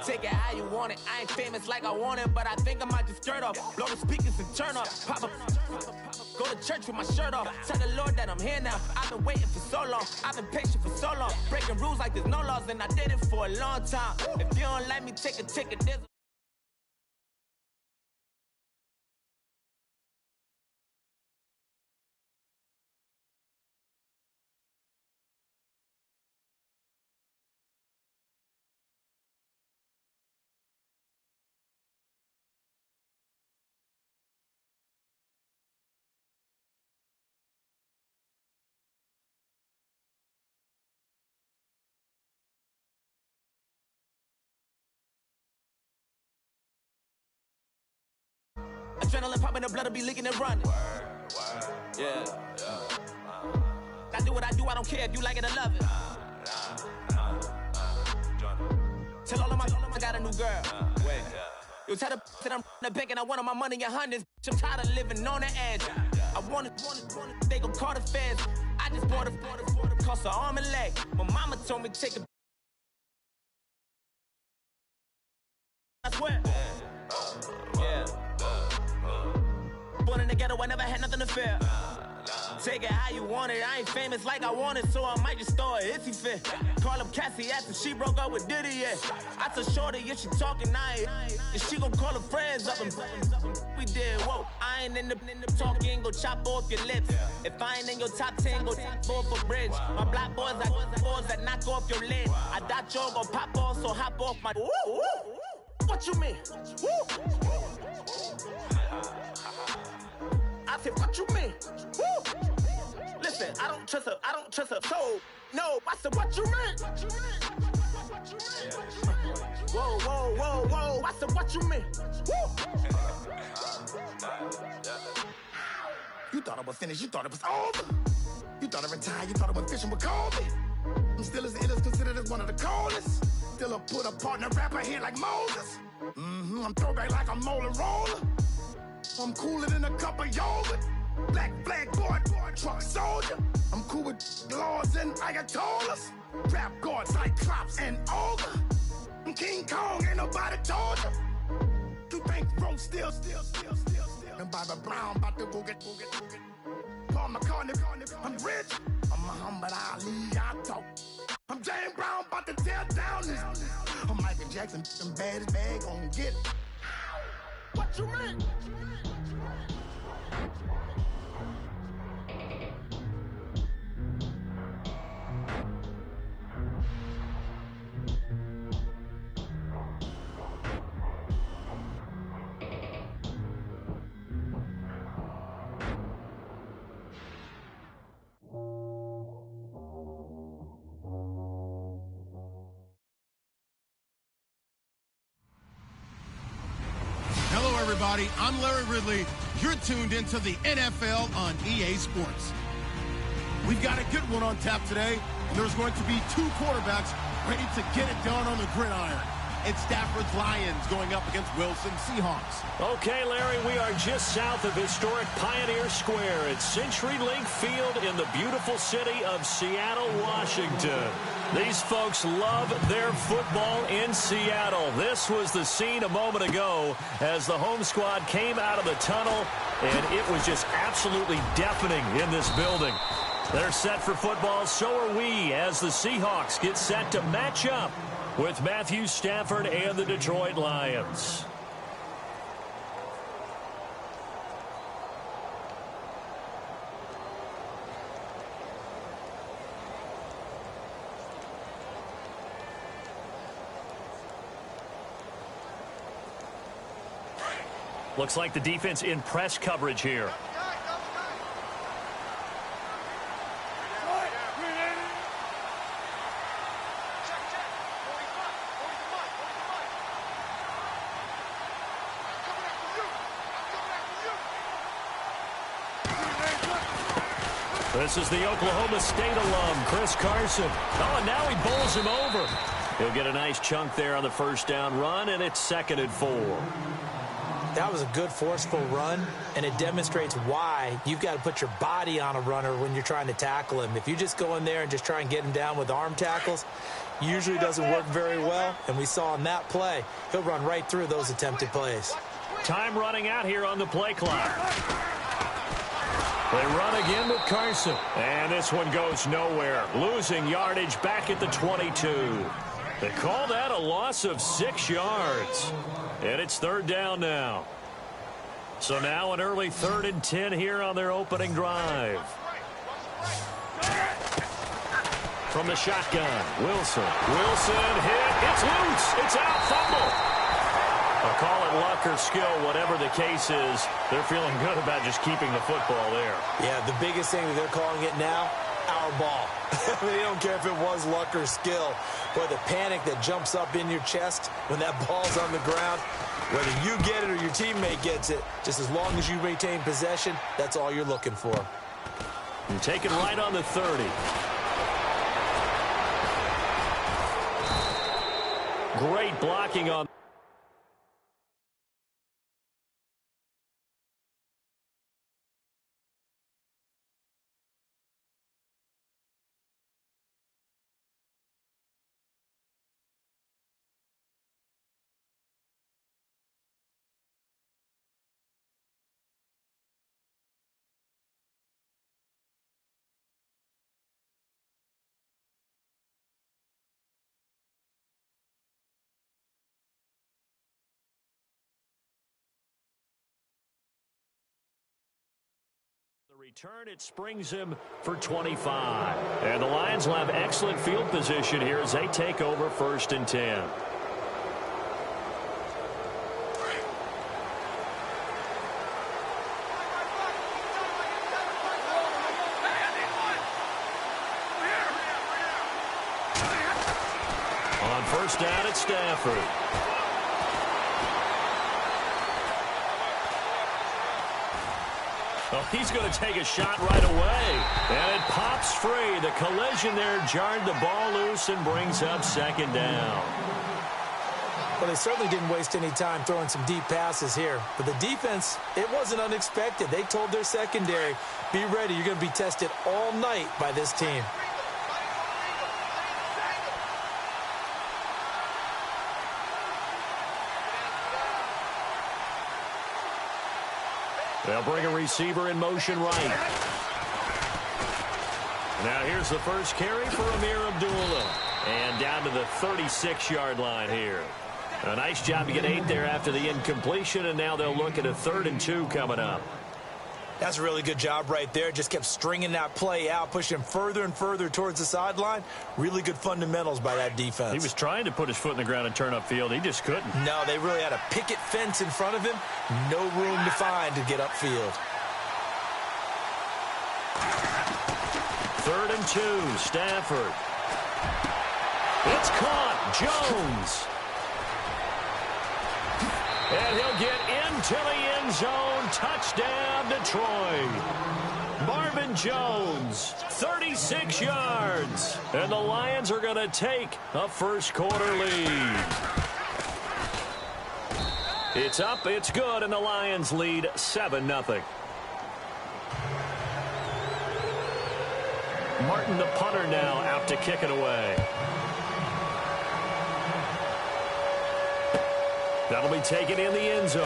Take it how you want it. I ain't famous like I want it, but I think I might just skirt off. Blow the speakers and turn up. Pop up. Go to church with my shirt off. Tell the Lord that I'm here now. I've been waiting for so long. I've been patient for so long. Breaking rules like there's no laws, and I did it for a long time. If you don't like me, take a ticket. There's adrenaline popping, the blood will be leaking and running. Yeah. I do what I do, I don't care if you like it or love it. Tell all of my I got a new girl. Wait. You tell the that I'm in the bank and I want all my money in hundreds. I'm tired of living on the edge. I want it, they gon' call the feds. I just bought a cost an arm and leg. My mama told me take a. I swear. Yeah. Born in the ghetto, I never had nothing to fear. Take it how you want it. I ain't famous like I want it, so I might just throw a iffy fit. Call up Cassie after she broke up with Diddy, yeah. I told Shorty if she talking, I ain't. And she gon' call her friends up and we did, whoa. I ain't in the talking, go chop off your lips. If I ain't in your top 10, go tap off a bridge. My black boys, I boys that knock off your lid. I thought y'all gon' pop off, so hop off my. what you mean? Woo! I said, what you mean? Woo! Listen, I don't trust her. So, no, I said, what you mean? Whoa. I said, what you mean? Woo! You thought I was finished, you thought it was over. You thought I retired, you thought I went fishing with Kobe. I'm still as ill as considered as one of the coldest. Still a put apart in a rapper here like Moses. I'm throwback like I'm Mola Roller. I'm cooler than a cup of yogurt. Black flag boy, truck soldier. I'm cool with laws and Ayatollahs. Rap gods like Klops and Olga. I'm King Kong, ain't nobody told you. You think Rose still. And Bobby Brown about to go get. Paul McCartney, I'm rich. I'm Muhammad Ali, I talk. I'm James Brown, about to tear down this. I'm Michael Jackson, them bad as bad gon' get. What you mean? Everybody, I'm Larry Ridley. You're tuned into the NFL on EA Sports. We've got a good one on tap today, and there's going to be two quarterbacks ready to get it done on the gridiron. It's Stafford's Lions going up against Wilson Seahawks. Okay, Larry, we are just south of historic Pioneer Square at CenturyLink Field in the beautiful city of Seattle, Washington. These folks love their football in Seattle. This was the scene a moment ago as the home squad came out of the tunnel, and it was just absolutely deafening in this building. They're set for football, so are we, as the Seahawks get set to match up with Matthew Stafford and the Detroit Lions. Looks like the defense in press coverage here. This is the Oklahoma State alum, Chris Carson. Oh, and now he bowls him over. He'll get a nice chunk there on the first down run, and it's 2nd and 4. That was a good, forceful run, and it demonstrates why you've got to put your body on a runner when you're trying to tackle him. If you just go in there and just try and get him down with arm tackles, usually doesn't work very well, and we saw in that play, he'll run right through those attempted plays. Time running out here on the play clock. They run again with Carson, and this one goes nowhere, losing yardage back at the 22. They call that a loss of 6 yards. And it's 3rd down now. So now an early 3rd and 10 here on their opening drive. From the shotgun, Wilson hit. It's loose. It's out. Fumble. I'll call it luck or skill, whatever the case is. They're feeling good about just keeping the football there. Yeah, the biggest thing that they're calling it now, our ball. They don't care if it was luck or skill. Boy, the panic that jumps up in your chest when that ball's on the ground, whether you get it or your teammate gets it, just as long as you retain possession, that's all you're looking for. And take it right on the 30. Great blocking on. Return, it springs him for 25. And the Lions will have excellent field position here as they take over 1st and 10. first down at Stafford. Oh, he's going to take a shot right away. And it pops free. The collision there jarred the ball loose and brings up second down. Well, they certainly didn't waste any time throwing some deep passes here. But the defense, it wasn't unexpected. They told their secondary, be ready. You're going to be tested all night by this team. They'll bring a receiver in motion right. Now here's the first carry for Amir Abdullah. And down to the 36-yard line here. A nice job to get 8 there after the incompletion, and now they'll look at a 3rd and 2 coming up. That's a really good job right there. Just kept stringing that play out, pushing him further and further towards the sideline. Really good fundamentals by that defense. He was trying to put his foot in the ground and turn upfield. He just couldn't. No, they really had a picket fence in front of him. No room to find to get upfield. 3rd and 2, Stafford. It's caught. Jones. And he'll get into the end zone. Touchdown, Detroit. Marvin Jones, 36 yards. And the Lions are going to take a first-quarter lead. It's up, it's good, and the Lions lead 7-0. Martin, the punter, now out to kick it away. That'll be taken in the end zone.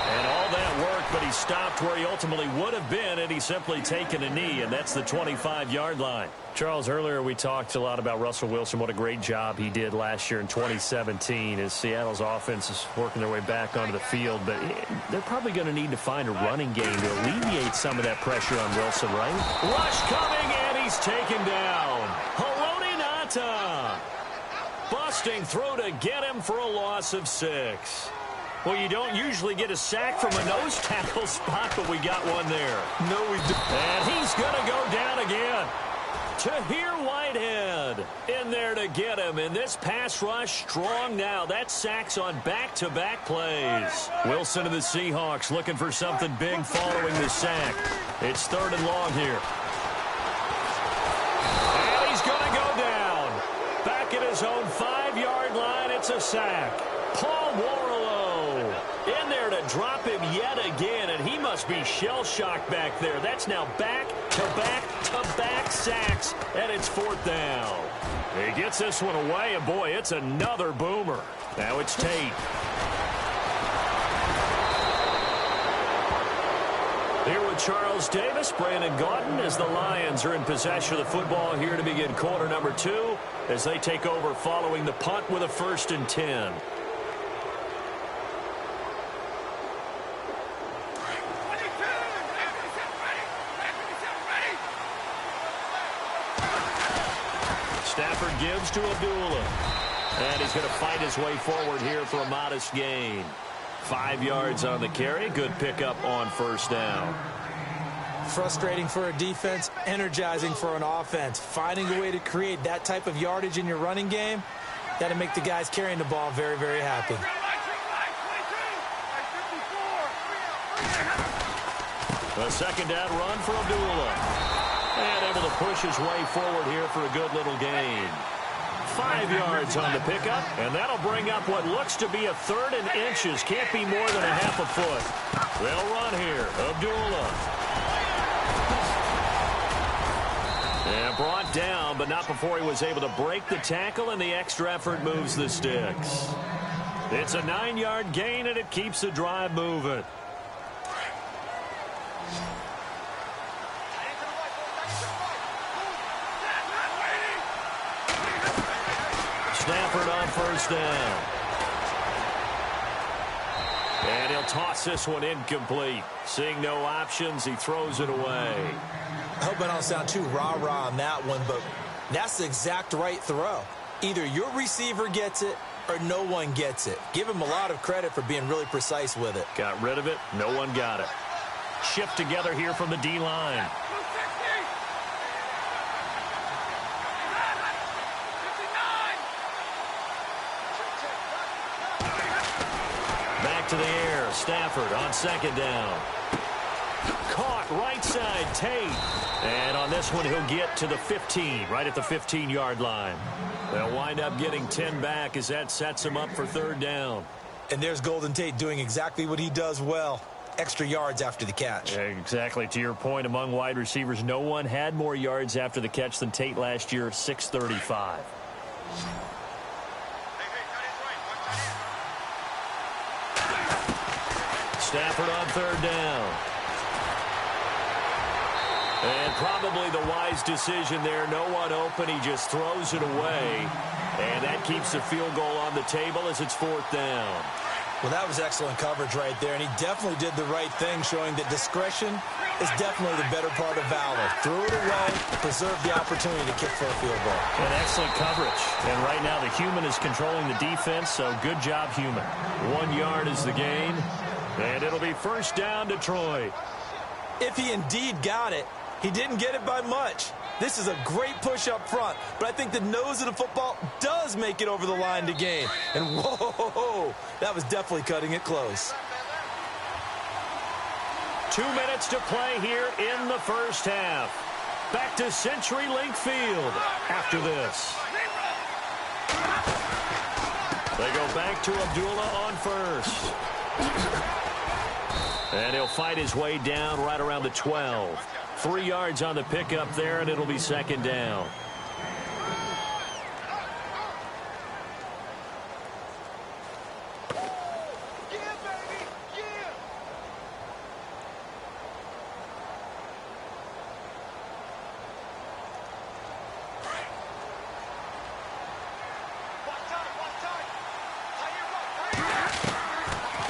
And all that work, but he stopped where he ultimately would have been had he simply taken a knee, and that's the 25-yard line. Charles, earlier we talked a lot about Russell Wilson, what a great job he did last year in 2017 as Seattle's offense is working their way back onto the field. But they're probably going to need to find a running game to alleviate some of that pressure on Wilson, right? Rush coming, and he's taken down. Haloti Ngata. Busting through to get him for a loss of 6. Well, you don't usually get a sack from a nose tackle spot, but we got one there. No, we don't. And he's going to go down again. Tahir Whitehead in there to get him. And this pass rush strong now. That sack's on back-to-back plays. Wilson and the Seahawks looking for something big following the sack. It's 3rd and long here. And he's going to go down. Back at his own 5-yard line, it's a sack. Paul Warlow in there to drop him yet again, and he must be shell-shocked back there. That's now back-to-back-to-back sacks, and it's 4th down. He gets this one away, and boy, it's another boomer. Now it's Tate. Here with Charles Davis, Brandon Gaudin, as the Lions are in possession of the football here to begin quarter number 2 as they take over following the punt with a 1st and 10. Stafford gives to Abdullah. And he's going to fight his way forward here for a modest gain. 5 yards on the carry. Good pickup on 1st down. Frustrating for a defense, energizing for an offense. Finding a way to create that type of yardage in your running game, got to make the guys carrying the ball very, very happy. A 2nd down run for Abdullah. And able to push his way forward here for a good little gain. 5 yards on the pickup, and that'll bring up what looks to be a 3rd and inches. Can't be more than a half a foot. They'll run here. Abdullah. And brought down, but not before he was able to break the tackle, and the extra effort moves the sticks. It's a 9-yard gain, and it keeps the drive moving. Stafford on 1st down. And he'll toss this one incomplete. Seeing no options, he throws it away. I hope I don't sound too rah-rah on that one, but that's the exact right throw. Either your receiver gets it or no one gets it. Give him a lot of credit for being really precise with it. Got rid of it. No one got it. Shift together here from the D-line. back to the air. Stafford on second down. Caught right side, Tate. And on this one, he'll get to the 15, right at the 15-yard line. They'll wind up getting 10 back as that sets him up for third down. And there's Golden Tate doing exactly what he does well. Extra yards after the catch. Exactly. To your point, among wide receivers, no one had more yards after the catch than Tate last year, 635. Stafford on third down. And probably the wise decision there. No one open. He just throws it away. And that keeps the field goal on the table as it's fourth down. Well, that was excellent coverage right there. And he definitely did the right thing, showing that discretion is definitely the better part of valor. Threw it away, preserved the opportunity to kick for a field goal. And excellent coverage. And right now the human is controlling the defense, so good job, human. 1 yard is the gain. And it'll be first down, Detroit. If he indeed got it, he didn't get it by much. This is a great push up front, but I think the nose of the football does make it over the line to gain. And whoa, that was definitely cutting it close. 2 minutes to play here in the first half. Back to CenturyLink Field after this. They go back to Abdullah on first. And he'll fight his way down right around the 12. 3 yards on the pickup there, and it'll be second down.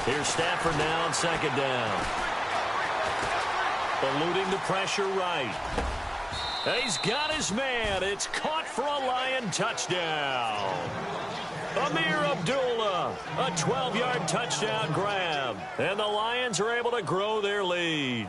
Here's Stafford now on second down. Eluding the pressure right. And he's got his man. It's caught for a Lion touchdown. Amir Abdullah, a 12-yard touchdown grab. And the Lions are able to grow their lead.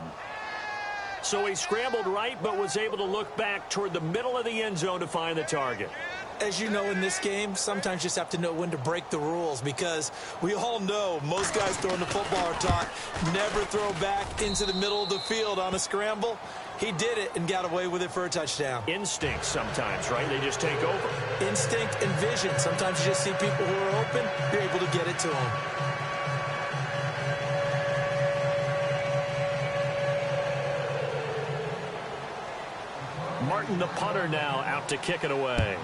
So he scrambled right, but was able to look back toward the middle of the end zone to find the target. As you know, in this game, sometimes you just have to know when to break the rules, because we all know most guys throwing the football are taught never throw back into the middle of the field on a scramble. He did it and got away with it for a touchdown. Instinct sometimes, right? They just take over. Instinct and vision. Sometimes you just see people who are open, you're able to get it to them. Martin, the punter, now out to kick it away.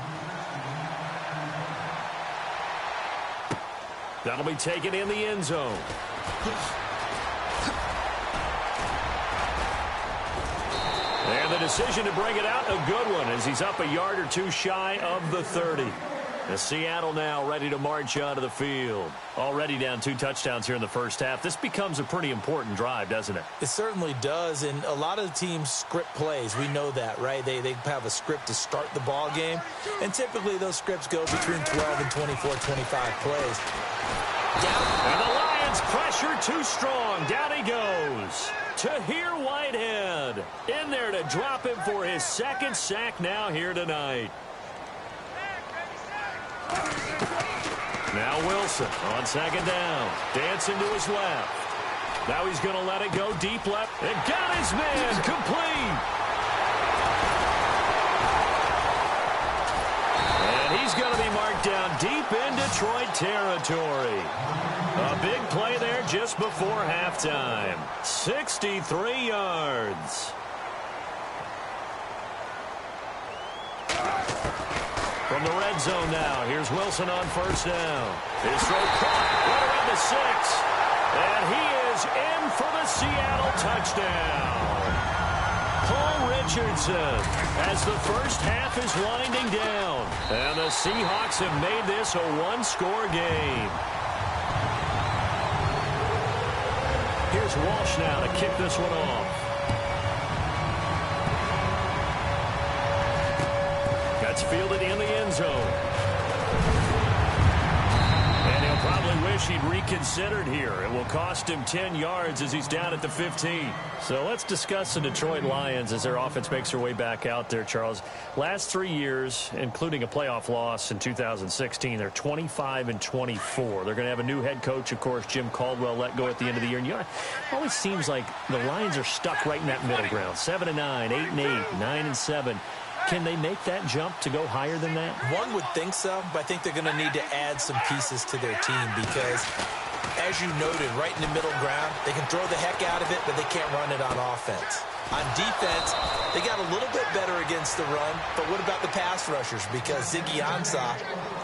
That'll be taken in the end zone. And the decision to bring it out, a good one, as he's up a yard or two shy of the 30. And Seattle now ready to march onto the field. Already down 2 touchdowns here in the first half. This becomes a pretty important drive, doesn't it? It certainly does, and a lot of the teams script plays. We know that, right? They have a script to start the ball game, and typically those scripts go between 12 and 24, 25 plays. And the Lions pressure too strong. Down he goes. Tahir Whitehead in there to drop him for his second sack now here tonight. Now Wilson on second down. Dancing to his left. Now he's going to let it go deep left. And got his man complete. And he's going to be marked down deep in Detroit territory. A big play there just before halftime. 63 yards. From the red zone now, here's Wilson on first down. His throw caught right around the 6. And he is in for the Seattle touchdown. Paul Richardson as the first half is winding down. And the Seahawks have made this a one-score game. Here's Walsh now to kick this one off. That's fielded in the end zone. And he'll probably really wish he'd reconsidered here. It will cost him 10 yards as he's down at the 15. So let's discuss the Detroit Lions as their offense makes their way back out there, Charles. Last 3 years, including a playoff loss in 2016, they're 25-24. They're going to have a new head coach, of course, Jim Caldwell, let go at the end of the year. And it always seems like the Lions are stuck right in that middle ground. 7-9, 8-8, 9-7. Can they make that jump to go higher than that? One would think so, but I think they're going to need to add some pieces to their team because, as you noted, right in the middle ground, they can throw the heck out of it, but they can't run it on offense. On defense, they got a little bit better against the run, but what about the pass rushers? Because Ziggy Ansah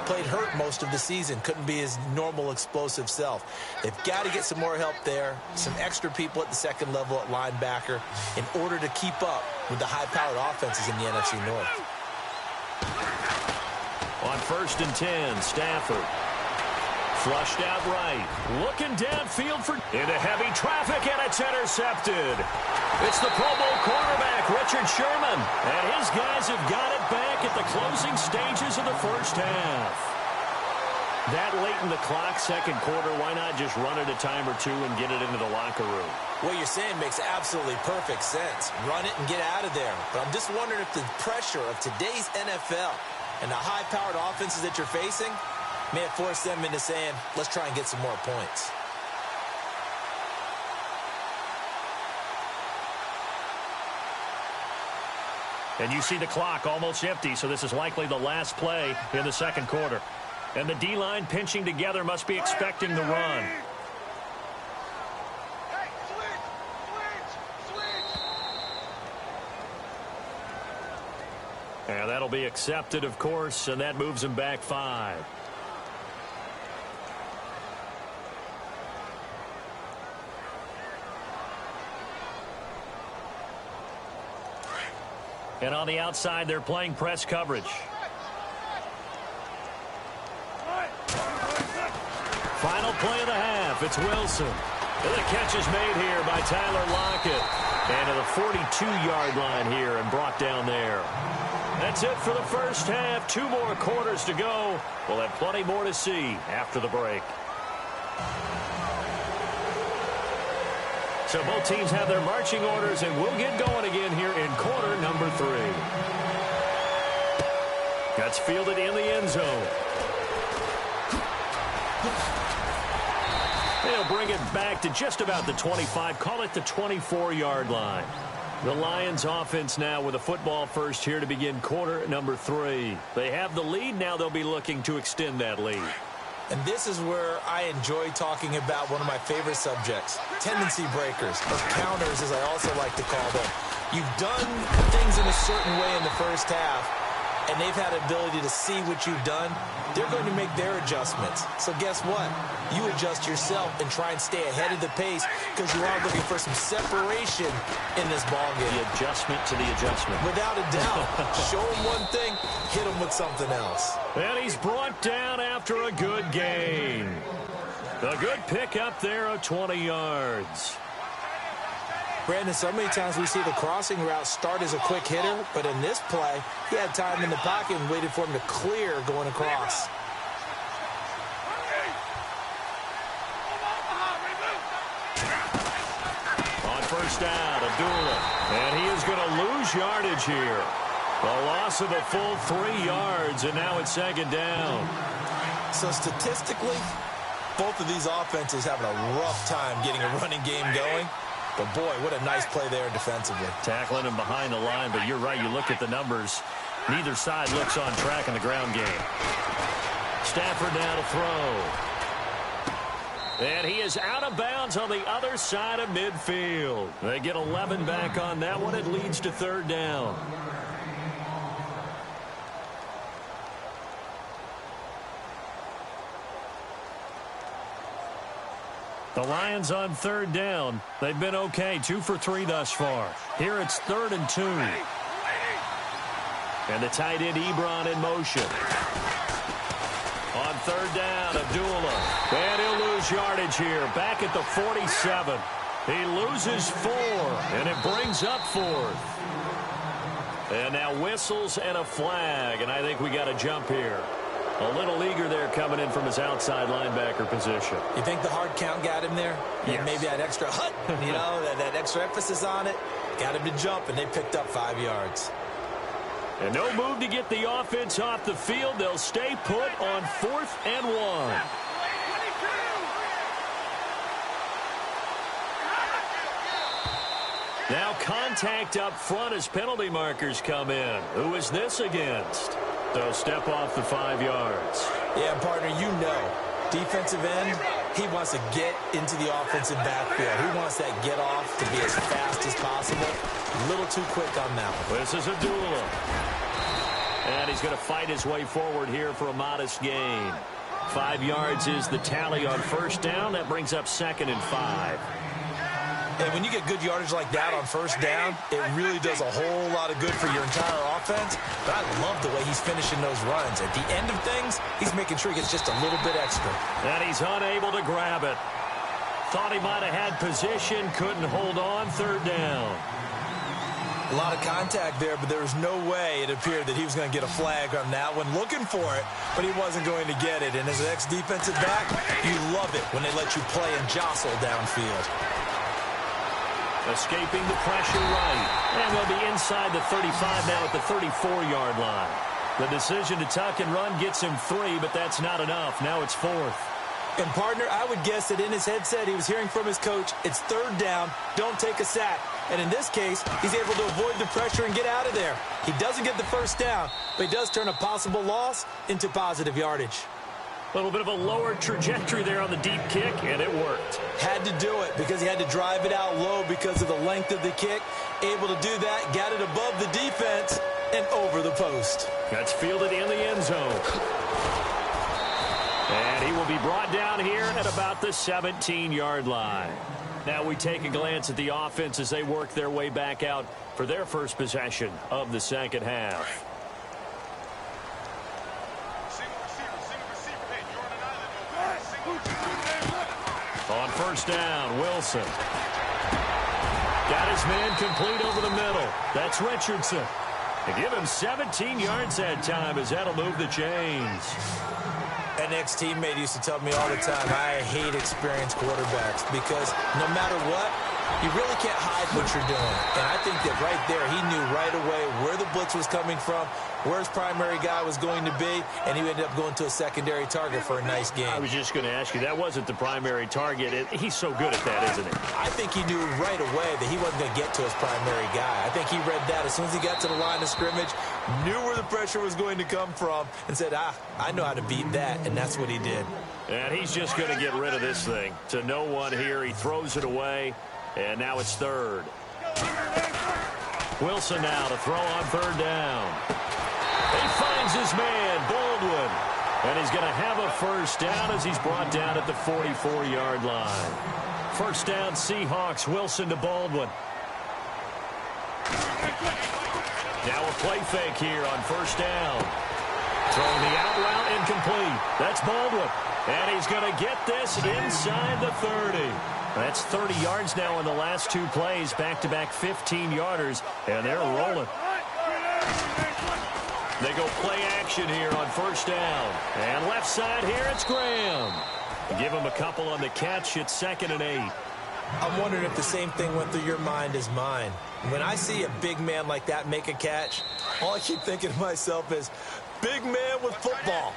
played hurt most of the season, couldn't be his normal explosive self. They've got to get some more help there, some extra people at the second level at linebacker in order to keep up with the high-powered offenses in the NFC North. On 1st and 10, Stafford. Flushed out right. Looking downfield into heavy traffic, and it's intercepted. It's the Pro Bowl quarterback, Richard Sherman. And his guys have got it back at the closing stages of the first half. That late in the clock, second quarter, why not just run it a time or two and get it into the locker room? What you're saying makes absolutely perfect sense. Run it and get out of there. But I'm just wondering if the pressure of today's NFL and the high-powered offenses that you're facing may have forced them into saying, let's try and get some more points. And you see the clock almost empty, so this is likely the last play in the second quarter. And the D-line pinching together must be expecting the run. And that'll be accepted, of course, and that moves him back 5. And on the outside, they're playing press coverage. Final play of the half. It's Wilson. And the catch is made here by Tyler Lockett. And to the 42-yard line here and brought down there. That's it for the first half. 2 more quarters to go. We'll have plenty more to see after the break. So both teams have their marching orders, and we'll get going again here in quarter number 3. That's fielded in the end zone. They'll bring it back to just about the 25, call it the 24-yard line. The Lions offense now with a football first here to begin quarter number 3. They have the lead. Now they'll be looking to extend that lead. And this is where I enjoy talking about one of my favorite subjects, tendency breakers, or counters as I also like to call them. You've done things in a certain way in the first half, and they've had an ability to see what you've done. They're going to make their adjustments. So guess what? You adjust yourself and try and stay ahead of the pace because you are looking for some separation in this ballgame. The adjustment to the adjustment. Without a doubt. Show them one thing, hit them with something else. And he's brought down after a good gain. A good pick up there of 20 yards. Brandon, so many times we see the crossing route start as a quick hitter, but in this play, he had time in the pocket and waited for him to clear going across. On first down, Abdullah. And he is going to lose yardage here. A loss of a full 3 yards, and now it's second down. So statistically, both of these offenses having a rough time getting a running game going. But, boy, what a nice play there defensively. Tackling him behind the line, but you're right. You look at the numbers. Neither side looks on track in the ground game. Stafford now to throw. And he is out of bounds on the other side of midfield. They get 11 back on that one. It leads to third down. The Lions on third down. They've been okay, 2 for 3 thus far. Here it's 3rd and 2. And the tight end Ebron in motion. On third down, Abdullah. And he'll lose yardage here. Back at the 47. He loses 4, and it brings up 4th. And now whistles and a flag, and I think we got a jump here. A little eager there coming in from his outside linebacker position. You think the hard count got him there? Yes. Maybe that extra hut, that extra emphasis on it, got him to jump, and they picked up 5 yards. And no move to get the offense off the field. They'll stay put on 4th and 1. Now contact up front as penalty markers come in. Who is this against? So step off the 5 yards. Yeah, partner, defensive end, he wants to get into the offensive backfield. He wants that get off to be as fast as possible. A little too quick on that one. This is a duel. And he's going to fight his way forward here for a modest gain. 5 yards is the tally on first down. That brings up 2nd and 5. And when you get good yardage like that on first down, it really does a whole lot of good for your entire offense. But I love the way he's finishing those runs. At the end of things, he's making sure he gets just a little bit extra. And he's unable to grab it. Thought he might have had position, couldn't hold on. 3rd down. A lot of contact there, but there was no way it appeared that he was going to get a flag on that one. Looking for it, but he wasn't going to get it. And as an ex-defensive back, you love it when they let you play and jostle downfield. Escaping the pressure right. And they'll be inside the 35 now at the 34-yard line. The decision to tuck and run gets him 3, but that's not enough. Now it's 4th. And, partner, I would guess that in his headset he was hearing from his coach, it's 3rd down, don't take a sack. And in this case, he's able to avoid the pressure and get out of there. He doesn't get the first down, but he does turn a possible loss into positive yardage. A little bit of a lower trajectory there on the deep kick, and it worked. Had to do it because he had to drive it out low because of the length of the kick. Able to do that, got it above the defense and over the post. That's fielded in the end zone. And he will be brought down here at about the 17-yard line. Now we take a glance at the offense as they work their way back out for their first possession of the second half. On first down, Wilson. Got his man complete over the middle. That's Richardson. They give him 17 yards that time as that'll move the chains. An ex-teammate used to tell me all the time, I hate experienced quarterbacks because no matter what, you really can't hide what you're doing. And I think that right there, he knew right away where the blitz was coming from, where his primary guy was going to be, and he ended up going to a secondary target for a nice game. I was just going to ask you, that wasn't the primary target. He's so good at that, isn't he? I think he knew right away that he wasn't going to get to his primary guy. I think he read that as soon as he got to the line of scrimmage, knew where the pressure was going to come from, and said, I know how to beat that, and that's what he did. And he's just going to get rid of this thing. To no one here, he throws it away, and now it's 3rd. Wilson now to throw on 3rd down. He finds his man, Baldwin. And he's going to have a first down as he's brought down at the 44-yard line. First down, Seahawks. Wilson to Baldwin. Now a play fake here on first down. Throwing the out route incomplete. That's Baldwin. And he's going to get this inside the 30. That's 30 yards now in the last 2 plays. Back-to-back 15-yarders. And they're rolling. They go play action here on first down. And left side here, it's Graham. Give him a couple on the catch. It's 2nd and 8. I'm wondering if the same thing went through your mind as mine. When I see a big man like that make a catch, all I keep thinking to myself is, big man with football.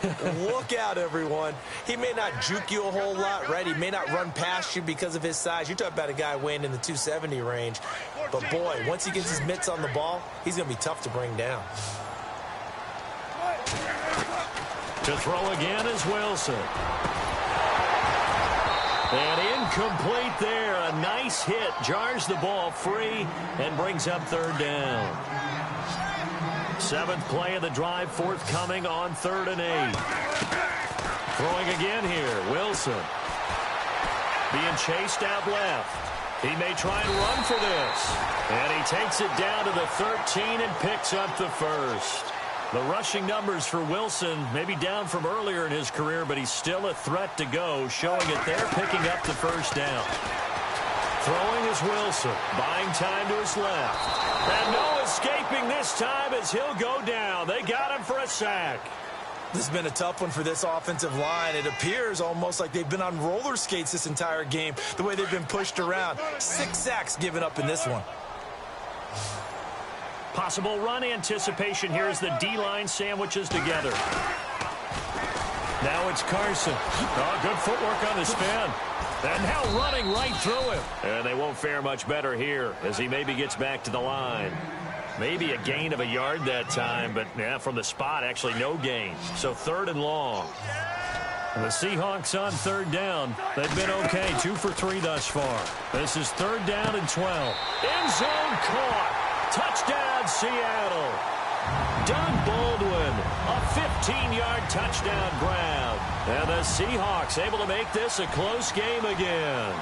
Look out, everyone. He may not juke you a whole lot, right? He may not run past you because of his size. You're talking about a guy weighing in the 270 range. But, boy, once he gets his mitts on the ball, he's going to be tough to bring down. To throw again is Wilson. And incomplete there. A nice hit. Jars the ball free and brings up 3rd down. 7th play of the drive, forthcoming on 3rd and 8. Throwing again here, Wilson. Being chased out left. He may try and run for this. And he takes it down to the 13 and picks up the first. The rushing numbers for Wilson maybe down from earlier in his career, but he's still a threat to go, showing it there, picking up the first down. Throwing is Wilson, buying time to his left. And no escaping this time as he'll go down. They got him for a sack. This has been a tough one for this offensive line. It appears almost like they've been on roller skates this entire game, the way they've been pushed around. 6 sacks given up in this one. Possible run anticipation here as the D-line sandwiches together. Now it's Carson. Oh, good footwork on the spin. And now running right through him. And they won't fare much better here as he maybe gets back to the line. Maybe a gain of a yard that time, but yeah, from the spot, actually no gain. So 3rd and long. And the Seahawks on 3rd down. They've been okay, 2 for 3 thus far. This is 3rd down and 12. End zone caught. Touchdown, Seattle. Doug Baldwin, a 15-yard touchdown grab. And the Seahawks able to make this a close game again.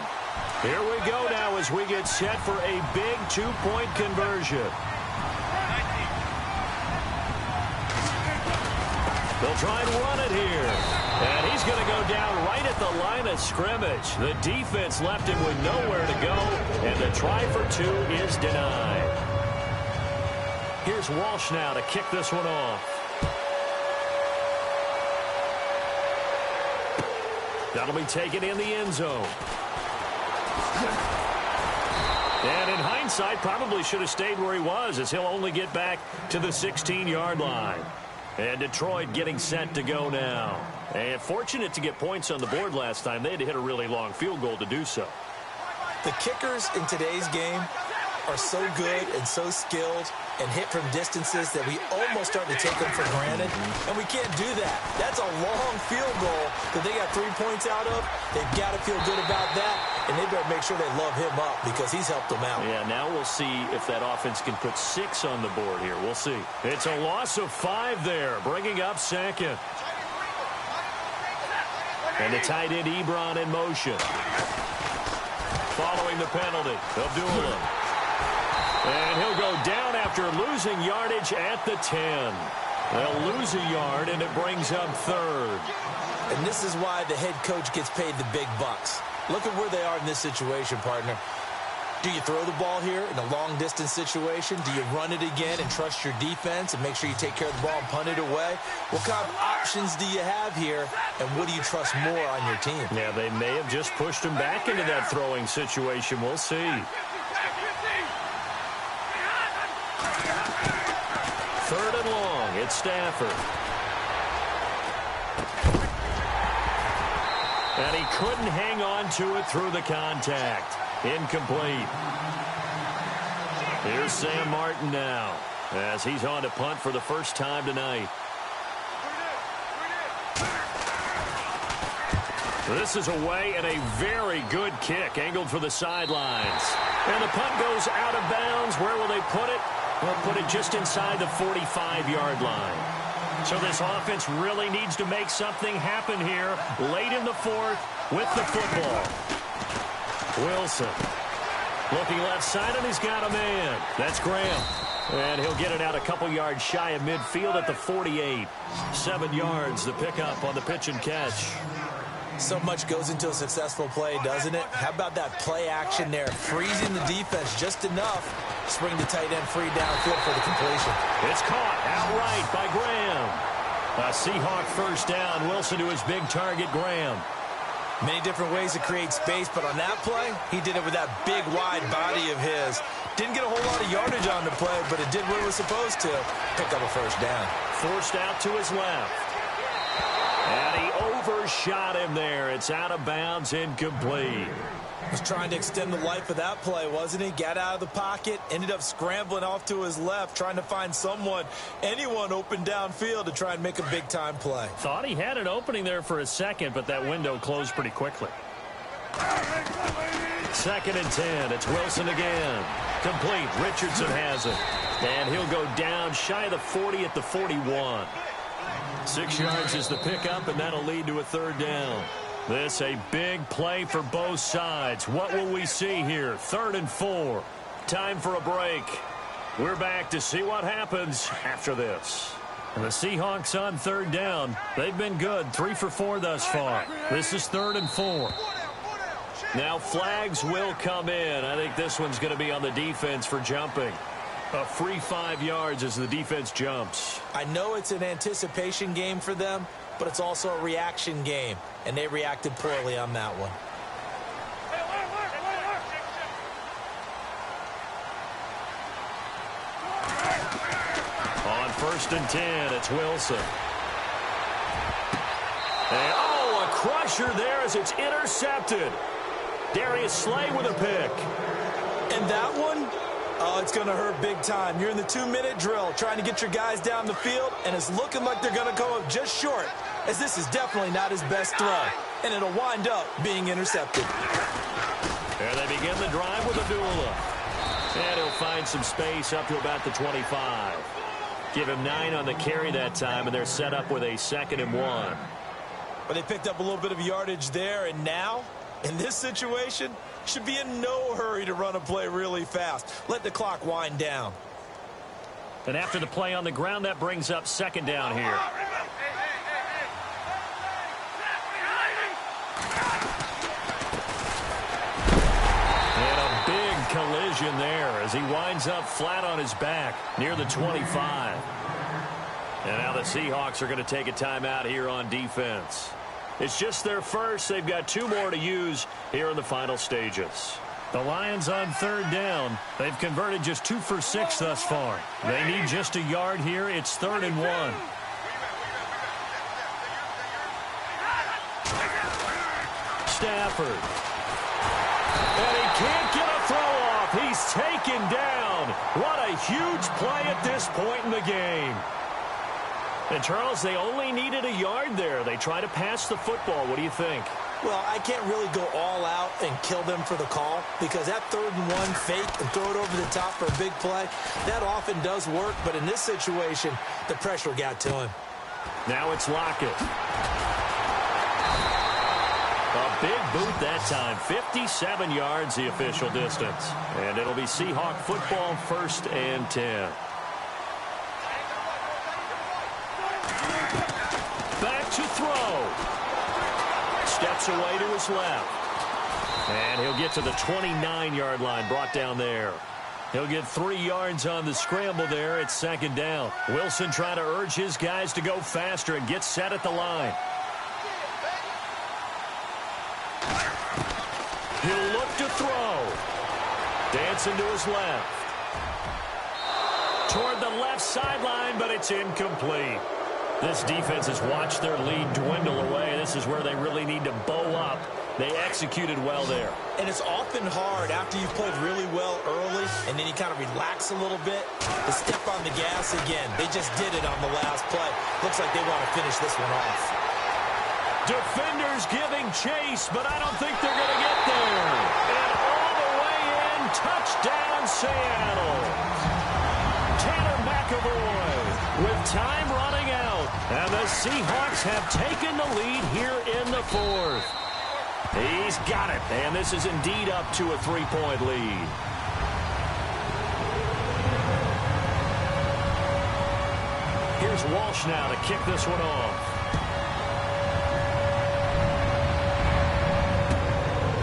Here we go now as we get set for a big 2-point conversion. They'll try and run it here. And he's going to go down right at the line of scrimmage. The defense left him with nowhere to go. And the try for 2 is denied. Here's Walsh now to kick this one off. That'll be taken in the end zone. And in hindsight, probably should have stayed where he was, as he'll only get back to the 16-yard line. And Detroit getting set to go now. And fortunate to get points on the board last time. They had to hit a really long field goal to do so. The kickers in today's game are so good and so skilled and hit from distances that we almost start to take them for granted. And we can't do that. That's a long field goal that they got 3 points out of. They've got to feel good about that, and they better make sure they love him up because he's helped them out. Yeah, now we'll see if that offense can put 6 on the board here. We'll see. It's a loss of 5 there, bringing up 2nd. And the tight end Ebron in motion. Following the penalty, they'll duel him. And he'll go down after losing yardage at the 10. They'll lose a yard, and it brings up 3rd. And this is why the head coach gets paid the big bucks. Look at where they are in this situation, partner. Do you throw the ball here in a long-distance situation? Do you run it again and trust your defense and make sure you take care of the ball and punt it away? What kind of options do you have here, and what do you trust more on your team? Yeah, they may have just pushed him back into that throwing situation. We'll see. 3rd and long. It's Stafford. And he couldn't hang on to it through the contact. Incomplete. Here's Sam Martin now as he's on to punt for the first time tonight. This is away and a very good kick angled for the sidelines. And the punt goes out of bounds. Where will they put it? They'll put it just inside the 45-yard line. So this offense really needs to make something happen here late in the 4th with the football. Wilson looking left side, and he's got a man. That's Graham. And he'll get it out a couple yards shy of midfield at the 48. 7 yards, the pickup on the pitch and catch. So much goes into a successful play, doesn't it? How about that play action there? Freezing the defense just enough to bring the tight end free downfield for the completion. It's caught outright by Graham. A Seahawk first down. Wilson to his big target, Graham. Many different ways to create space, but on that play, he did it with that big, wide body of his. Didn't get a whole lot of yardage on the play, but it did what it was supposed to. Pick up a first down. Forced out to his left. And he overshot him there. It's out of bounds, incomplete. Was trying to extend the life of that play, wasn't he? Got out of the pocket, ended up scrambling off to his left, trying to find anyone open downfield to try and make a big-time play. Thought he had an opening there for a second, but that window closed pretty quickly. 2nd and 10. It's Wilson again. Complete. Richardson has it. And he'll go down shy of the 40 at the 41. 6 yards is the pickup, and that'll lead to a 3rd down. This a big play for both sides. What will we see here? 3rd and 4. Time for a break. We're back to see what happens after this. And the Seahawks on 3rd down. They've been good. 3 for 4 thus far. This is 3rd and 4. Now flags will come in. I think this one's going to be on the defense for jumping. A free 5 yards as the defense jumps. I know it's an anticipation game for them, but it's also a reaction game, and they reacted poorly on that one. On 1st and 10, it's Wilson. And, oh, a crusher there as it's intercepted. Darius Slay with a pick. And that one, oh, it's going to hurt big time. You're in the 2-minute drill trying to get your guys down the field, and it's looking like they're going to come up just short, as this is definitely not his best throw, and it'll wind up being intercepted. There they begin the drive with Abdullah. And he'll find some space up to about the 25. Give him 9 on the carry that time, and they're set up with a 2nd and 1. But they picked up a little bit of yardage there, and now, in this situation, should be in no hurry to run a play really fast. Let the clock wind down. And after the play on the ground, that brings up 2nd down here. And a big collision there as he winds up flat on his back near the 25. And now the Seahawks are going to take a timeout here on defense. It's just their first. They've got 2 more to use here in the final stages. The Lions on 3rd down. They've converted just 2 for 6 thus far. They need just a yard here. It's 3rd and 1. Stafford. And he can't get a throw off. He's taken down. What a huge play at this point in the game. And, Charles, they only needed a yard there. They try to pass the football. What do you think? Well, I can't really go all out and kill them for the call because that 3rd and 1 fake and throw it over the top for a big play, that often does work. But in this situation, the pressure got to him. Now it's Lockett. A big boot that time. 57 yards the official distance. And it'll be Seahawk football 1st and 10. Back to throw. Steps away to his left. And he'll get to the 29-yard line, brought down there. He'll get 3 yards on the scramble there. It's 2nd down. Wilson trying to urge his guys to go faster and get set at the line. He'll look to throw. Dancing to his left. Toward the left sideline, but it's incomplete. This defense has watched their lead dwindle away. This is where they really need to bow up. They executed well there. And it's often hard after you've played really well early and then you kind of relax a little bit to step on the gas again. They just did it on the last play. Looks like they want to finish this one off. Defenders giving chase, but I don't think they're going to get there. And all the way in, touchdown Seattle. Tanner McAvoy with time running out. And the Seahawks have taken the lead here in the 4th. He's got it. And this is indeed up to a 3-point lead. Here's Walsh now to kick this one off.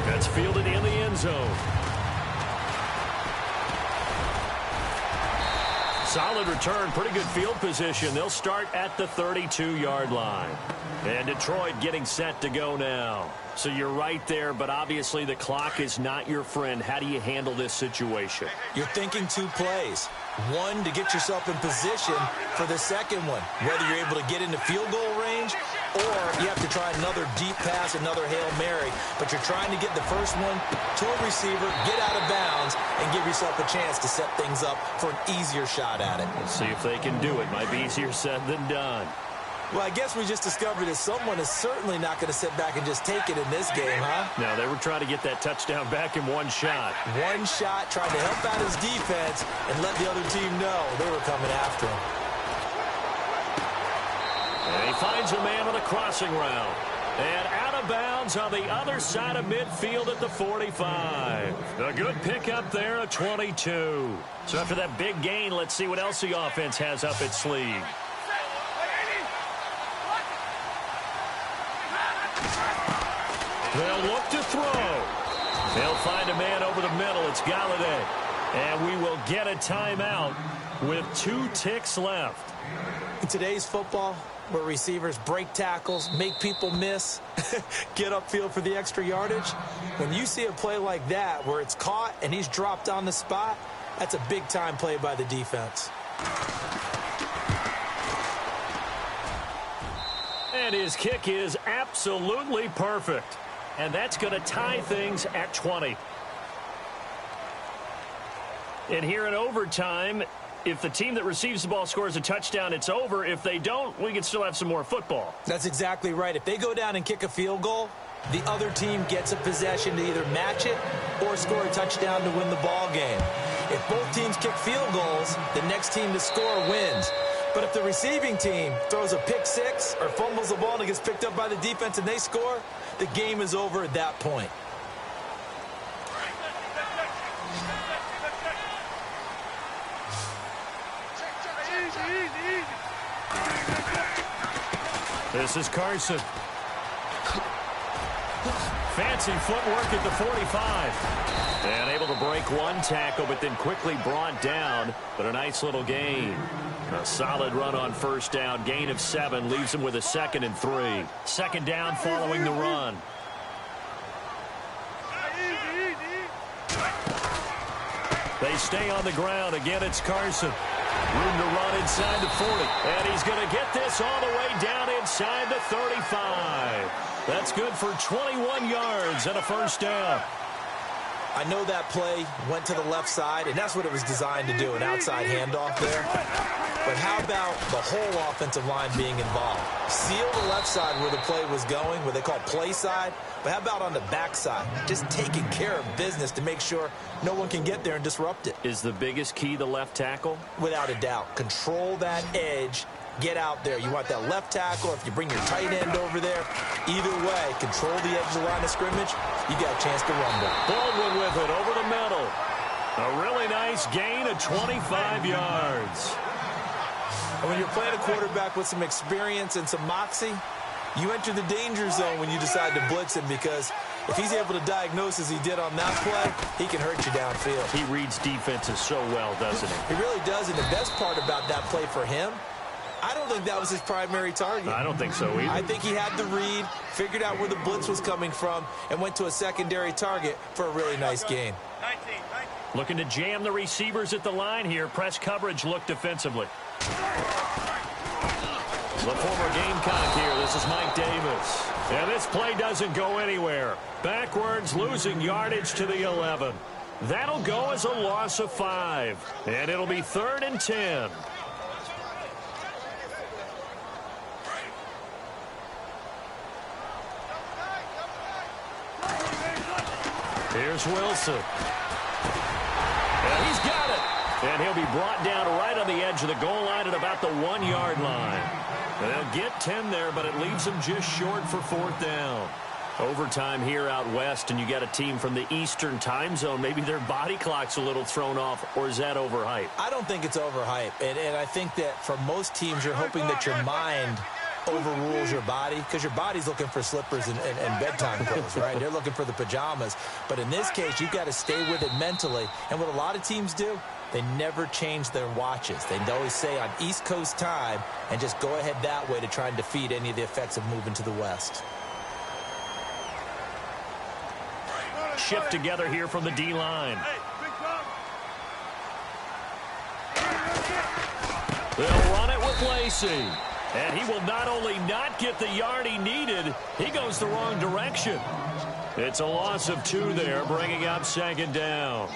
That's fielded in the end zone. Solid return, pretty good field position. They'll start at the 32-yard line. And Detroit getting set to go now. So you're right there, but obviously the clock is not your friend. How do you handle this situation? You're thinking 2 plays. One, to get yourself in position for the second one, whether you're able to get into field goal range or you have to try another deep pass, another Hail Mary. But you're trying to get the first one to a receiver, get out of bounds, and give yourself a chance to set things up for an easier shot at it. Let's see if they can do it. Might be easier said than done. Well, I guess we just discovered that someone is certainly not going to sit back and just take it in this game, huh? No, they were trying to get that touchdown back in one shot. One shot, trying to help out his defense and let the other team know they were coming after him. And he finds a man on a crossing route. And out of bounds on the other side of midfield at the 45. A good pickup there at 22. So after that big gain, let's see what else the offense has up its sleeve. They'll look to throw. They'll find a man over the middle. It's Galladay. And we will get a timeout with 2 ticks left. In today's football, where receivers break tackles, make people miss, get upfield for the extra yardage, when you see a play like that where it's caught and he's dropped on the spot, that's a big-time play by the defense. And his kick is absolutely perfect. And that's going to tie things at 20. And here in overtime, if the team that receives the ball scores a touchdown, it's over. If they don't, we can still have some more football. That's exactly right. If they go down and kick a field goal, the other team gets a possession to either match it or score a touchdown to win the ball game. If both teams kick field goals, the next team to score wins. But if the receiving team throws a pick six or fumbles the ball and it gets picked up by the defense and they score, the game is over at that point. This is Carson. Fancy footwork at the 45. And able to break one tackle, but then quickly brought down. But a nice little gain. A solid run on first down. Gain of 7 leaves him with a 2nd and 3. Second down following the run. They stay on the ground. Again, it's Carson. Room to run inside the 40. And he's going to get this all the way down inside the 35. That's good for 21 yards and a first down. I know that play went to the left side, and that's what it was designed to do, an outside handoff there. But how about the whole offensive line being involved? Seal the left side where the play was going, what they call play side. But how about on the back side? Just taking care of business to make sure no one can get there and disrupt it. Is the biggest key the left tackle? Without a doubt. Control that edge. Get out there. You want that left tackle. If you bring your tight end over there, either way, control the edge of the line of scrimmage, you got a chance to rumble. Baldwin with it over the middle. A really nice gain of 25 yards. And when you're playing a quarterback with some experience and some moxie, you enter the danger zone when you decide to blitz him, because if he's able to diagnose as he did on that play, he can hurt you downfield. He reads defenses so well, doesn't he? He really does, and the best part about that play for him, I don't think that was his primary target. I don't think so either. I think he had the read, figured out where the blitz was coming from, and went to a secondary target for a really nice gain. Looking to jam the receivers at the line here. Press coverage look defensively. The former Gamecock here. This is Mike Davis. And this play doesn't go anywhere. Backwards, losing yardage to the 11. That'll go as a loss of 5. And it'll be 3rd and 10. Here's Wilson. And he's got it. And he'll be brought down right on the edge of the goal line at about the 1-yard line. And they'll get 10 there, but it leaves them just short for 4th down. Overtime here out west, and you got a team from the Eastern time zone. Maybe their body clock's a little thrown off, or is that overhyped? I don't think it's overhyped. And I think that for most teams, you're hoping that your mind overrules your body, because your body's looking for slippers and bedtime clothes, right? They're looking for the pajamas. But in this case, you've got to stay with it mentally. And what a lot of teams do, they never change their watches. They always say on East Coast time and just go ahead that way to try and defeat any of the effects of moving to the West. Shift together here from the D-line. They'll run it with Lacey. And he will not only not get the yard he needed, he goes the wrong direction. It's a loss of 2 there, bringing up 2nd down.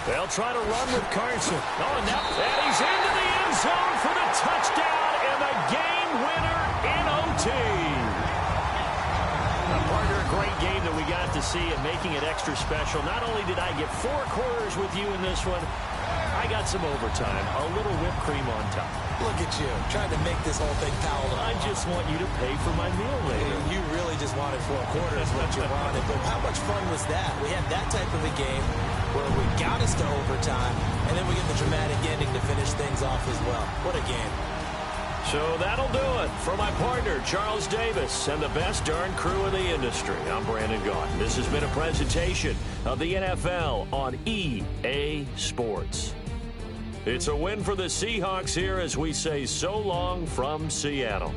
They'll try to run with Carson. Oh, and he's into the end zone for the touchdown and the game winner in OT. Partner, a great game that we got to see and making it extra special. Not only did I get 4 quarters with you in this one, I got some overtime, a little whipped cream on top. Look at you, trying to make this whole thing palatable. I just want you to pay for my meal later. You really just wanted 4 quarters what you wanted. But how much fun was that? We had that type of a game where we got us to overtime, and then we get the dramatic ending to finish things off as well. What a game. So that'll do it. For my partner, Charles Davis, and the best darn crew in the industry, I'm Brandon Gaughan. This has been a presentation of the NFL on EA Sports. It's a win for the Seahawks here as we say so long from Seattle.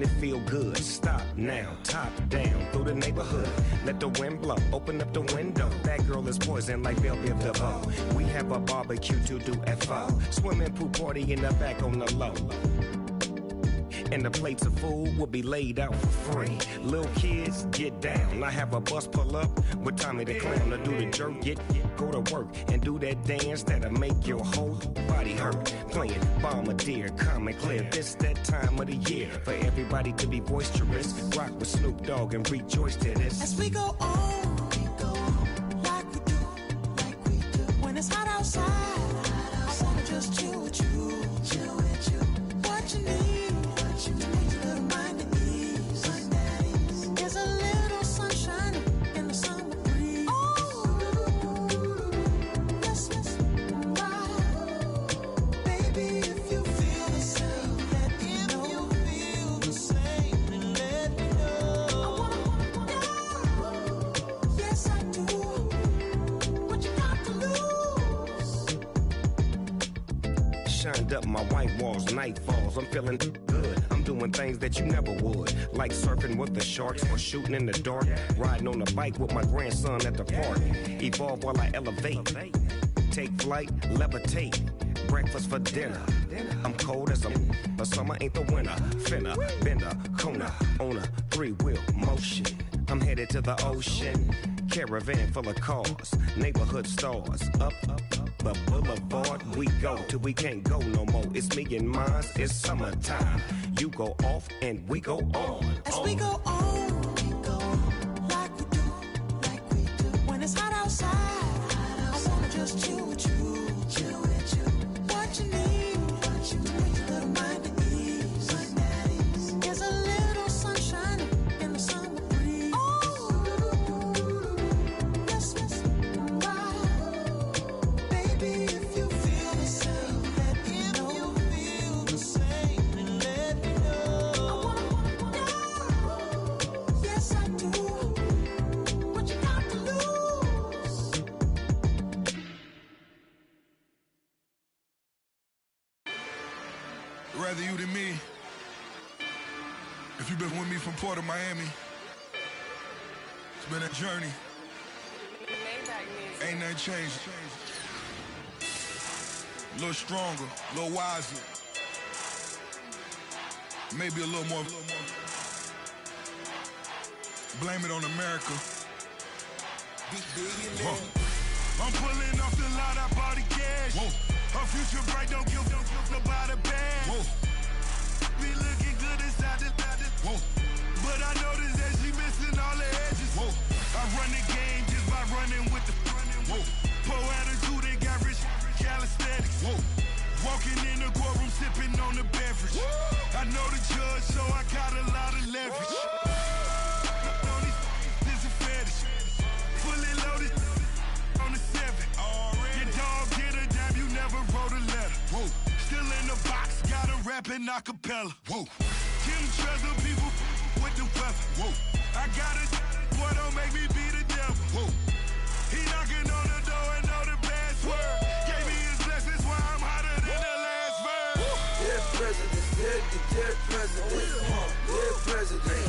it feel good. Stop now, top down through the neighborhood. Let the wind blow, open up the window. That girl is poison like Belleville DeVoe. We have a barbecue to do FO. Swimming pool party in the back on the low. And the plates of food will be laid out for free. Little kids, get down. I have a bus pull up with Tommy the Clown to do the jerk. Go to work and do that dance that'll make your whole body hurt. Playing Bombardier, calm and clear. This that time of the year for everybody to be boisterous. Rock with Snoop Dogg and rejoice to this. As we go on, like we do. When it's hot outside, I wanna just chill with you. What you need. To make your little mind at ease. There's a little sunshine in the summer breeze. Yes, right. Baby, if you feel the same, let me know. If you feel the same, then let me know. I wanna yes, I do. What you got to lose? Shined up my white walls, night falls. I'm feeling good. Doing things that you never would, like surfing with the sharks or shooting in the dark, riding on a bike with my grandson at the park. Evolve while I elevate, take flight, levitate, breakfast for dinner. I'm cold as but summer ain't the winter. Finna, bender, Kona, on a 3-wheel motion. I'm headed to the ocean, caravan full of cars, neighborhood stars, up the boulevard we go till we can't go no more. It's me and mine, it's summertime. You go off and we go on. As we go on, like we do. When it's hot outside, I wanna just chill with you. What you need, to make your little mind at ease. There's a little sunshine in the summer breeze. Yes, right. Baby, if you feel the same, let me know. If you feel the same, then let me know. I wanna yes, I do. What you got to lose? Rather you than me. If you've been with me from Port of Miami, it's been a journey. Ain't nothing changed. A little stronger, a little wiser. Maybe a little more. Blame it on America. I'm pulling off the lot, I bought the cash. Whoa. Her future bright, don't give nobody bad. Whoa. Be looking good inside the whoa. But I noticed that she missing all the edges. Whoa. I run the game just by running with the whoa. Poor attitude, they got rich calisthenics. Whoa. Walking in the courtroom, sipping on the beverage. Whoa. I know the judge, so I got a lot of leverage. This is a fetish. Fully loaded on the 7. Your dog get a dime, you never wrote a letter. Whoa. Still in the box, got a rapping acapella. Whoa. Kim Trezor, people with the weapon. Whoa. I got it, boy, don't make me be the devil. Whoa. He knocking on the door and know the password. Gave me his blessings while I'm hotter than the last verse. Dead presidents, dead presidents. Dead presidents,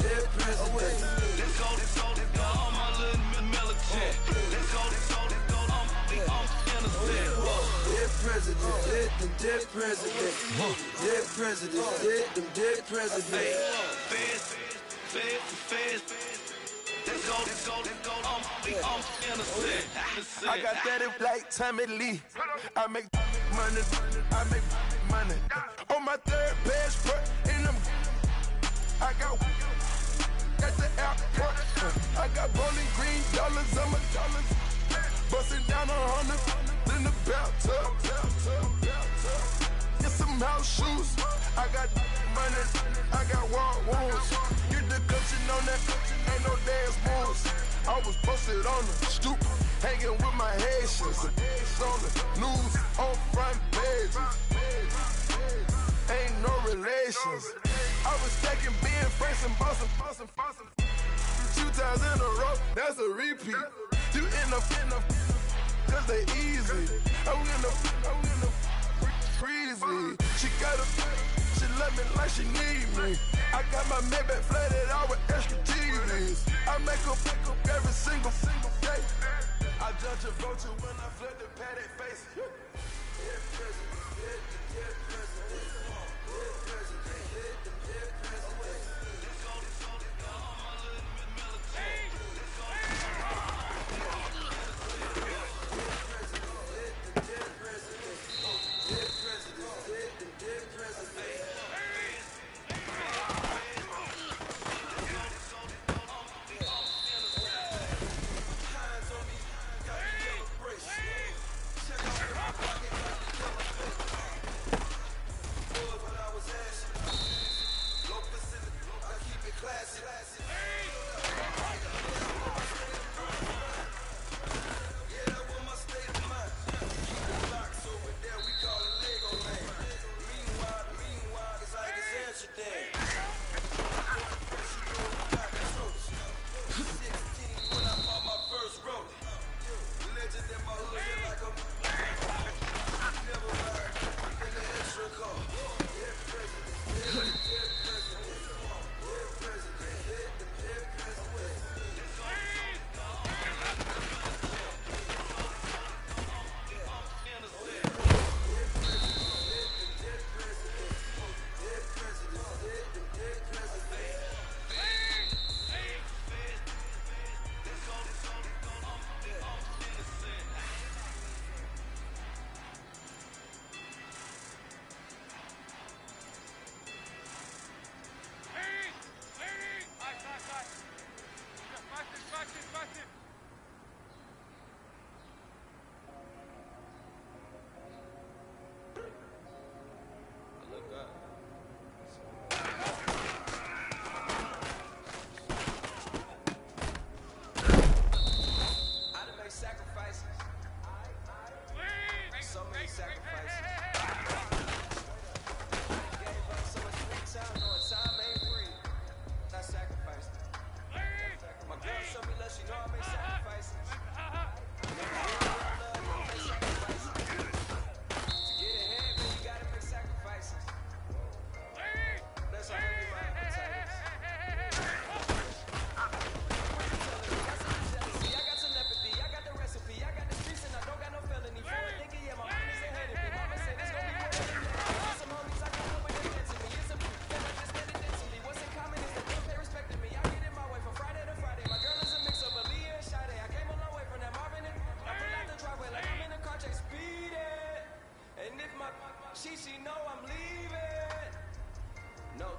dead presidents. Let's go, all my little military. Let's go, I'm innocent. Dead presidents, dead presidents. Dead presidents, dead presidents. Feds. Let's go, I'm innocent. I got that like Tommy Lee. I make money. On my third passport, and I got at the airport. I got Bowling Green dollars on my dollars. Busting down 100 in the bathtub. Get some house shoes. I got money. I got war wounds. Get the cushion on that. Ain't no dance moves. I was posted on the stoop, hanging with my Haitians. On the news, on front pages. Ain't no relations. I was stacking being friends and bossing. 2 times in a row, that's a repeat. You end up, cause they easy. I'm in the freezy. She she love me like she need me. I got my Maybach flooded out with extra TVs. I make her pick up every single day. I judge a vulture when I flip the paddock face.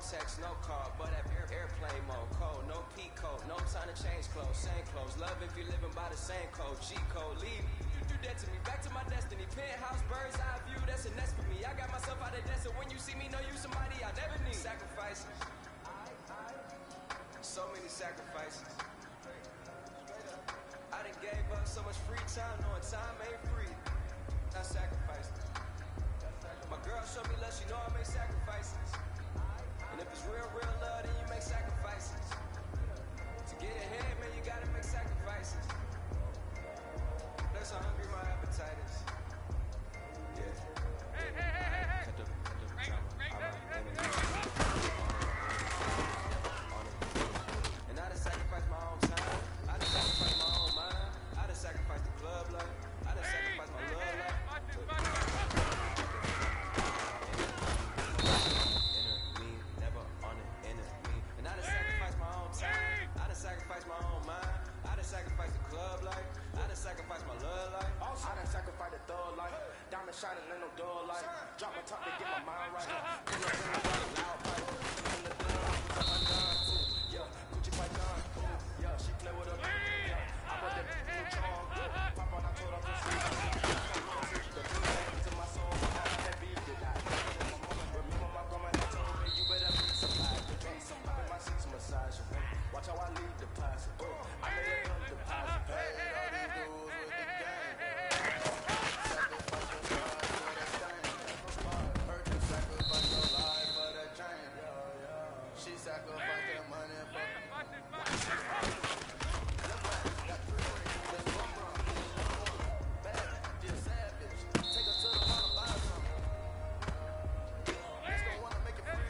Text, no call, but at airplane mode. Code, no P code, no time to change clothes, same clothes. Love if you're living by the same code. G code, leave. You do that to me, back to my destiny. Penthouse, bird's eye view, that's a nest for me. I got myself out of debt, so when you see me, know you somebody I never need. Sacrifices. So many sacrifices. I done gave up so much free time, knowing time ain't free. I sacrificed. My girl showed me love, she know I make sacrifices. And if it's real love, then you make sacrifices. To get ahead, man, you gotta make sacrifices. That's how hungry my appetite is. Yeah. And I done sacrificed my own time. I done sacrificed my own mind. I done sacrificed the club life. I done sacrificed my love life. Sacrifice my own mind. I done sacrifice the club life. I done sacrifice my love life. Also, I done sacrifice the thug life. Diamond shining, ain't no dull light. Drop my top to get my mind right. Pull up in the loud pipe. In the club, I'm undone too. Yeah, Gucci Python. Yeah, she play with her. Yeah, I put that new charm. Pop on, I told her to sleep. The blue back to my soul. I had that beef to die. Remember my grandma had told me you better be supplied. I'm in my seats massage. Watch how I leave the deposit. I made a deposit. Paid all these dudes with the gang. Sacrifice your life for that thing. Hurt to sacrifice your life for that chain. She sacrificed that money for savage. Take us to the mall, buy something. Let's go wanna make it free.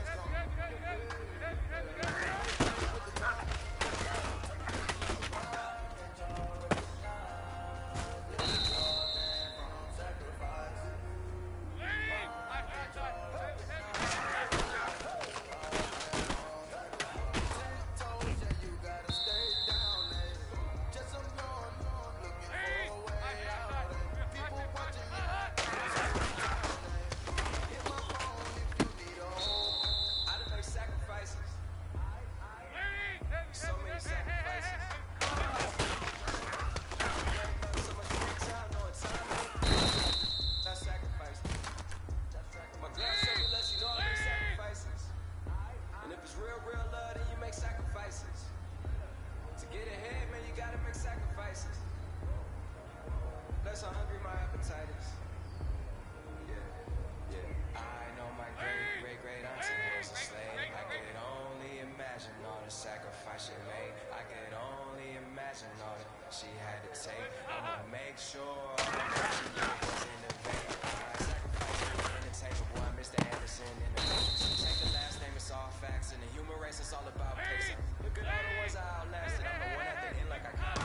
sacrifice she made, I could only imagine all that she had to take. I'ma make sure all that she did was in the vein. I sacrificed in the table, boy, Mr. Anderson in the matrix. Take the last name, it's all facts, and the human race is all about pacing. Look at all the ones I outlasted, I'm the one at the end like I can't.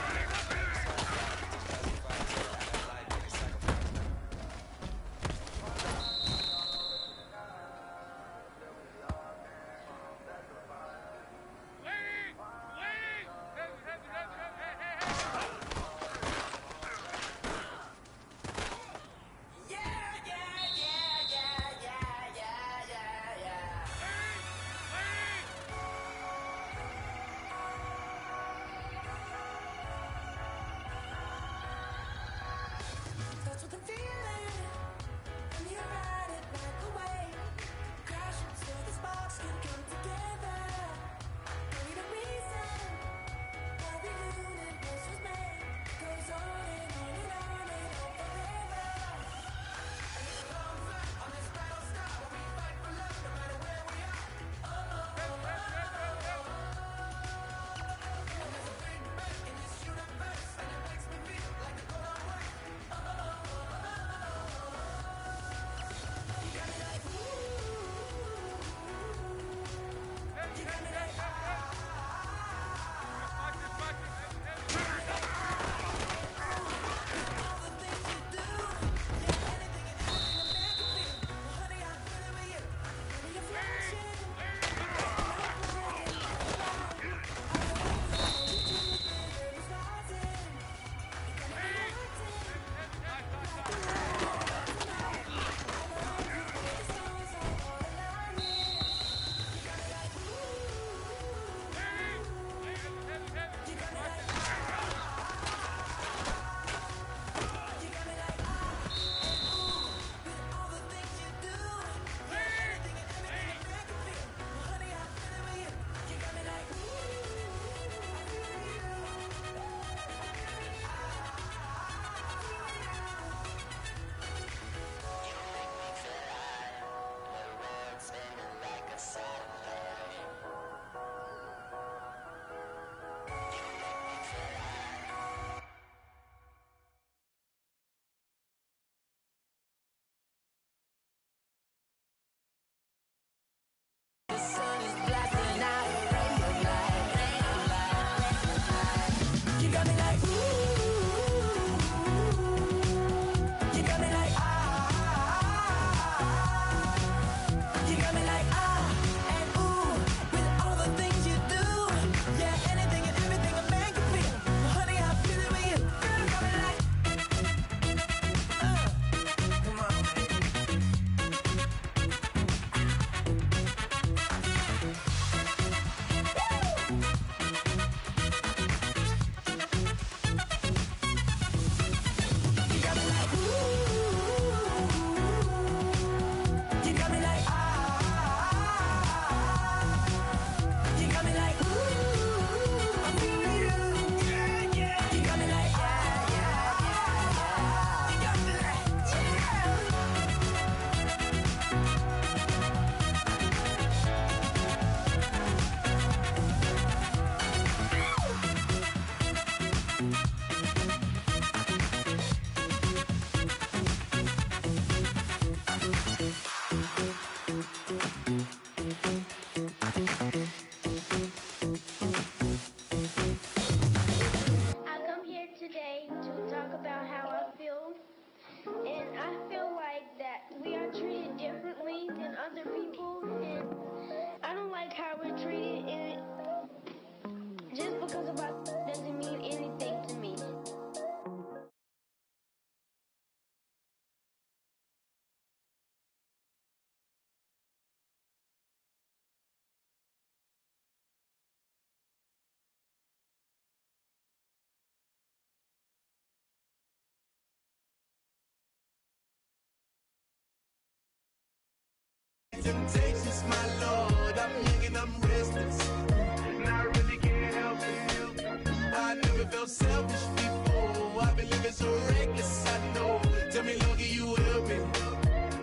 Temptations, my lord, I'm young and I'm restless, and I really can't help it. I never felt selfish before. I've been living so reckless, I know. Tell me, Lord, can you help me?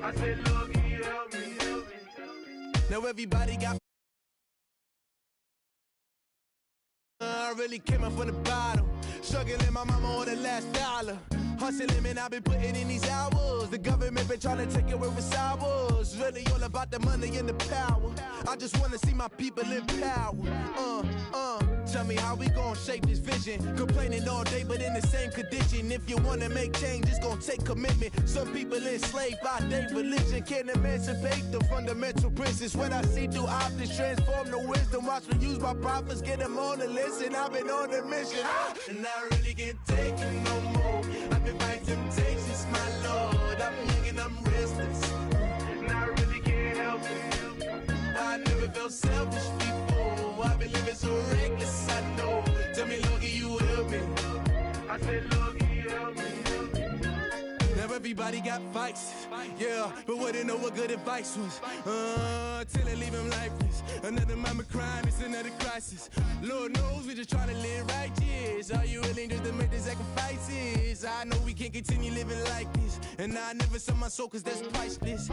I said, Lord, can you help me? Now everybody got I really came up from the bottom. Struggling, my mama on the last dollar. Hustling, man, I've been putting in these hours. The government been trying to take away what's ours. Really all about the money and the power. I just want to see my people in power. Tell me how we gon' shape this vision. Complaining all day, but in the same condition. If you wanna make change, it's gon' take commitment. Some people enslaved by their religion can't emancipate the fundamental principles. What I see through optics transform the wisdom. Watch me use my prophets, get them on the list, and I've been on a mission. And I really can't take it no more. I've been fighting temptations, my Lord. I'm young and I'm restless, and I really can't help it. I never felt selfish before. I've been living so reckless, I know. Tell me, Lord, can you help me? I said, Lord, can you help me? Now everybody got fights, yeah, but wouldn't know what good advice was. Till they leave him lifeless. Another mama crying, it's another crisis. Lord knows we just trying to live righteous. Are you willing just to make the sacrifices? I know we can't continue living like this, and I never sell my soul cause that's priceless.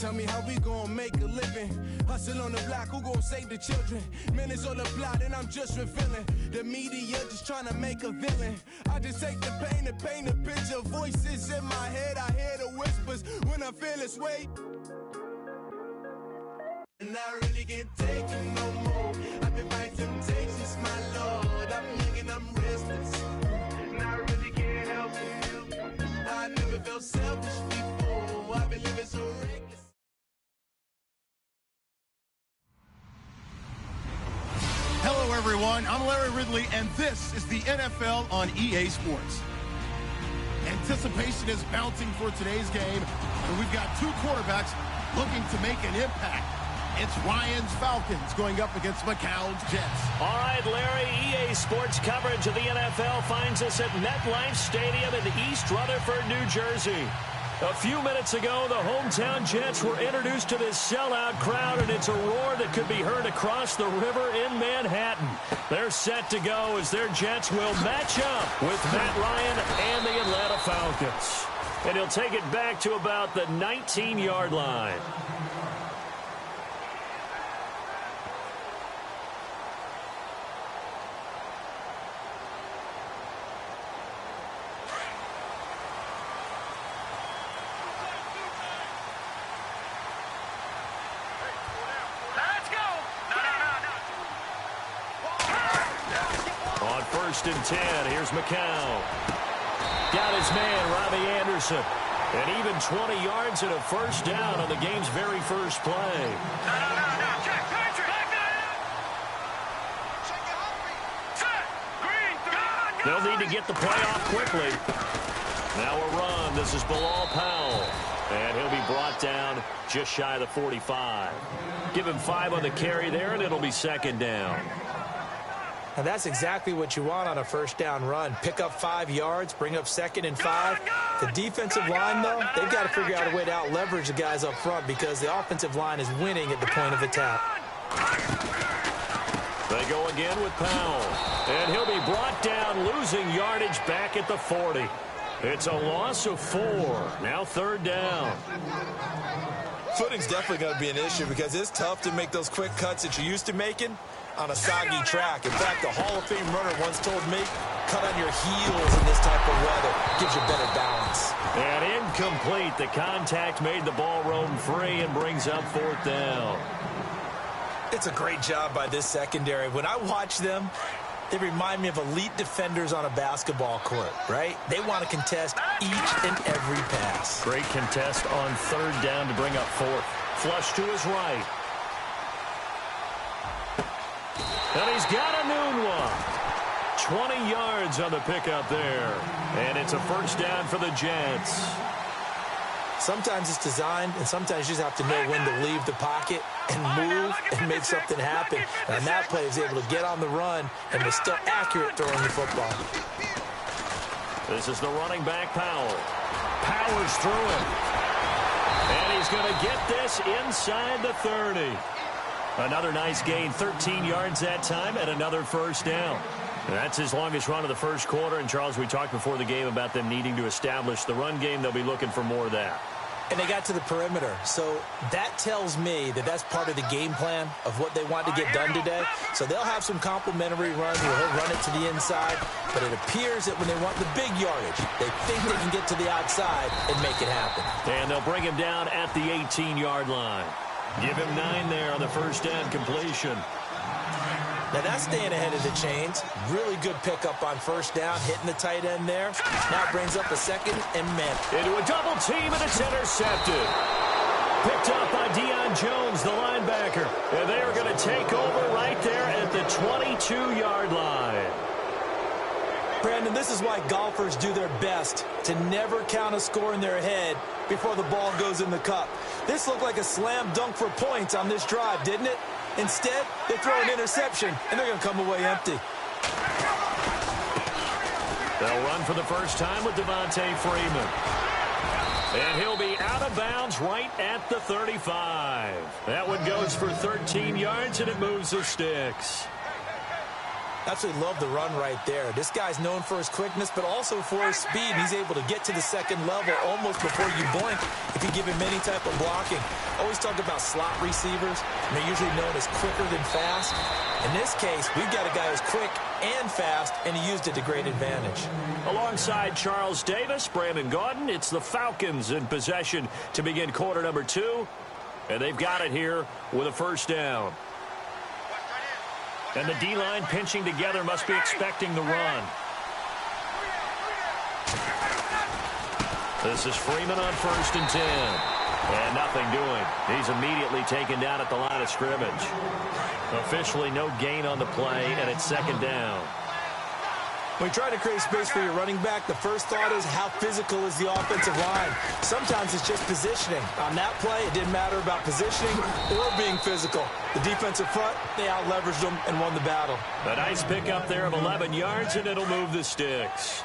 Tell me how we gon' make a living. Hustle on the block, who gon' save the children? Minutes on the plot and I'm just revealing. The media just trying to make a villain. I just take the pain and paint a picture. Voices in my head, I hear the whispers when I feel this way. And I really can't take it no more. I've been fighting temptations, my Lord. I'm young and I'm restless, and I really can't help it. I never felt selfish before. I've been living so reckless. Hello, everyone. I'm Larry Ridley, and this is the NFL on EA Sports. Anticipation is mounting for today's game, and we've got two quarterbacks looking to make an impact. It's Ryan's Falcons going up against McCown's Jets. All right, Larry, EA Sports coverage of the NFL finds us at MetLife Stadium in East Rutherford, New Jersey. A few minutes ago, the hometown Jets were introduced to this sellout crowd, and it's a roar that could be heard across the river in Manhattan. They're set to go as their Jets will match up with Matt Ryan and the Atlanta Falcons. And he'll take it back to about the 19-yard line. First and 10. Here's McCown. Got his man, Robbie Anderson. And even 20 yards and a first down on the game's very first play. They'll need to get the play off quickly. Now a run. This is Bilal Powell. And he'll be brought down just shy of the 45. Give him 5 on the carry there, and it'll be second down. And that's exactly what you want on a first down run. Pick up 5 yards, bring up 2nd and 5. The defensive line, though, they've got to figure out a way to out-leverage the guys up front because the offensive line is winning at the point of attack. They go again with Powell. And he'll be brought down, losing yardage back at the 40. It's a loss of 4. Now third down. Footing's definitely going to be an issue because it's tough to make those quick cuts that you're used to making on a soggy track. In fact, the Hall of Fame runner once told me, cut on your heels in this type of weather. Gives you better balance. And incomplete. The contact made the ball roam free and brings up 4th down. It's a great job by this secondary. When I watch them, they remind me of elite defenders on a basketball court, right? They want to contest each and every pass. Great contest on third down to bring up 4th. Flush to his right. And he's got a noon one. 20 yards on the pickup there. And it's a first down for the Jets. Sometimes it's designed, and sometimes you just have to know when to leave the pocket and move and make something happen. And that play is able to get on the run and was still accurate throwing the football. This is the running back, Powell. Powers through him. And he's going to get this inside the 30. Another nice gain, 13 yards that time, and another first down. And that's his longest run of the first quarter. And, Charles, we talked before the game about them needing to establish the run game. They'll be looking for more of that. And they got to the perimeter. So that tells me that that's part of the game plan of what they want to get done today. So they'll have some complimentary runs where he'll run it to the inside. But it appears that when they want the big yardage, they think they can get to the outside and make it happen. And they'll bring him down at the 18-yard line. Give him 9 there on the first down completion. Now that's staying ahead of the chains. Really good pickup on first down, hitting the tight end there. Now brings up a second and man. Into a double team, and it's intercepted. Picked up by Deion Jones, the linebacker. And they are going to take over right there at the 22-yard line. Brandon, this is why golfers do their best to never count a score in their head before the ball goes in the cup. This looked like a slam dunk for points on this drive, didn't it? Instead, they throw an interception, and they're going to come away empty. They'll run for the first time with Devontae Freeman. And he'll be out of bounds right at the 35. That one goes for 13 yards, and it moves the sticks. Absolutely love the run right there. This guy's known for his quickness, but also for his speed. He's able to get to the second level almost before you blink if you give him any type of blocking. Always talk about slot receivers. They're usually known as quicker than fast. In this case, we've got a guy who's quick and fast, and he used it to great advantage. Alongside Charles Davis, Brandon Gaudin, it's the Falcons in possession to begin quarter number 2. And they've got it here with a first down. And the D-line pinching together must be expecting the run. This is Freeman on 1st and 10. And nothing doing. He's immediately taken down at the line of scrimmage. Officially no gain on the play, and it's second down. When you try to create space for your running back, the first thought is how physical is the offensive line. Sometimes it's just positioning. On that play, it didn't matter about positioning or being physical. The defensive front, they out-leveraged them and won the battle. A nice pickup there of 11 yards, and it'll move the sticks.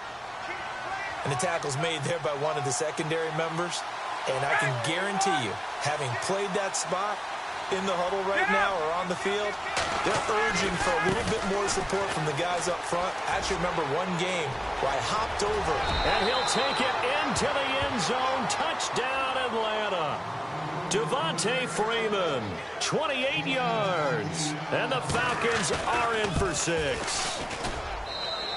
And the tackle's made there by one of the secondary members. And I can guarantee you, having played that spot in the huddle right now or on the field, they're urging for a little bit more support from the guys up front. I actually remember one game where I hopped over. And he'll take it into the end zone. Touchdown, Atlanta. Devontae Freeman, 28 yards. And the Falcons are in for 6.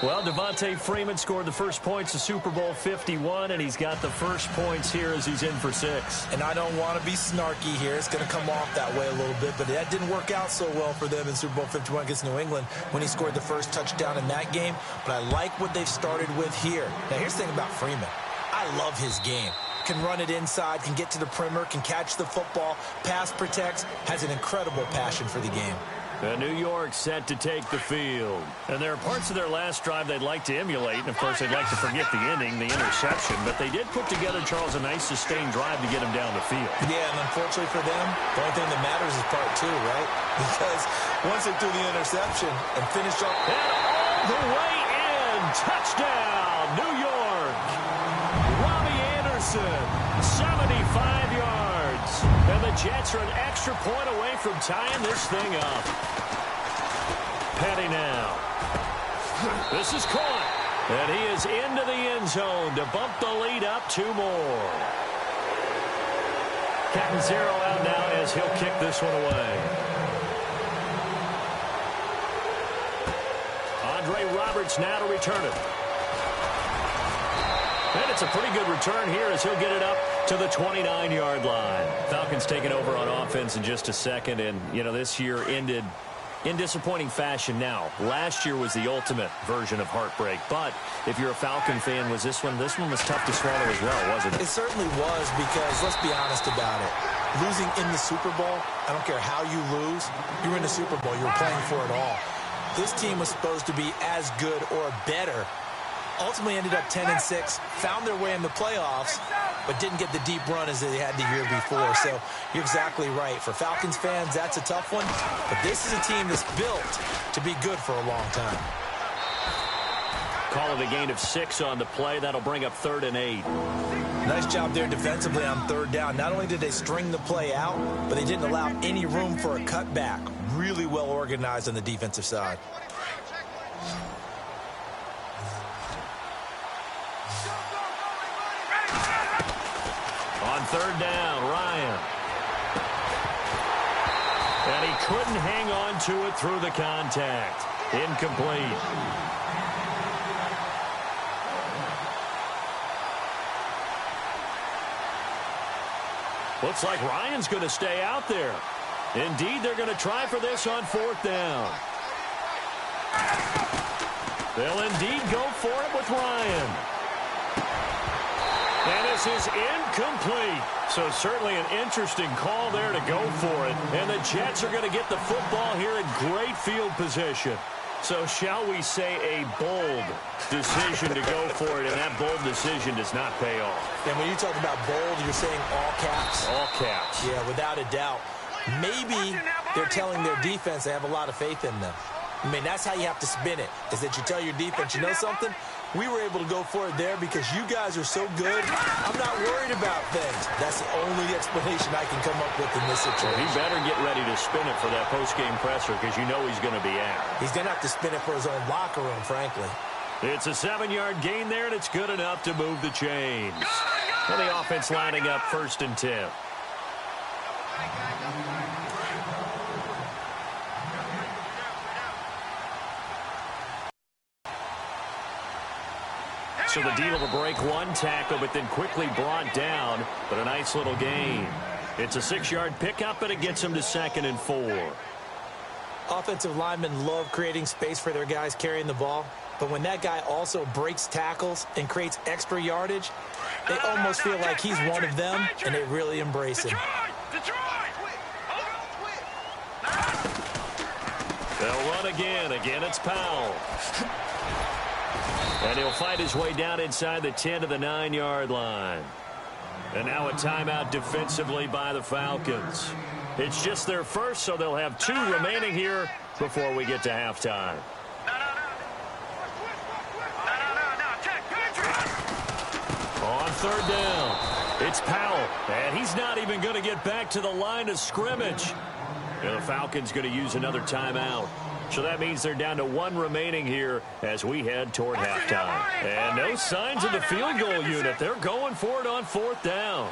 Well, Devontae Freeman scored the first points of Super Bowl 51, and he's got the first points here as he's in for 6. And I don't want to be snarky here. It's going to come off that way a little bit, but that didn't work out so well for them in Super Bowl 51 against New England when he scored the first touchdown in that game. But I like what they've started with here. Now, here's the thing about Freeman. I love his game. Can run it inside, can get to the perimeter, can catch the football, pass protects, has an incredible passion for the game. New York set to take the field. And there are parts of their last drive they'd like to emulate. And, of course, they'd like to forget the ending, the interception. But they did put together, Charles, a nice sustained drive to get him down the field. Yeah, and unfortunately for them, the only thing that matters is part 2, right? Because once they threw the interception and finished off... And all the way in. Touchdown, New York. Robbie Anderson, 75 yards. And the Jets are an extra point away from tying this thing up. Petty now. This is caught. And he is into the end zone to bump the lead up 2 more. Catanzaro out now as he'll kick this one away. Andre Roberts now to return it. And it's a pretty good return here as he'll get it up to the 29-yard line. Falcons taking over on offense in just a second. And, you know, this year ended in disappointing fashion now. Last year was the ultimate version of heartbreak. But if you're a Falcon fan, was this one was tough to swallow as well, wasn't it? It certainly was because, let's be honest about it, losing in the Super Bowl, I don't care how you lose, you're in the Super Bowl. You're playing for it all. This team was supposed to be as good or better. Ultimately ended up 10-6, found their way in the playoffs, but didn't get the deep run as they had the year before. So you're exactly right. For Falcons fans, that's a tough one. But this is a team that's built to be good for a long time. Call it a gain of 6 on the play. That'll bring up 3rd and 8. Nice job there defensively on 3rd down. Not only did they string the play out, but they didn't allow any room for a cutback. Really well organized on the defensive side. On third down, Ryan. And he couldn't hang on to it through the contact. Incomplete. Looks like Ryan's going to stay out there. Indeed, they're going to try for this on fourth down. They'll indeed go for it with Ryan. And this is incomplete. So certainly an interesting call there to go for it. And the Jets are going to get the football here in great field position. So shall we say a bold decision to go for it, and that bold decision does not pay off. And when you talk about bold, you're saying all caps? All caps. Yeah, without a doubt. Maybe they're telling their defense they have a lot of faith in them. I mean, that's how you have to spin it, is that you tell your defense, you know something? We were able to go for it there because you guys are so good. I'm not worried about things. That's the only explanation I can come up with in this situation. Well, he better get ready to spin it for that post-game presser because you know he's going to be out. He's going to have to spin it for his own locker room, frankly. It's a 7-yard gain there, and it's good enough to move the chains. Well, the offense lining up 1st and 10. So the deal will break one tackle, but then quickly brought down. But a nice little gain. It's a 6-yard pickup, and it gets them to 2nd and 4. Offensive linemen love creating space for their guys carrying the ball. But when that guy also breaks tackles and creates extra yardage, they almost feel like he's one of them, and they really embrace him. They'll run again. Again, it's Powell. And he'll fight his way down inside the 10 to the 9-yard line. And now a timeout defensively by the Falcons. It's just their first, so they'll have 2 remaining here before we get to halftime. On 3rd down, it's Powell. And he's not even going to get back to the line of scrimmage. And the Falcons going to use another timeout. So that means they're down to 1 remaining here as we head toward halftime. And no signs of the field goal unit. They're going for it on 4th down.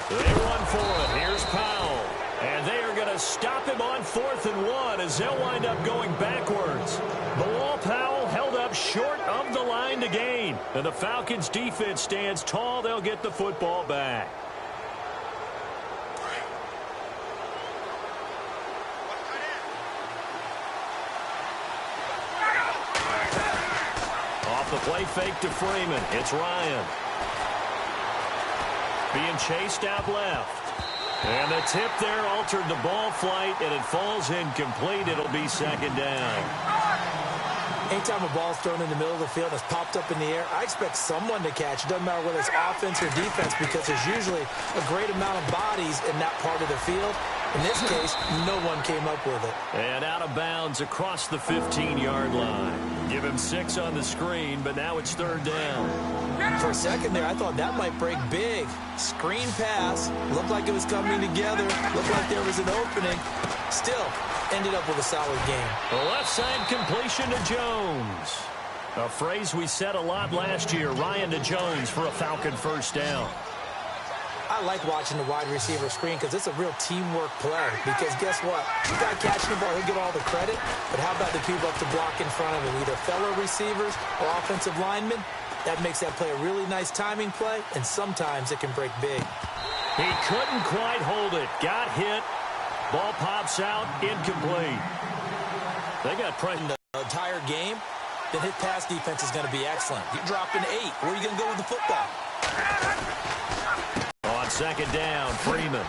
They run for it. Here's Powell. And they are going to stop him on 4th and 1 as they'll wind up going backwards. Bilal Powell held up short of the line to gain. And the Falcons defense stands tall. They'll get the football back. The play fake to Freeman. It's Ryan. Being chased out left. And the tip there altered the ball flight, and it falls incomplete. It'll be 2nd down. Anytime a ball's thrown in the middle of the field that's popped up in the air, I expect someone to catch. It doesn't matter whether it's offense or defense because there's usually a great amount of bodies in that part of the field. In this case, no one came up with it. And out of bounds across the 15-yard line. Give him 6 on the screen, but now it's 3rd down. For a second there, I thought that might break big. Screen pass. Looked like it was coming together. Looked like there was an opening. Still, ended up with a solid game. The left side completion to Jones. A phrase we said a lot last year. Ryan to Jones for a Falcon 1st down. I like watching the wide receiver screen because it's a real teamwork play. Because guess what? The guy catching the ball, he'll get all the credit. But how about the people up to block in front of him? Either fellow receivers or offensive linemen. That makes that play a really nice timing play, and sometimes it can break big. He couldn't quite hold it. Got hit. Ball pops out. Incomplete. They got pressure the entire game. Then hit pass defense is going to be excellent. You're dropping 8. Where are you going to go with the football? On 2nd down, Freeman.